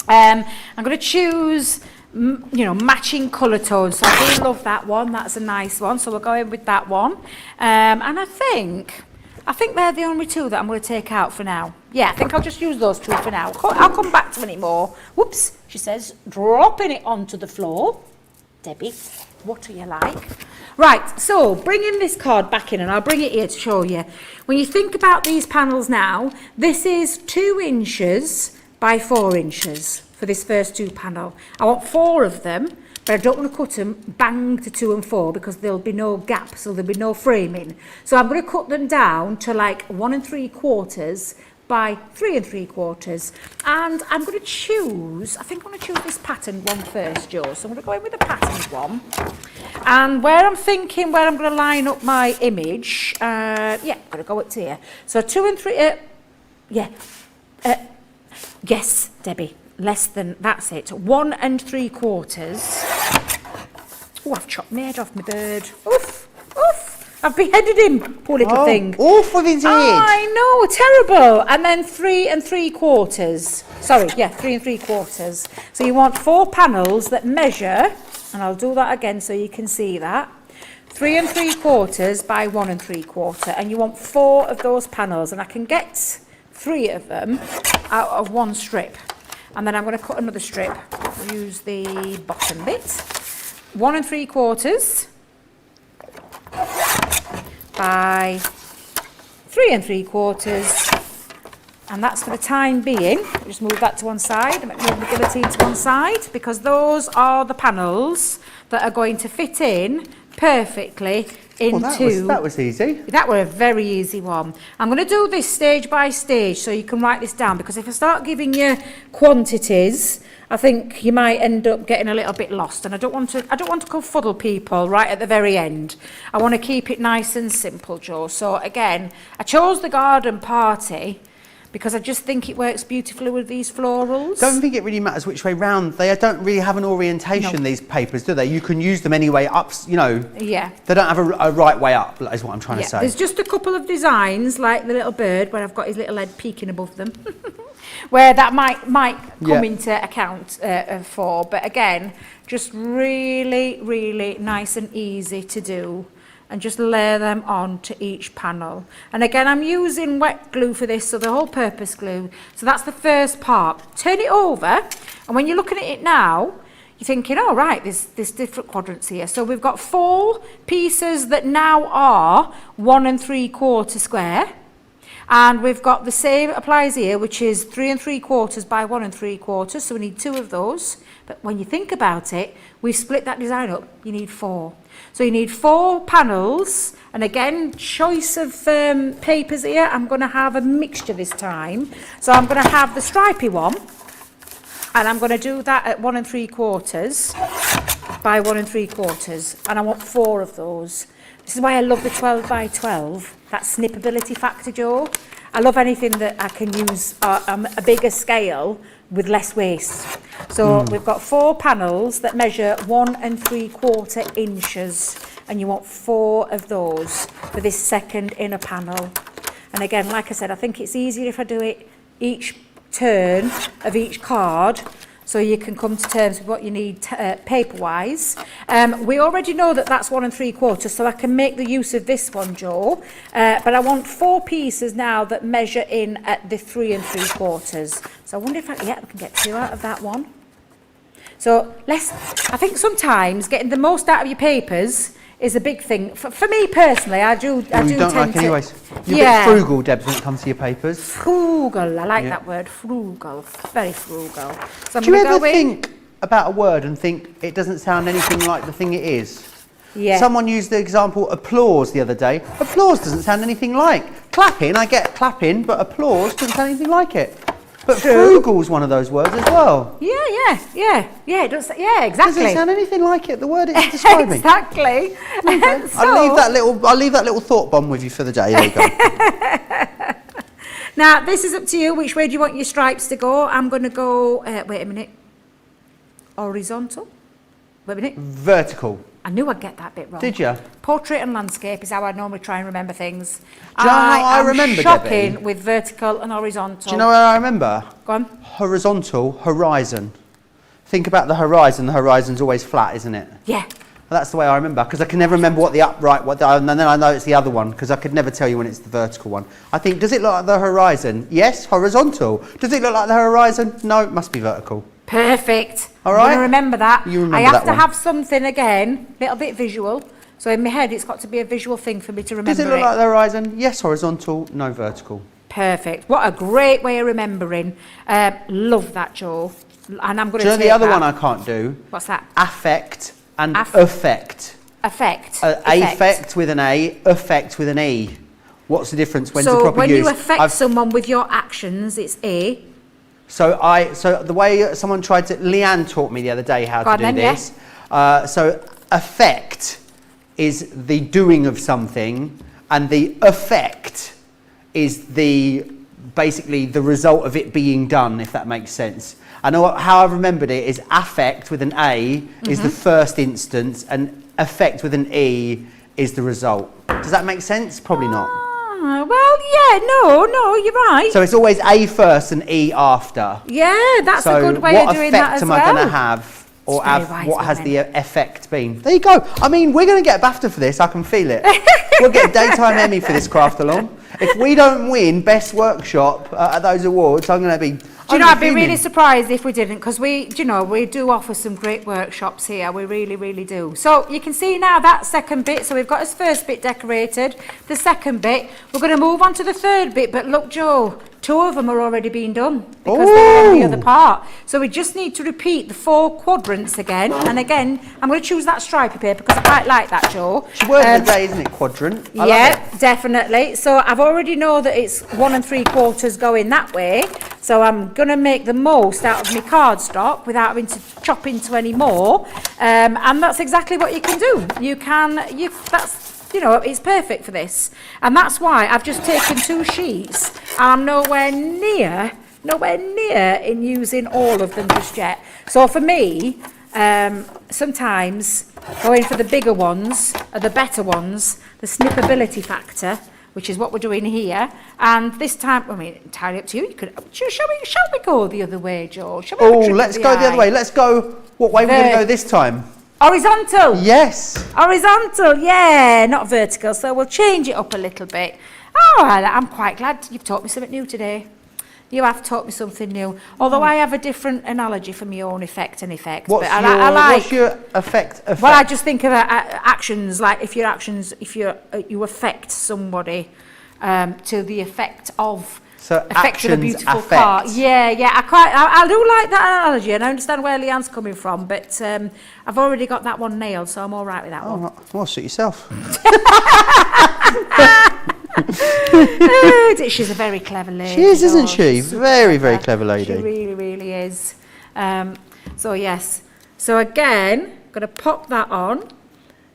Speaker 2: I'm going to choose, matching colour tones. So I do love that one. That's a nice one. So we're going with that one. And I think they're the only 2 that I'm going to take out for now. Yeah, I think I'll just use those 2 for now. I'll come back to any more. Whoops, she says, dropping it onto the floor. Debbie, what are you like? Right, so bringing this card back in, and I'll bring it here to show you. When you think about these panels now, this is 2 inches by 4 inches for this first 2 panel. I want 4 of them, but I don't want to cut them bang to 2 and 4 because there'll be no gap, so there'll be no framing. So I'm going to cut them down to like 1 3/4 by 3 3/4. And I'm going to choose, I think I'm going to choose this patterned one first, Joe. So I'm going to go in with the patterned one. And where I'm going to line up my image, I'm going to go up to here. So 2 3, yes, Debbie, less than, that's it. 1 3/4. Oh, I've chopped my head off my bird. Oof, oof. I've beheaded him, poor little thing.
Speaker 1: Off with his head.
Speaker 2: I know, terrible. And then 3 3/4. Sorry, yeah, 3 3/4. So you want 4 panels that measure, and I'll do that again so you can see that. 3 3/4 by 1 3/4. And you want 4 of those panels, and I can get 3 of them out of one strip. And then I'm going to cut another strip. I'll use the bottom bit. 1 3/4. By 3 3/4, and that's for the time being. Just move that to one side, move the guillotine to one side, because those are the panels that are going to fit in perfectly into...
Speaker 1: that was easy.
Speaker 2: That were a very easy one. I'm going to do this stage by stage so you can write this down, because if I start giving you quantities, I think you might end up getting a little bit lost, and I don't want to confuddle people right at the very end. I want to keep it nice and simple, Joe. So again, I chose the garden party because I just think it works beautifully with these florals.
Speaker 1: Don't think it really matters which way round. They don't really have an orientation, these papers, do they? You can use them any way up, you know.
Speaker 2: Yeah.
Speaker 1: They don't have a right way up, is what I'm trying to say.
Speaker 2: There's just a couple of designs, like the little bird, where I've got his little head peeking above them, where that might come into account for. But again, just really, really nice and easy to do. And just layer them on to each panel. And again, I'm using wet glue for this, so the whole purpose glue. So that's the first part. Turn it over, and when you're looking at it now, you're thinking, oh right, there's different quadrants here. So we've got 4 pieces that now are 1 3/4 square. And we've got the same applies here, which is 3 3/4 by 1 3/4. So we need 2 of those. But when you think about it, we've split that design up. You need 4. So you need 4 panels. And again, choice of papers here. I'm going to have a mixture this time. So I'm going to have the stripy one. And I'm going to do that at 1 3/4 by 1 3/4. And I want 4 of those. This is why I love the 12 by 12. That snippability factor, Joe. I love anything that I can use a bigger scale with less waste. So we've got 4 panels that measure 1 3/4 inches, and you want 4 of those for this second inner panel. And again, like I said, I think it's easier if I do it each turn of each card, so you can come to terms with what you need paper-wise. We already know that that's 1 3/4, so I can make the use of this one, Joe. But I want 4 pieces now that measure in at the 3 3/4. So I wonder if I can get 2 out of that one. So I think sometimes getting the most out of your papers is a big thing. For me personally, I do
Speaker 1: you don't
Speaker 2: tend
Speaker 1: like
Speaker 2: to...
Speaker 1: anyways. You're a bit frugal, Debs, when it comes to your papers.
Speaker 2: Frugal, I like that word, frugal, very frugal. So I'm
Speaker 1: do you
Speaker 2: gonna
Speaker 1: ever
Speaker 2: go in.
Speaker 1: think about a word and think it doesn't sound anything like the thing it is?
Speaker 2: Yeah.
Speaker 1: Someone used the example applause the other day. Applause doesn't sound anything like. Clapping, I get clapping, but applause doesn't sound anything like it. But frugal's one of those words as well.
Speaker 2: Yeah, it does, exactly.
Speaker 1: Doesn't sound anything like it, the word it's describing.
Speaker 2: Exactly.
Speaker 1: Okay.
Speaker 2: So,
Speaker 1: I'll leave that little thought bomb with you for the day. There you go.
Speaker 2: now, this is up to you. Which way do you want your stripes to go? I'm going to go, wait a minute, horizontal. Wait a minute.
Speaker 1: Vertical.
Speaker 2: I knew I'd get that bit wrong.
Speaker 1: Did you?
Speaker 2: Portrait and landscape is how I normally try and remember things.
Speaker 1: Do you know how I remember,
Speaker 2: shocking
Speaker 1: Debbie?
Speaker 2: with vertical and horizontal.
Speaker 1: Do you know where I remember?
Speaker 2: Go on.
Speaker 1: Horizontal, horizon. Think about the horizon. The horizon's always flat, isn't it?
Speaker 2: Yeah.
Speaker 1: Well, that's the way I remember, because I can never remember what the upright, and then I know it's the other one, because I could never tell you when it's the vertical one. I think, does it look like the horizon? Yes, horizontal. Does it look like the horizon? No, it must be vertical.
Speaker 2: Perfect.
Speaker 1: All right.
Speaker 2: I'm going to remember that.
Speaker 1: You remember
Speaker 2: I have
Speaker 1: that
Speaker 2: to
Speaker 1: one.
Speaker 2: have something again, a little bit visual. So in my head, it's got to be a visual thing for me to remember.
Speaker 1: Does it look like the horizon? Yes, horizontal. No, vertical.
Speaker 2: Perfect. What a great way of remembering. Love that, Joe. And I'm going to
Speaker 1: Do you know
Speaker 2: take
Speaker 1: the other
Speaker 2: that.
Speaker 1: one I can't do?
Speaker 2: What's that?
Speaker 1: Affect and effect.
Speaker 2: Effect.
Speaker 1: Affect with an A, effect with an E. What's the difference? When's the proper
Speaker 2: So when
Speaker 1: use?
Speaker 2: you affect someone with your actions, it's A.
Speaker 1: So the way someone tried to, Leanne taught me the other day how to do this. So affect is the doing of something, and the effect is basically the result of it being done, if that makes sense. I know how I've remembered it is affect with an A is the first instance, and effect with an E is the result. Does that make sense? Probably not.
Speaker 2: Well, yeah, no, you're right.
Speaker 1: So it's always A first and E after.
Speaker 2: Yeah, that's a good way of doing that as well.
Speaker 1: What effect am I going to have, or what has the
Speaker 2: women.
Speaker 1: effect been? There you go. I mean, we're going to get BAFTA for this. I can feel it. We'll get a daytime Emmy for this craft along. If we don't win Best Workshop at those awards, I'm going to be...
Speaker 2: Do you know, I'd be really surprised if we didn't, because we do offer some great workshops here. We really, really do. So you can see now that second bit. So we've got his first bit decorated. The second bit. We're going to move on to the third bit. But look, Joe, 2 of them are already being done because they're on the other part. So we just need to repeat the 4 quadrants again. And again, I'm going to choose that stripy paper because I quite like that, Joe.
Speaker 1: It's your word of the day, isn't it? Quadrant. I love it.
Speaker 2: Definitely. So I've already know that it's 1 3/4 going that way. So I'm going to make the most out of my cardstock without having to chop into any more. And that's exactly what you can do. It's perfect for this. And that's why I've just taken 2 sheets. And I'm nowhere near in using all of them just yet. So for me, sometimes going for the bigger ones are the better ones, the snippability factor, which is what we're doing here. And this time, I mean, entirely up to you. Shall we go the other way, Joe?
Speaker 1: Let's go the other way. Let's go. What way we're going to go this time?
Speaker 2: Horizontal.
Speaker 1: Yes.
Speaker 2: Horizontal, yeah, not vertical. So we'll change it up a little bit. Oh, I'm quite glad you've taught me something new today. You have taught me something new. Although I have a different analogy for my own effect and effect.
Speaker 1: What's your effect?
Speaker 2: Well, I just think of actions, like if you affect somebody to the effect of.
Speaker 1: So
Speaker 2: effect of a beautiful
Speaker 1: affect.
Speaker 2: car. Yeah, I do like that analogy, and I understand where Leanne's coming from, but I've already got that one nailed, so I'm all right with that one.
Speaker 1: Well, suit yourself.
Speaker 2: She's a very clever lady.
Speaker 1: She is, isn't she? Very, very clever lady.
Speaker 2: She really, really is. So yes. So again, going to pop that on.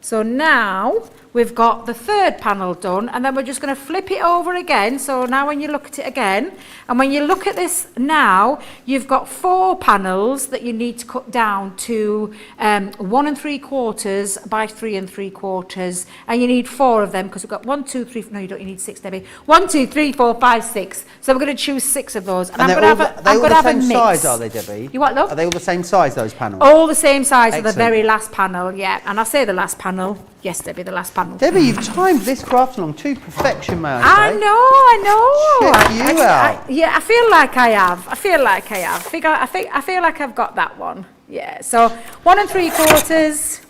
Speaker 2: So now we've got the third panel done, and then we're just going to flip it over again. So now when you look at it again, and when you look at this now, you've got 4 panels that you need to cut down to 1 3/4 by 3 3/4, and you need 4 of them because we've got 1, 2, 3. No, you don't. You need 6, Debbie. 1, 2, 3, 4, 5, 6. So we're going to choose 6 of those, and I'm going to have a mix.
Speaker 1: Are they all the same size, are they, Debbie?
Speaker 2: You what, love?
Speaker 1: Are they all the same size, those panels?
Speaker 2: All the same size of the
Speaker 1: Excellent.
Speaker 2: very last panel, yeah. And I say the last panel. Yes, Debbie, the last panel.
Speaker 1: Debbie, you've timed this craft along to perfection, may I say.
Speaker 2: I know.
Speaker 1: Check you out.
Speaker 2: I feel like I have. I feel like I've got that one. Yeah. So 1 3/4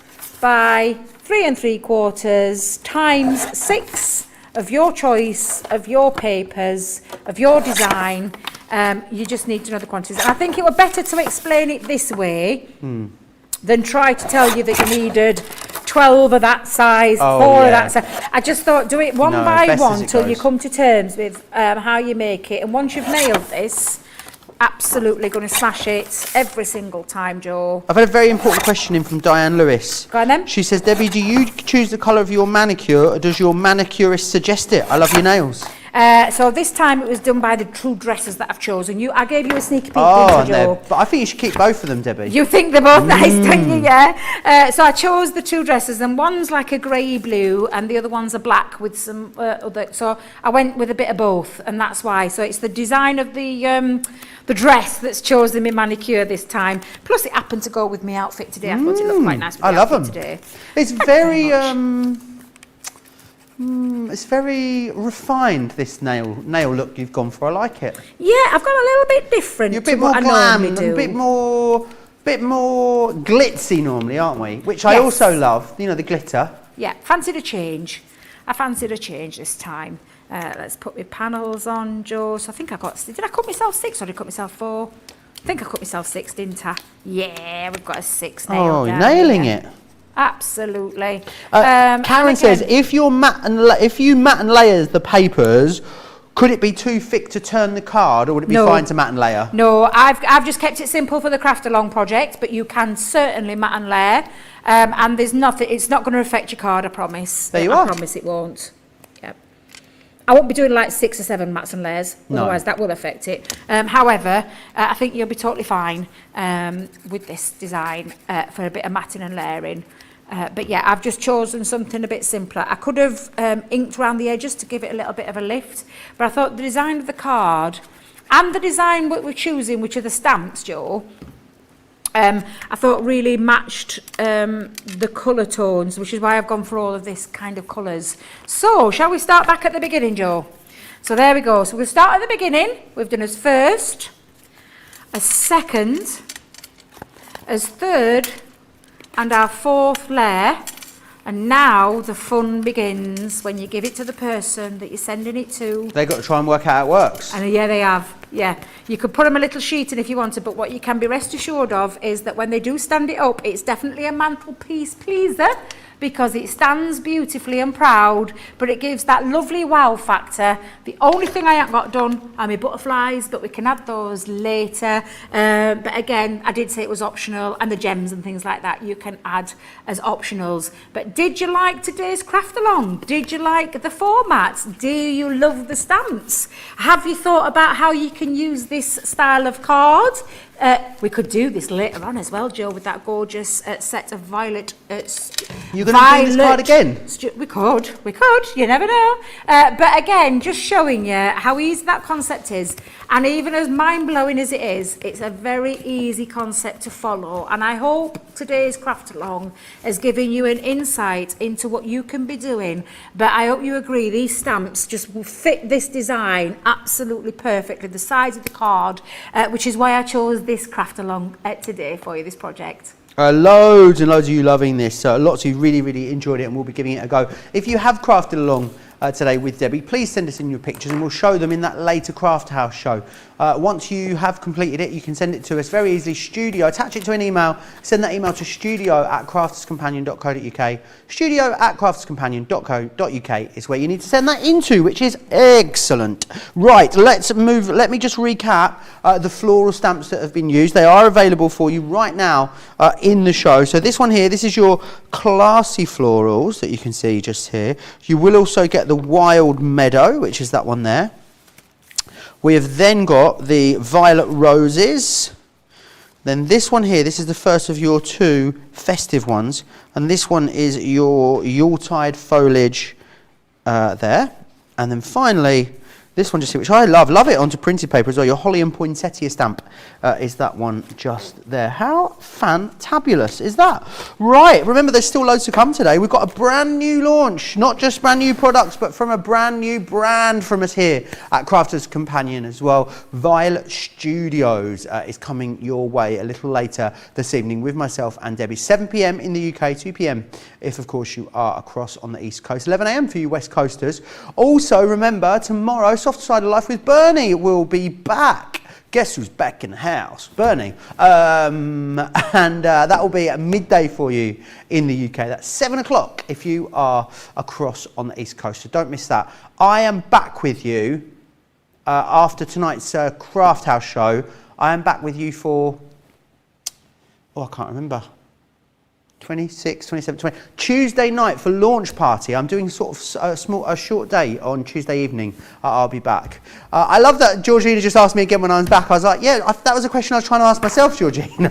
Speaker 2: by 3 3/4 times 6 of your choice, of your papers, of your design. You just need to know the quantities. And I think it would better to explain it this way than try to tell you that you needed 12 of that size, 4 of that size. I just thought do it one by one till you come to terms with how you make it. And once you've nailed this, absolutely going to smash it every single time, Joe.
Speaker 1: I've had a very important question in from Diane Lewis.
Speaker 2: Go on then.
Speaker 1: She says, Debbie, do you choose the colour of your manicure, or does your manicurist suggest it? I love your nails.
Speaker 2: So this time it was done by the two dresses that I've chosen. I gave you a sneak peek,
Speaker 1: Oh,
Speaker 2: didn't I, Joe?
Speaker 1: but I think you should keep both of them, Debbie.
Speaker 2: You think they're both nice, don't you? Yeah. So I chose the 2 dresses, and one's like a grey blue, and the other one's a black with some other. So I went with a bit of both, and that's why. So it's the design of the dress that's chosen my manicure this time. Plus, it happened to go with my outfit today. I thought it looked quite nice with
Speaker 1: I
Speaker 2: the
Speaker 1: love
Speaker 2: outfit
Speaker 1: them.
Speaker 2: today.
Speaker 1: It's very it's very refined, this nail look you've gone for. I like it.
Speaker 2: Yeah, I've got a little bit different.
Speaker 1: You're a bit
Speaker 2: to
Speaker 1: more
Speaker 2: what
Speaker 1: glam,
Speaker 2: I normally do.
Speaker 1: a bit more glitzy normally, aren't we? Which I
Speaker 2: Yes.
Speaker 1: also love. You know, the glitter.
Speaker 2: Yeah, fancied a change. I fancied a change this time. Let's put my panels on, Joe. So I think did I cut myself 6 or did I cut myself 4? I think I cut myself 6, didn't I? Yeah, we've got a 6 nailed
Speaker 1: Oh,
Speaker 2: down
Speaker 1: nailing
Speaker 2: here.
Speaker 1: it.
Speaker 2: Absolutely.
Speaker 1: Karen says, if you mat and layers the papers, could it be too thick to turn the card, or would it be fine to mat and layer?
Speaker 2: No, I've just kept it simple for the Craft Along project, but you can certainly mat and layer, and there's nothing. It's not going to affect your card, I promise.
Speaker 1: There you are.
Speaker 2: I promise it won't. Yep. I won't be doing like 6 or 7 mats and layers, otherwise that will affect it. However, I think you'll be totally fine with this design for a bit of matting and layering. But yeah, I've just chosen something a bit simpler. I could have inked around the edges to give it a little bit of a lift, but I thought the design of the card and the design what we're choosing, which are the stamps, Joe, I thought really matched the colour tones, which is why I've gone for all of this kind of colours. So, shall we start back at the beginning, Joe? So there we go. So we'll start at the beginning. We've done as first, as second, as third, and our fourth layer, and now the fun begins when you give it to the person that you're sending it to.
Speaker 1: They've got to try and work out how it works.
Speaker 2: And yeah, they have. Yeah, you could put them a little sheet in if you wanted, but what you can be rest assured of is that when they do stand it up, it's definitely a mantelpiece pleaser, because it stands beautifully and proud, but it gives that lovely wow factor. The only thing I haven't got done are my butterflies, but we can add those later. But again, I did say it was optional, and the gems and things like that you can add as optionals. But did you like today's Craft Along? Did you like the formats? Do you love the stamps? Have you thought about how you can use this style of card? We could do this later on as well, Joe, with that gorgeous set of violet.
Speaker 1: You're going to do this card again?
Speaker 2: We could, you never know. But again, just showing you how easy that concept is. And even as mind-blowing as it is, it's a very easy concept to follow. And I hope today's Craft Along has given you an insight into what you can be doing. But I hope you agree, these stamps just will fit this design absolutely perfectly, the size of the card, which is why I chose this Craft Along today for you, this project.
Speaker 1: Loads and loads of you loving this. Lots of you really enjoyed it, and we'll be giving it a go. If you have crafted along today with Debbie, please send us in your pictures and we'll show them in that later Craft House show. Once you have completed it, you can send it to us very easily. Studio, attach it to an email, send that email to studio@crafterscompanion.co.uk. studio@crafterscompanion.co.uk is where you need to send that into, which is excellent. Right, let's move. Let me just recap the floral stamps that have been used. They are available for you right now in the show. So this one here, this is your classy florals that you can see just here. You will also get the Wild Meadow, which is that one there. We have then got the Violet Roses. Then this one here, this is the first of your 2 festive ones. And this one is your Yuletide foliage there. And then finally, this one just here, which I love it onto printed paper as well. Your Holly and Poinsettia stamp is that one just there. How fantabulous is that? Right, remember there's still loads to come today. We've got a brand new launch, not just brand new products, but from a brand new brand from us here at Crafters Companion as well. Violet Studios is coming your way a little later this evening with myself and Debbie. 7 p.m. in the UK, 2 p.m. if of course you are across on the East Coast. 11 a.m. for you West Coasters. Also remember, tomorrow Soft Side of Life with Bernie will be back. Guess who's back in the house? Bernie. And that will be at midday for you in the UK. That's 7 o'clock if you are across on the East Coast. So don't miss that. I am back with you after tonight's Craft House show. I am back with you for, I can't remember. 26, 27, 20. Tuesday night for launch party. I'm doing sort of a short day on Tuesday evening. I'll be back. I love that Georgina just asked me again when I was back. I was like, yeah, that was a question I was trying to ask myself, Georgina.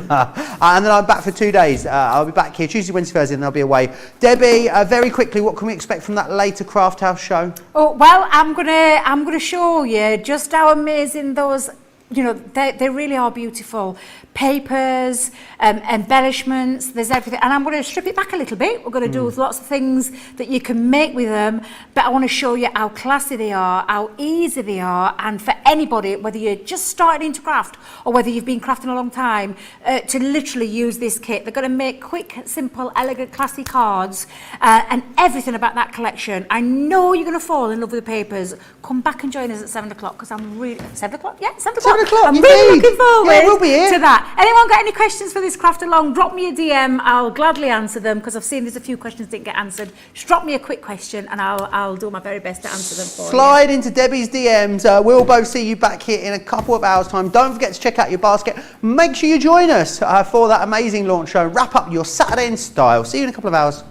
Speaker 1: And then I'm back for 2 days. I'll be back here Tuesday, Wednesday, Thursday, and I'll be away. Debbie, very quickly, what can we expect from that later Craft House show?
Speaker 2: Oh, well, I'm gonna show you just how amazing those, you know, they really are beautiful. Papers, embellishments, there's everything. And I'm going to strip it back a little bit. We're going to do lots of things that you can make with them. But I want to show you how classy they are, how easy they are. And for anybody, whether you're just starting into craft or whether you've been crafting a long time, to literally use this kit. They're going to make quick, simple, elegant, classy cards and everything about that collection. I know you're going to fall in love with the papers. Come back and join us at 7 o'clock because I'm really... 7 o'clock? Yeah, 7 o'clock.
Speaker 1: o'clock.
Speaker 2: I'm really
Speaker 1: indeed.
Speaker 2: looking forward
Speaker 1: Yeah, we'll be here.
Speaker 2: to that. Anyone got any questions for this craft along? Drop me a DM. I'll gladly answer them because I've seen there's a few questions didn't get answered. Just drop me a quick question and I'll do my very best to answer them for you.
Speaker 1: Slide into Debbie's DMs. We'll both see you back here in a couple of hours' time. Don't forget to check out your basket. Make sure you join us for that amazing launch show. Wrap up your Saturday in style. See you in a couple of hours.